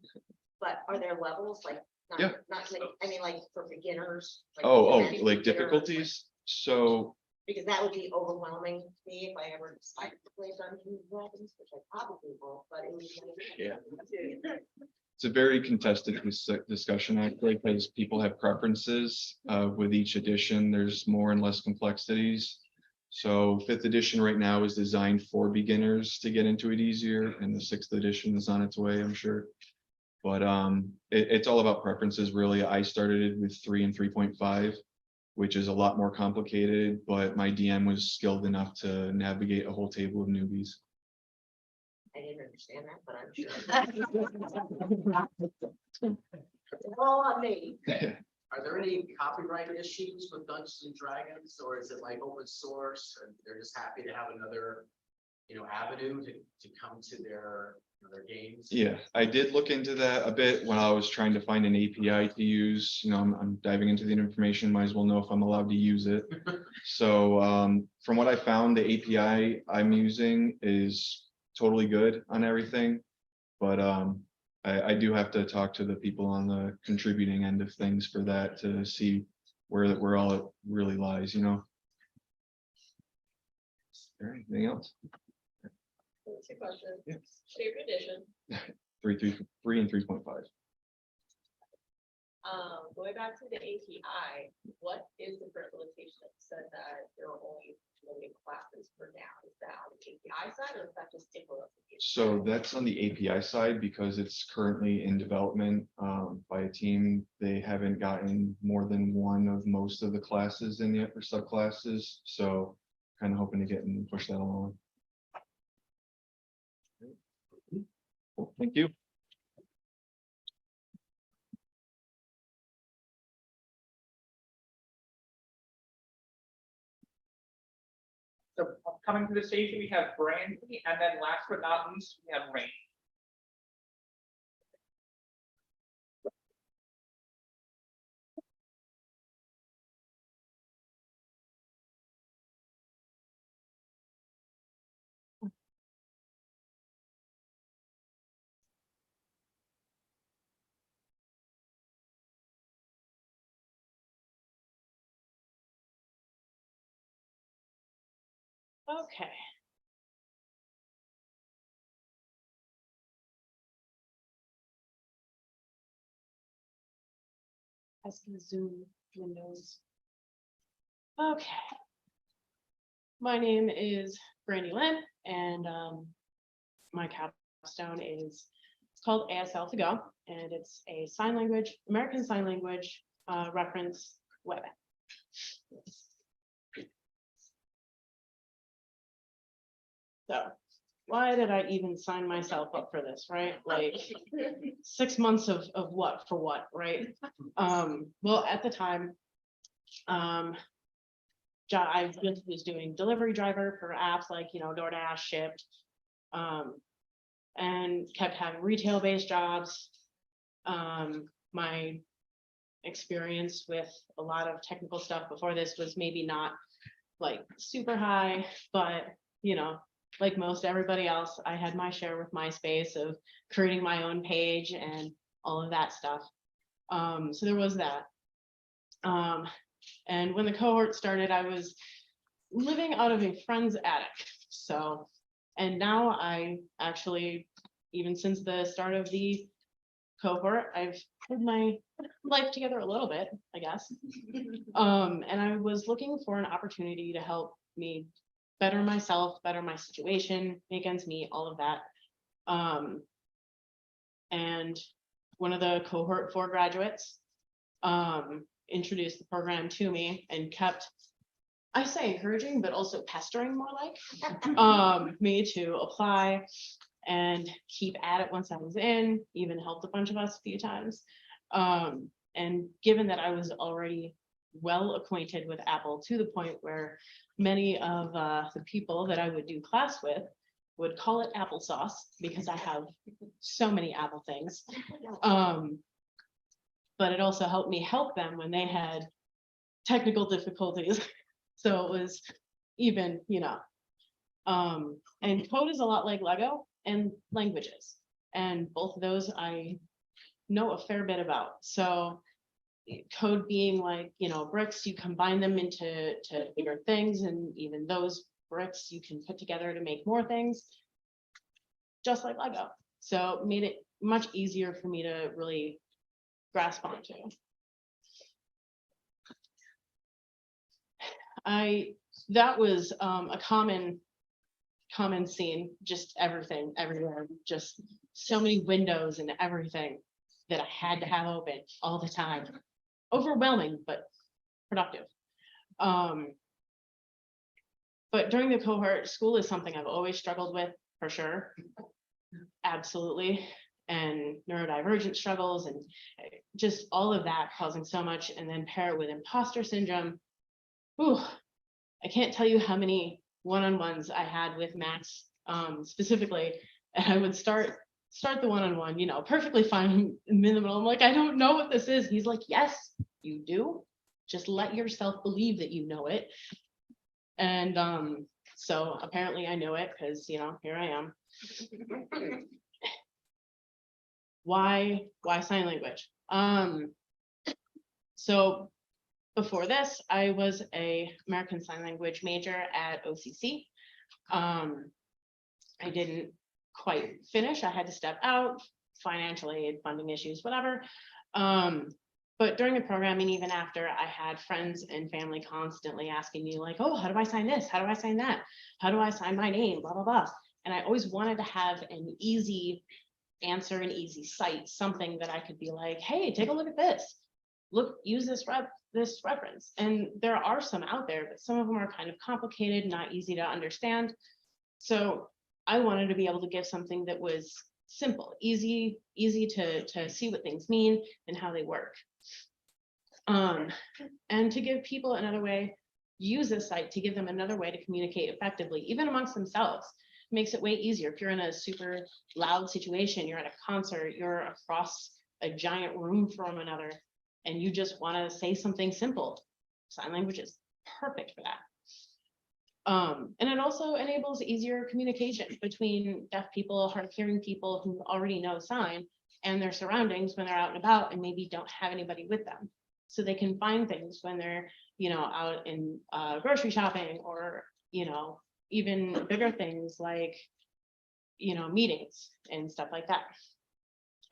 But are there levels, like, Yeah. not many, I mean, like for beginners? Oh, any like beginner, difficulties? So Because that would be overwhelming to me if I ever decided to play Dungeons and Dragons, which I probably won't, but it was. Yeah. it's a very contested discussion, actually, because people have preferences. With each edition, there's more and less complexities. So 5th edition right now is designed for beginners to get into it easier, and the 6th edition is on its way, I'm sure. But it's all about preferences, really. I started it with 3 and 3.5, which is a lot more complicated, but my DM was skilled enough to navigate a whole table of newbies. I didn't understand that, but I'm sure. It's all on me. Are there any copyright issues with Dungeons and Dragons, or is it like open source and they're just happy to have another, avenue to come to their games? Yeah, I did look into that a bit when I was trying to find an API to use. I'm diving into the information, might as well know if I'm allowed to use it. So from what I found, the API I'm using is totally good on everything. But I do have to talk to the people on the contributing end of things for that to see where all it really lies, All right, anything else? That's a question. Yeah. Favorite edition? 3 and 3.5. Going back to the API, what is the current limitation that said that there are only limited classes for now? Is that on the API side or is that just typical? So that's on the API side because it's currently in development by a team. They haven't gotten more than one of most of the classes in yet for subclasses. So kind of hoping to get and push that along. Well, thank you. So coming to the stage, we have Brandy, and then last but not least, we have Rain. Okay. As can zoom windows. Okay. My name is Brandy Lynn, and my capstone is, it's called ASL to Go, and it's a sign language, American Sign Language reference web app. So why did I even sign myself up for this, right? Like 6 months of what for what, right? Well, at the time, I just was doing delivery driver for apps like, DoorDash, Shipped, and kept having retail-based jobs. My experience with a lot of technical stuff before this was maybe not like super high, but like most everybody else, I had my share with MySpace of creating my own page and all of that stuff. So there was that. And when the cohort started, I was living out of a friend's attic. So, and now I actually, even since the start of the cohort, I've put my life together a little bit, I guess. And I was looking for an opportunity to help me better myself, better my situation, make ends meet, all of that. And one of the cohort 4 graduates introduced the program to me and kept, I say encouraging, but also pestering more like me to apply and keep at it once I was in, even helped a bunch of us a few times. And given that I was already well acquainted with Apple to the point where many of the people that I would do class with would call it applesauce because I have so many Apple things. But it also helped me help them when they had technical difficulties. So it was even, and code is a lot like Lego and languages. And both of those I know a fair bit about. So code being like, bricks, you combine them into bigger things, and even those bricks you can put together to make more things, just like Lego. So it made it much easier for me to really grasp onto. That was a common scene, just everything, everywhere, just so many windows and everything that I had to have open all the time. Overwhelming, but productive. But during the cohort, school is something I've always struggled with, for sure. Absolutely. And neurodivergent struggles and just all of that causing so much, and then pair it with imposter syndrome. Ooh, I can't tell you how many one-on-ones I had with Max specifically, and I would start the one-on-one, perfectly fine in minimal. I'm like, I don't know what this is. He's like, yes, you do. Just let yourself believe that you know it. And so apparently I know it because, here I am. Why sign language? So before this, I was a American Sign Language major at OCC. I didn't quite finish. I had to step out, financial aid, funding issues, whatever. But during the programming, even after, I had friends and family constantly asking me like, oh, how do I sign this? How do I sign that? How do I sign my name? Blah, blah, blah. And I always wanted to have an easy answer, an easy site, something that I could be like, hey, take a look at this. Look, use this reference. And there are some out there, but some of them are kind of complicated, not easy to understand. So I wanted to be able to give something that was simple, easy to see what things mean and how they work. And to give people another way, use this site to give them another way to communicate effectively, even amongst themselves. Makes it way easier. If you're in a super loud situation, you're at a concert, you're across a giant room from another, and you just want to say something simple, sign language is perfect for that. And it also enables easier communication between deaf people, hard of hearing people who already know sign and their surroundings when they're out and about and maybe don't have anybody with them. So they can find things when they're, out in grocery shopping, or, even bigger things like, meetings and stuff like that.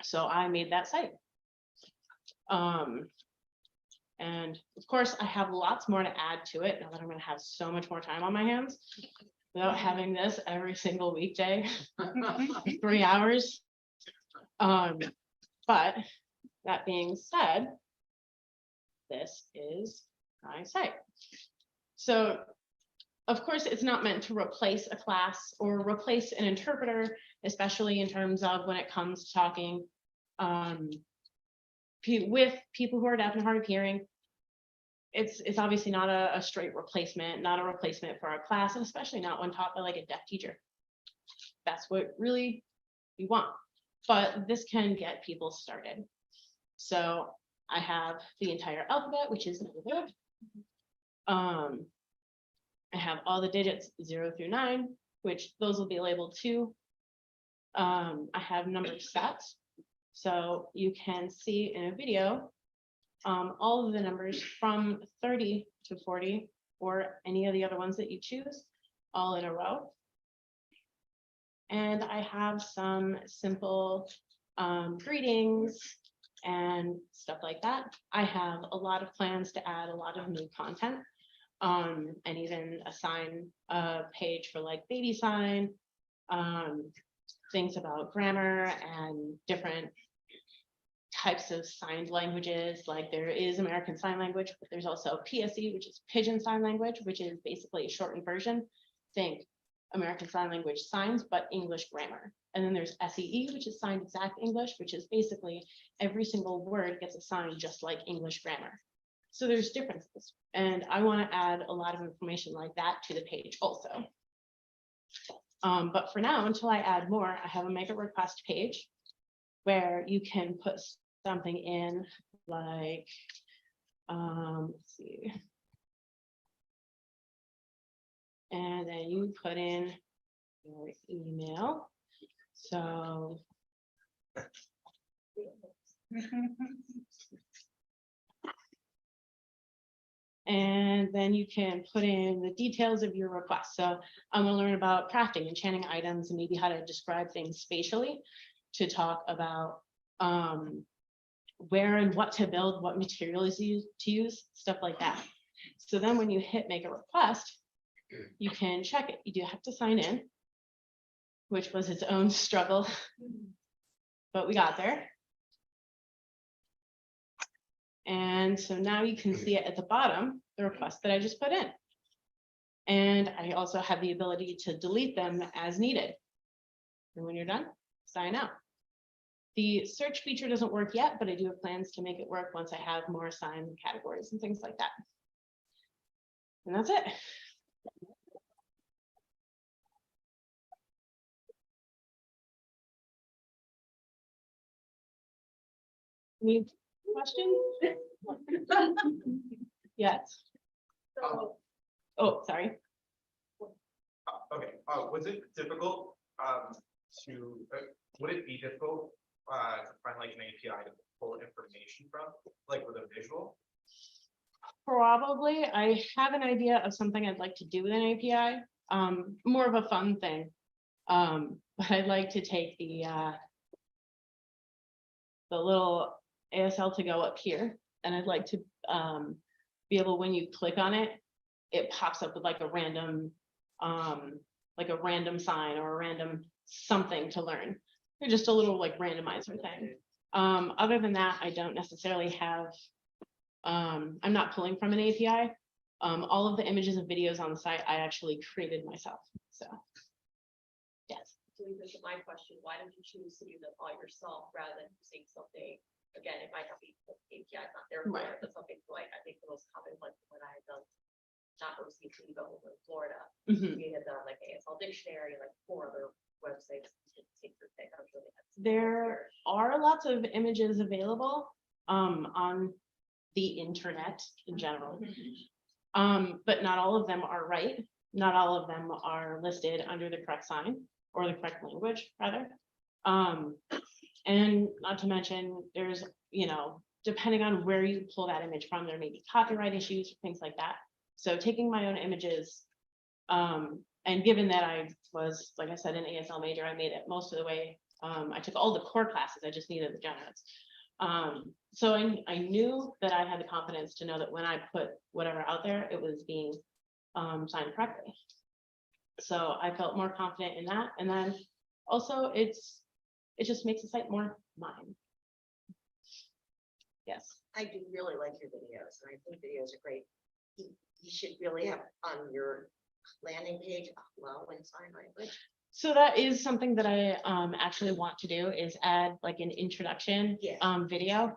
So I made that site. And of course, I have lots more to add to it now that I'm going to have so much more time on my hands without having this every single weekday, 3 hours. But that being said, this is my site. So of course, it's not meant to replace a class or replace an interpreter, especially in terms of when it comes to talking with people who are deaf and hard of hearing. It's obviously not a straight replacement, not a replacement for a class, and especially not when taught by like a deaf teacher. That's what really we want, but this can get people started. So I have the entire alphabet, which is I have all the digits 0 through 9, which those will be labeled too. I have number sets, so you can see in a video all of the numbers from 30 to 40 or any of the other ones that you choose, all in a row. And I have some simple greetings and stuff like that. I have a lot of plans to add a lot of new content and even assign a page for like baby sign, things about grammar and different types of signed languages. Like there is American Sign Language, but there's also PSE, which is Pigeon Sign Language, which is basically a shortened version. Think American Sign Language signs, but English grammar. And then there's SEE, which is signed exact English, which is basically every single word gets assigned just like English grammar. So there's differences. And I want to add a lot of information like that to the page also. But for now, until I add more, I have a make a request page where you can put something in like, let's see. And then you put in your email. So and then you can put in the details of your request. So I'm going to learn about crafting, enchanting items, and maybe how to describe things spatially, to talk about where and what to build, what materials to use, stuff like that. So then when you hit make a request, you can check it. You do have to sign in, which was its own struggle, but we got there. And so now you can see it at the bottom, the request that I just put in. And I also have the ability to delete them as needed. And when you're done, sign out. The search feature doesn't work yet, but I do have plans to make it work once I have more assigned categories and things like that. And that's it. Any questions? Yes. Oh, sorry. Okay, was it difficult, would it be difficult, to find like an API to pull information from, like with a visual? Probably. I have an idea of something I'd like to do with an API, more of a fun thing. But I'd like to take the little ASL to go up here, and I'd like to be able, when you click on it, it pops up with like a random sign or a random something to learn. They're just a little like randomizer thing. Other than that, I don't necessarily have, I'm not pulling from an API. All of the images and videos on the site, I actually created myself. So, yes. So this is my question, why did you choose to do them all yourself rather than using something, again, it might not be, the API is not there for it, but something like, I think the most common one when I had done, not OCT, but over in Florida, we had done like ASL dictionary, like 4 other websites. You could take your pick. I was really There are lots of images available on the internet in general, but not all of them are right. Not all of them are listed under the correct sign or the correct language, rather. And not to mention, there's, you know, depending on where you pull that image from, there may be copyright issues, things like that. So taking my own images, and given that I was, like I said, an ASL major, I made it most of the way. I took all the core classes, I just needed the generals. So I knew that I had the confidence to know that when I put whatever out there, it was being signed correctly. So I felt more confident in that. And then also it just makes the site more mine. Yes. I do really like your videos, and I think videos are great. You should really have on your landing page allow in sign language? So that is something that I actually want to do, is add like an introduction Yeah. video,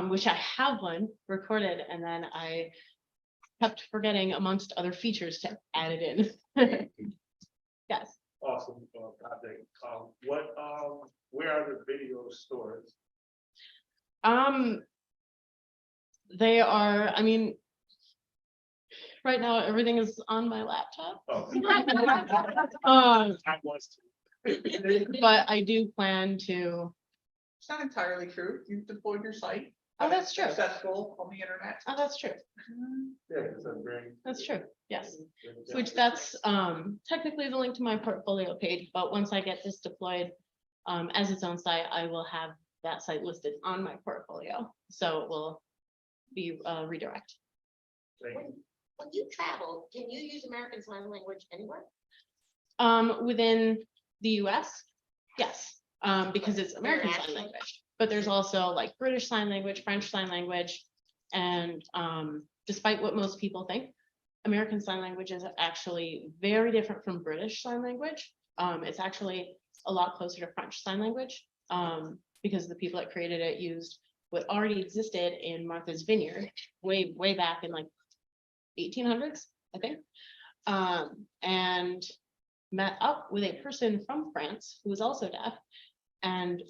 which I have one recorded, and then I kept forgetting amongst other features to add it in. Yes. Awesome, project. Where are the video stored? They are, I mean, right now, everything is on my laptop. Oh. I was too. But I do plan to. It's not entirely true. You've deployed your site. Oh, that's true. Successful on the internet. Oh, that's true. Yeah, because I'm very. That's true. Yes. Which that's technically the link to my portfolio page, but once I get this deployed as its own site, I will have that site listed on my portfolio. So it will be redirect. When you travel, can you use American Sign Language anywhere? Within the US, yes, because it's American Sign Internationally? Language. But there's also like British Sign Language, French Sign Language, and despite what most people think, American Sign Language is actually very different from British Sign Language. It's actually a lot closer to French Sign Language because the people that created it used what already existed in Martha's Vineyard way back in like 1800s, I think, and met up with a person from France who was also deaf, and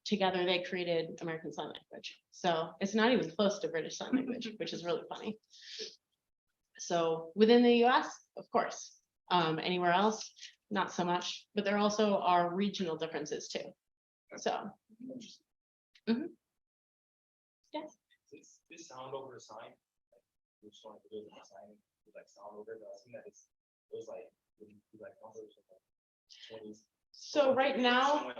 together they created American Sign Language. So it's not even close to British Sign Language, which is really funny. So within the US, of course, anywhere else, not so much, but there also are regional differences too. So. Mhm. Yes. This sound over sign. Which one to do the sign, like sound over, but I think that it's, it was like, like numbers of like 20s. So right now.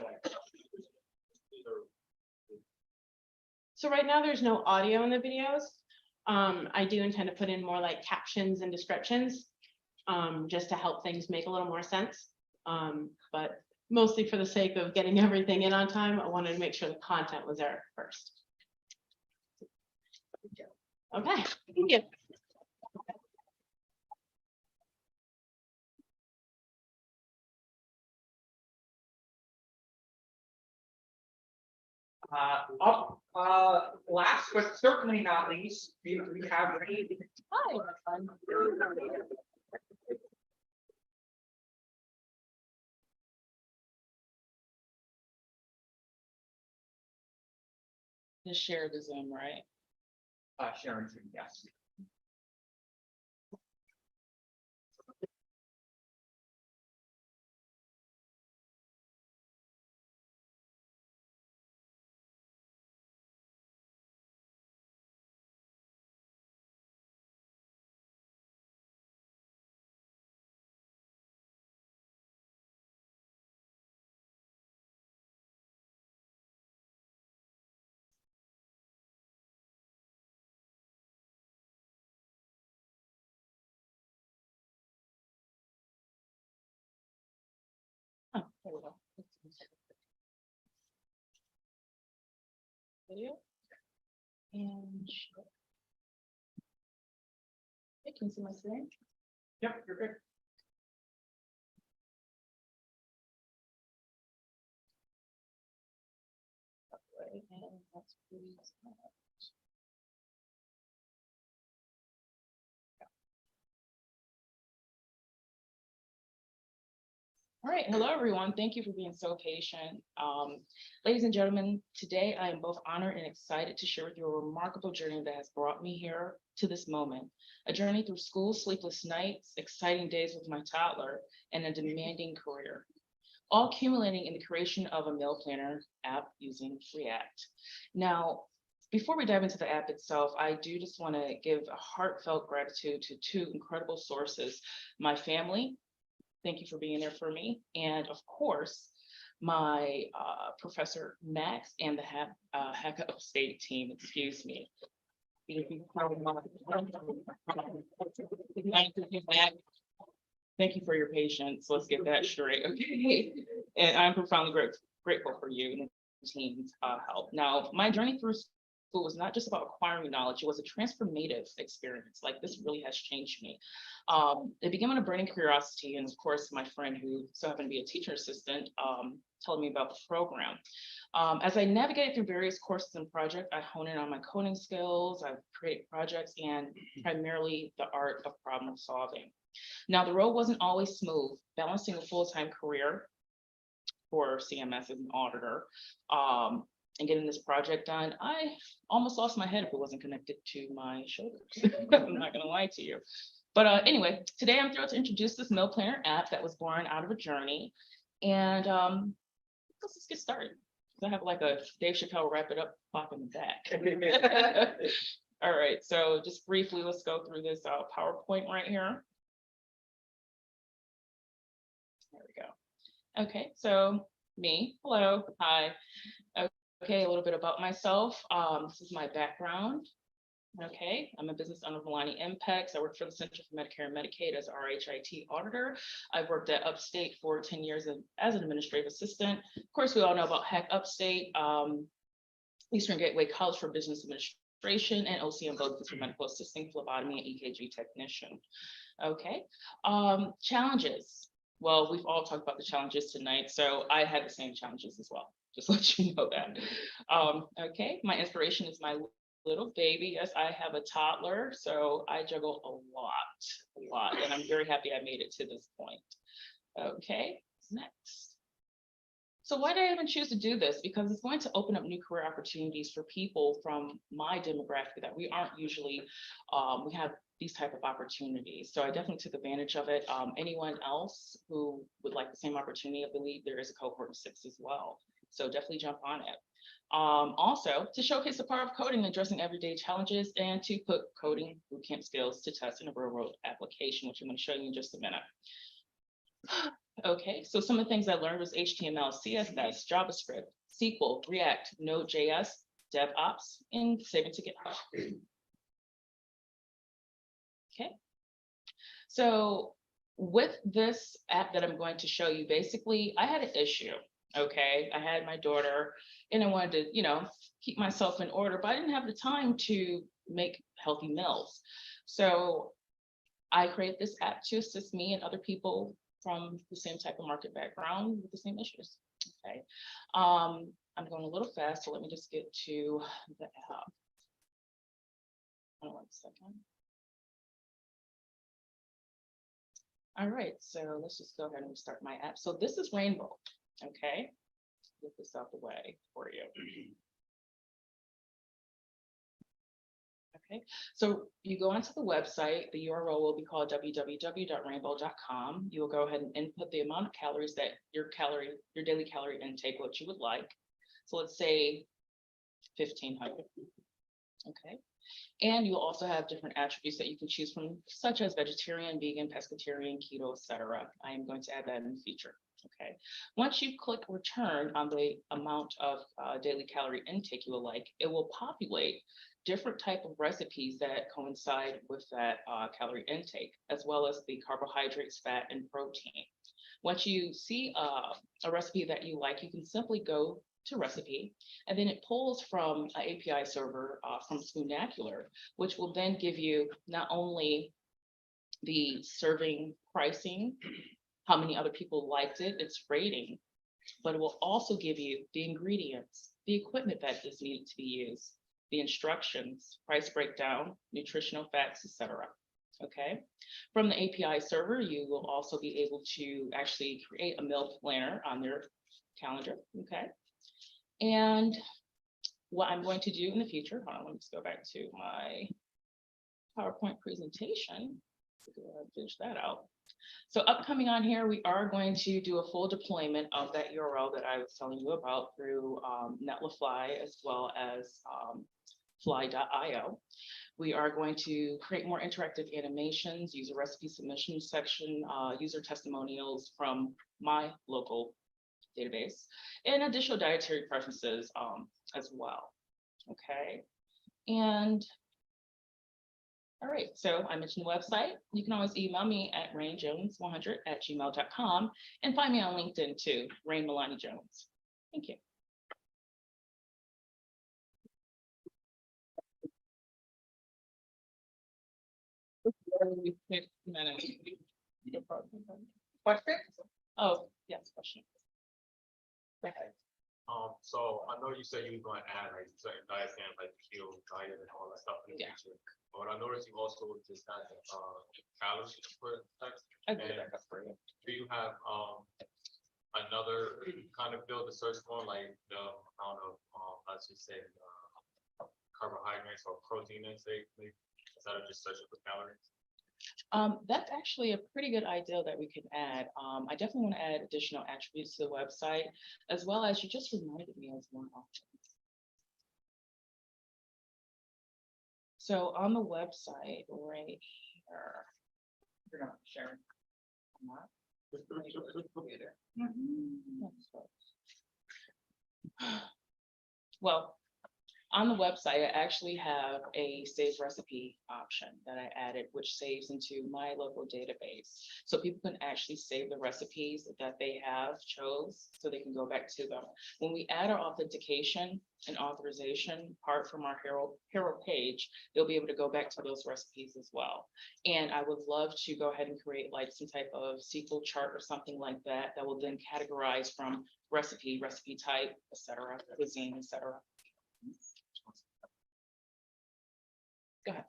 So right now, there's no audio in the videos. I do intend to put in more like captions and descriptions, just to help things make a little more sense. But mostly for the sake of getting everything in on time, I wanted to make sure the content was there first. Okay, thank you. Last but certainly not least, we have Ray. Hi. Just share the Zoom, right? Sharon, yes. Oh, there we go. Video. And share. Hey, can you see my screen? Yep, you're good. Okay, and let's please. All right, hello everyone. Thank you for being so patient. Ladies and gentlemen, today I am both honored and excited to share with you a remarkable journey that has brought me here to this moment. A journey through school, sleepless nights, exciting days with my toddler, and a demanding career, all accumulating in the creation of a meal planner app using React. Now, before we dive into the app itself, I do just want to give a heartfelt gratitude to two incredible sources, my family. Thank you for being there for me. And of course, my Professor Max and the Heck Up State team, excuse me. Thank you for your patience. Let's get that straight, okay? And I'm profoundly grateful for you and the team's help. Now, my journey through school was not just about acquiring knowledge, it was a transformative experience. Like, this really has changed me. It began with a burning curiosity, and of course, my friend who so happened to be a teacher assistant, telling me about the program. As I navigated through various courses and projects, I honed in on my coding skills, I've created projects, and primarily the art of problem solving. Now, the road wasn't always smooth. Balancing a full-time career for CMS as an auditor, and getting this project done, I almost lost my head if it wasn't connected to my shoulders. I'm not gonna lie to you. But anyway, today I'm thrilled to introduce this meal planner app that was born out of a journey. And let's just get started. I have like a Dave Chappelle wrap it up pop in the back. All right, so just briefly, let's go through this PowerPoint right here. There we go. Okay, so me, hello, hi. Okay, a little bit about myself. This is my background. Okay, I'm a business owner of Milani Impacts. I work for the Center for Medicare and Medicaid as RHIT auditor. I've worked at Upstate for 10 years as an administrative assistant. Of course, we all know about HEC Upstate, Eastern Gateway College for Business Administration, and OCM both for medical assisting, phlebotomy, and EKG technician. Okay, challenges. Well, we've all talked about the challenges tonight, so I had the same challenges as well. Just let you know that. Okay, my inspiration is my little baby. Yes, I have a toddler, so I juggle a lot, and I'm very happy I made it to this point. Okay, next. So why did I even choose to do this? Because it's going to open up new career opportunities for people from my demographic that we aren't usually, we have these type of opportunities. So I definitely took advantage of it. Anyone else who would like the same opportunity, I believe there is a cohort of 6 as well. So definitely jump on it. Also, to showcase the power of coding and addressing everyday challenges, and to put coding bootcamp skills to test in a real-world application, which I'm going to show you in just a minute. Okay, so some of the things I learned was HTML, CSS, JavaScript, SQL, React, Node.js, DevOps, and saving to GitHub. Okay, so with this app that I'm going to show you, basically, I had an issue. Okay, I had my daughter and I wanted to, you know, keep myself in order, but I didn't have the time to make healthy meals. So I created this app to assist me and other people from the same type of market background with the same issues. Okay, I'm going a little fast, so let me just get to the app. Hold on 1 second. All right, so let's just go ahead and start my app. So this is Rainbow. Okay, get this out the way for you. Okay, so you go onto the website, the URL will be called www.rainbow.com. You will go ahead and input the amount of calories that your daily calorie intake, what you would like. So let's say 1,500. Okay, and you'll also have different attributes that you can choose from, such as vegetarian, vegan, pescatarian, keto, etc. I am going to add that in the future. Okay, once you click return on the amount of daily calorie intake you will like, it will populate different type of recipes that coincide with that calorie intake, as well as the carbohydrates, fat, and protein. Once you see a recipe that you like, you can simply go to recipe, and then it pulls from an API server from Spoonacular, which will then give you not only the serving pricing, how many other people liked it, its rating, but it will also give you the ingredients, the equipment that is needed to be used, the instructions, price breakdown, nutritional facts, etc. Okay. From the API server, you will also be able to actually create a meal planner on their calendar. Okay. And what I'm going to do in the future, hold on, let me just go back to my PowerPoint presentation. Finish that out. So upcoming on here, we are going to do a full deployment of that URL that I was telling you about through Netlify, as well as fly.io. We are going to create more interactive animations, user recipe submission section, user testimonials from my local database, and additional dietary preferences as well. Okay, and all right, so I mentioned the website. You can always email me at rainjones100@gmail.com and find me on LinkedIn too, Rain Milani Jones. Thank you. Barely 6 minutes. Question? Oh, yes, question. Okay. So I know you said you were gonna add like certain diets and like keto diet and all that stuff in the Yeah. future. But I noticed you also just had calories for that. I did And that for you. do you have another kind of field to search for, like the amount of let's just say carbohydrates or protein intake, maybe, instead of just searching for calories? That's actually a pretty good idea that we can add. I definitely want to add additional attributes to the website, as well as you just reminded me of one option. So on the website right here, you're not sharing. I'm not. Well, on the website, I actually have a save recipe option that I added, which saves into my local database. So people can actually save the recipes that they have chose, so they can go back to them. When we add our authentication and authorization part from our hero page, they'll be able to go back to those recipes as well. And I would love to go ahead and create like some type of SQL chart or something like that, that will then categorize from recipe type, etc., cuisine, etc. Go ahead.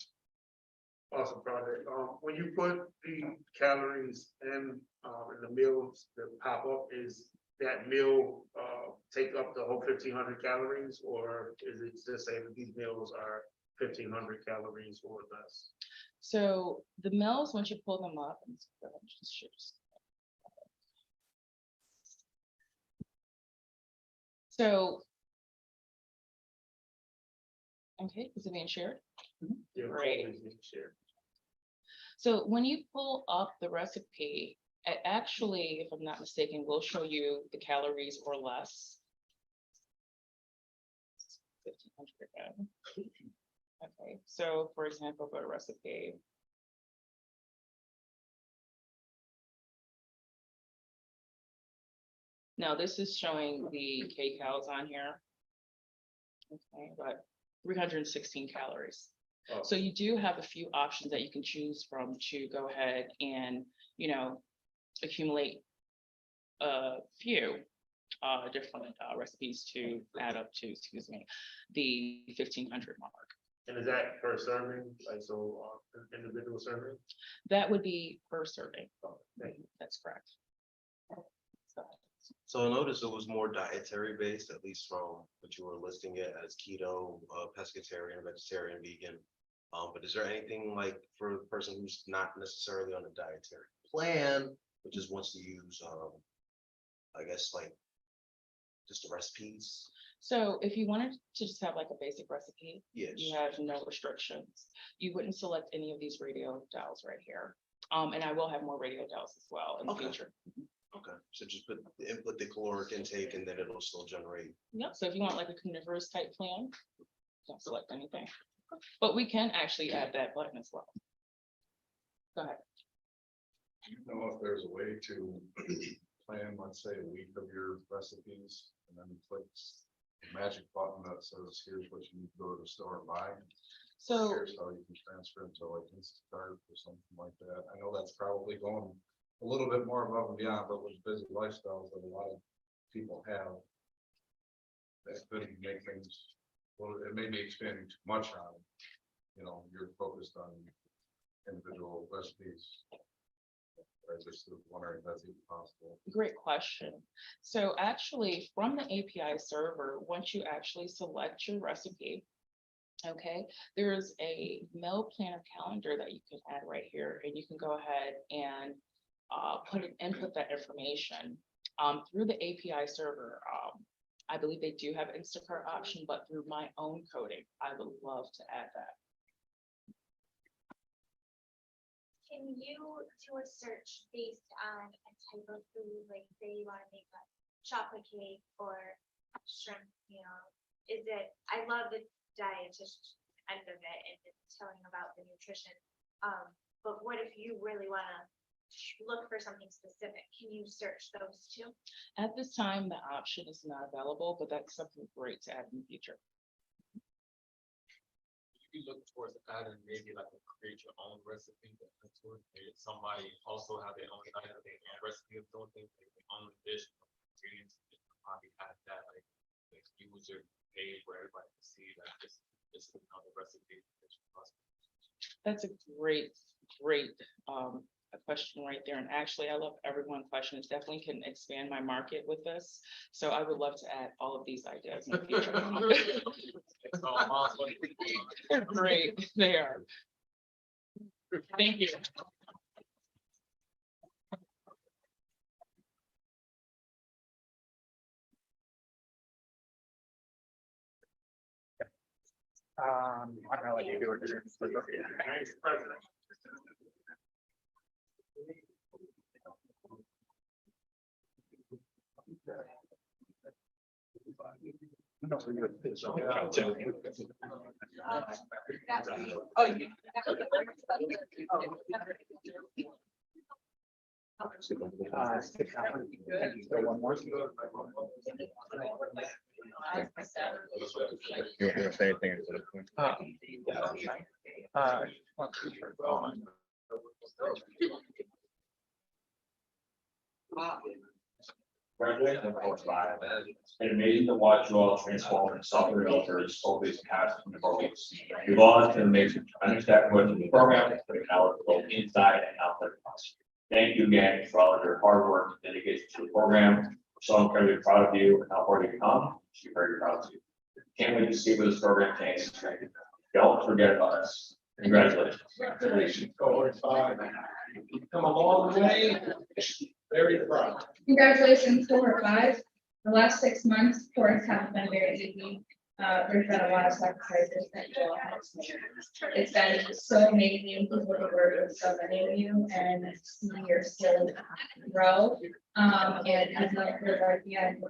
Awesome project. When you put the calories in the meals that pop up, is that meal, take up the whole 1,500 calories? Or is it just saying that these meals are 1,500 calories or less? So the meals, once you pull them up, so, okay, is it being shared? Yeah, Great. always need to share. So when you pull up the recipe, it actually, if I'm not mistaken, will show you the calories or less. 1,500 again. Okay, so for example, go to recipe. Now this is showing the kcals on here. Okay, but 316 calories. So you do have a few options that you can choose from to go ahead and, accumulate a few different recipes to add up to, the 1,500 mark. And is that per serving, like so, individual serving? That would be per serving. Thank you. That's correct. So I noticed it was more dietary based, at least from what you were listing it as keto, pescatarian, vegetarian, vegan. But is there anything like for the person who's not necessarily on a dietary plan, but just wants to use, I guess like just the recipes? So if you wanted to just have like a basic recipe, Yes. you have no restrictions. You wouldn't select any of these radio dials right here. And I will have more radio dials as well in the future. Okay, so just input the caloric intake and then it'll still generate. Yep, so if you want like a carnivorous type plan, don't select anything. But we can actually add that button as well. Go ahead. Do you know if there's a way to plan, let's say, a week of your recipes and then click the magic button that says, here's what you need to go to the store and buy? So here's how you can transfer it to like Instacart or something like that. I know that's probably going a little bit more above and beyond, but with busy lifestyles that a lot of people have, that could make things, well, it may be expanding too much on, you're focused on individual recipes. I just was wondering if that's even possible. great question. So actually from the API server, once you actually select your recipe, okay, there's a meal planner calendar that you can add right here, and you can go ahead and input that information through the API server. I believe they do have Instacart option, but through my own coding, I would love to add that. Can you do a search based on a type of food, like say you want to make a chocolate cake or shrimp, is it, I love the dietitian end of it and it's telling about the nutrition. But what if you really want to look for something specific? Can you search those too? At this time, the option is not available, but that's something great to add in the future. you look towards adding maybe like a create your own recipe, maybe somebody also have their own diet, their own recipe of doing things, their own dish, ingredients, probably add that, like user page where everybody can see that this is how the recipe. That's a great a question right there. And actually, I love everyone's questions. Definitely can expand my market with this. So I would love to add all of these ideas in the future. They're great. They are. Thank you. I'm gonna let you do it. One more. You want to say anything? Congratulations on course 5. It's been amazing to watch you all transform into software developers over these past 24 weeks. You've all been amazing. I understand what the program is putting out both inside and outside of us. Thank you again for all of your hard work and dedication to the program. We're so incredibly proud of you and how far you've come. We're very proud of you. Can't wait to see where this program takes. Don't forget about us. Congratulations. Congratulations, Cohort 5. You've come a long way. Very proud. Congratulations, Cohort 5. The last 6 months, courts haven't been very easy. There's been a lot of sacrifices that you all have to make. It's been so amazing to work with so many of you and see your skills grow. And as a for the end,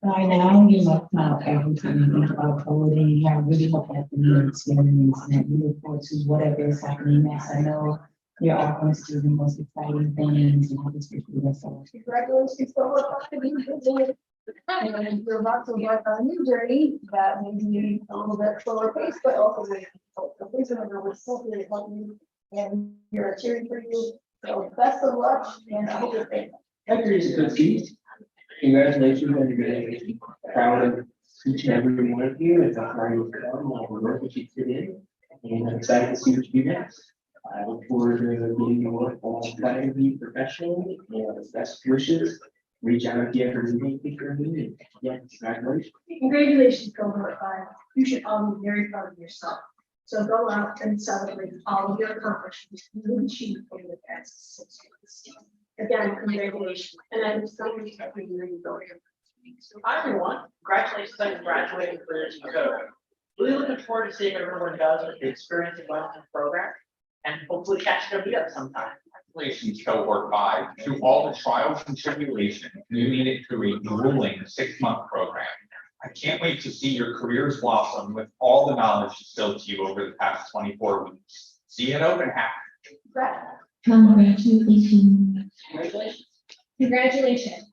By now, you must know everything you think about coding. I really hope that the experience and that you look forward to whatever is happening next. I know you're all going to see the most exciting things and have this with you. So congratulations, Cohort 5. And you're about to embark on a new journey that may be a little bit slower paced, but also very helpful. Please remember, we're still here to help you and we're cheering for you. So best of luck and I hope you're safe. That's a good piece. Congratulations on your day. Proud of each and every one of you. It's a hard come, all the work that you put in. And I'm excited to see what you do next. I look forward to getting to work alongside of you professionally. Best wishes. Reach out if you ever need anything from me. Yeah, congratulations. Congratulations, Cohort 5. You should all be very proud of yourself. So go out and celebrate all of your accomplishments you achieved over the past 6 months. Again, congratulations. And I'm so happy you go here. Hi, everyone. Congratulations on your graduating careers in code. Really looking forward to seeing what everyone does with the experience of the program and hopefully catching up sometime. Congratulations, Cohort 5, through all the trials and tribulations, you made it through a grueling 6-month program. I can't wait to see your careers blossom with all the knowledge distilled to you over the past 24 weeks. See you at Open Hack. congratulations. Congratulations. Congratulations.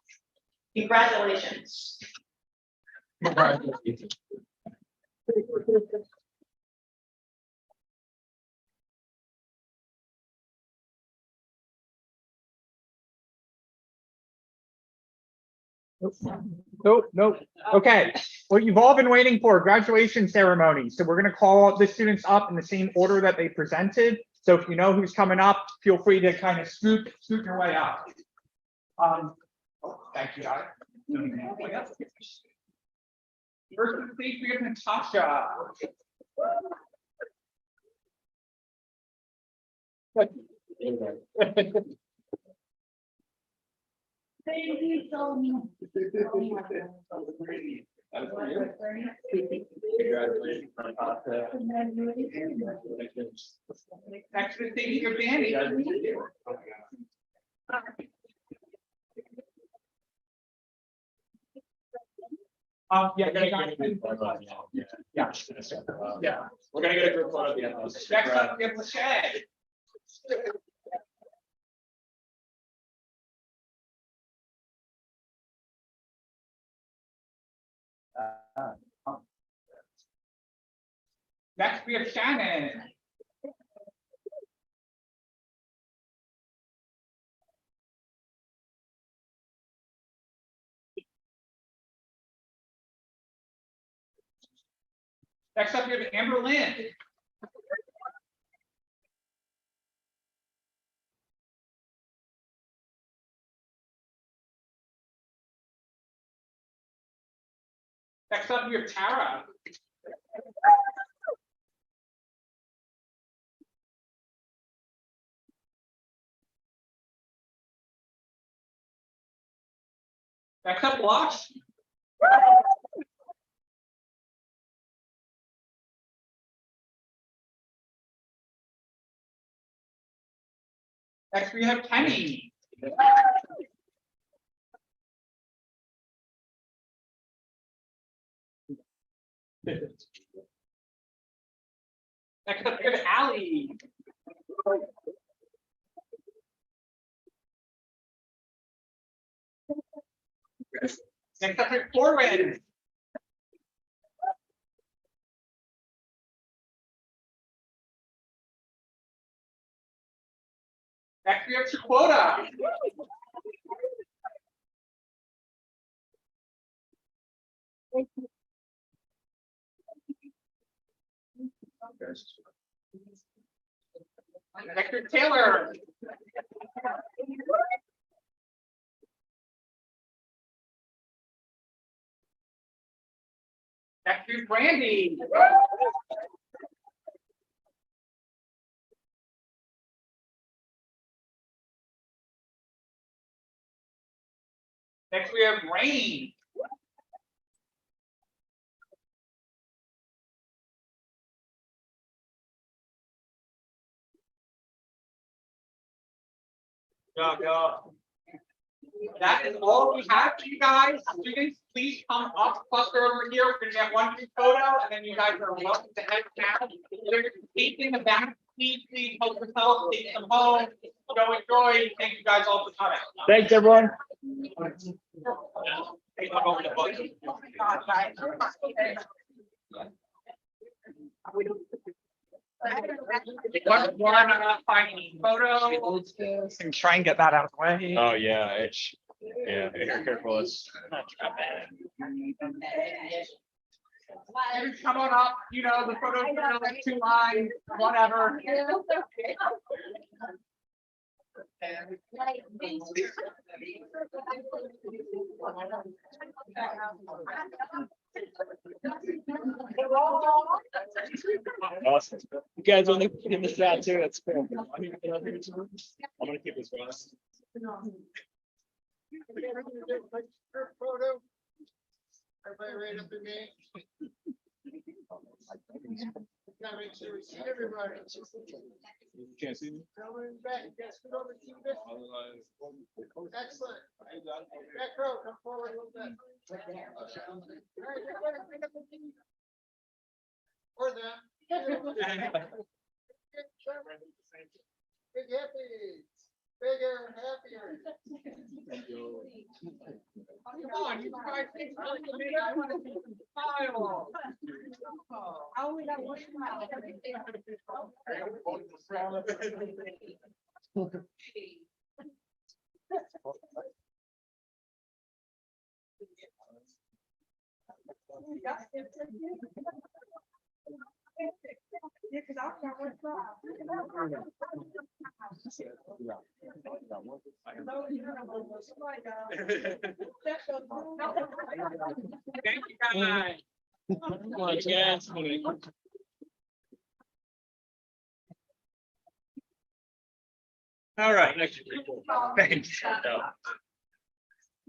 Congratulations. Congratulations. Nope. Okay, well, you've all been waiting for a graduation ceremony. So we're gonna call the students up in the same order that they presented. So if you know who's coming up, feel free to kind of scoot your way up. Thank you, guys. First, please, we have Natasha. Thank you so much. Next to the senior Danny. Yeah, We're gonna get a group photo at the end. Yeah, we're gonna get a group photo at the end. Next up, we have Lachey. Next, we have Shannon. Next up, we have Amber Lynn. Next up, we have Tara. Next up, Blush. Next, we have Kenny. Next up, we have Allie. Next up, we have Corwin. Next, we have Chiquota. Next, we have Taylor. Next, we have Brandy. Next, we have Rain. Yeah. That is all we have for you guys. Students, please come up, cluster over here. We're gonna get one group photo, and then you guys are welcome to head down. There's seats in the back. Please help yourself, take them home. Go enjoy. Thank you guys all for coming. Thanks, everyone. One finding photo and try and get that out of the way. Oh, yeah, yeah, you're careful, it's. Come on up, you know, the photos are like 2 lines, whatever. Awesome. You guys only in the shot too, that's cool. I'm gonna keep this going. Everybody right up in me. Gotta make sure we see everybody. Can't see me? Gentlemen, back, guys, come over to this. Excellent. Back row, come forward a little bit. All right, everybody, bring up the team. Or them. Big happy. Bigger and happier. Come on, you guys think really big. I want to see some smile. I only got one smile. Thank you guys. All right. Thanks.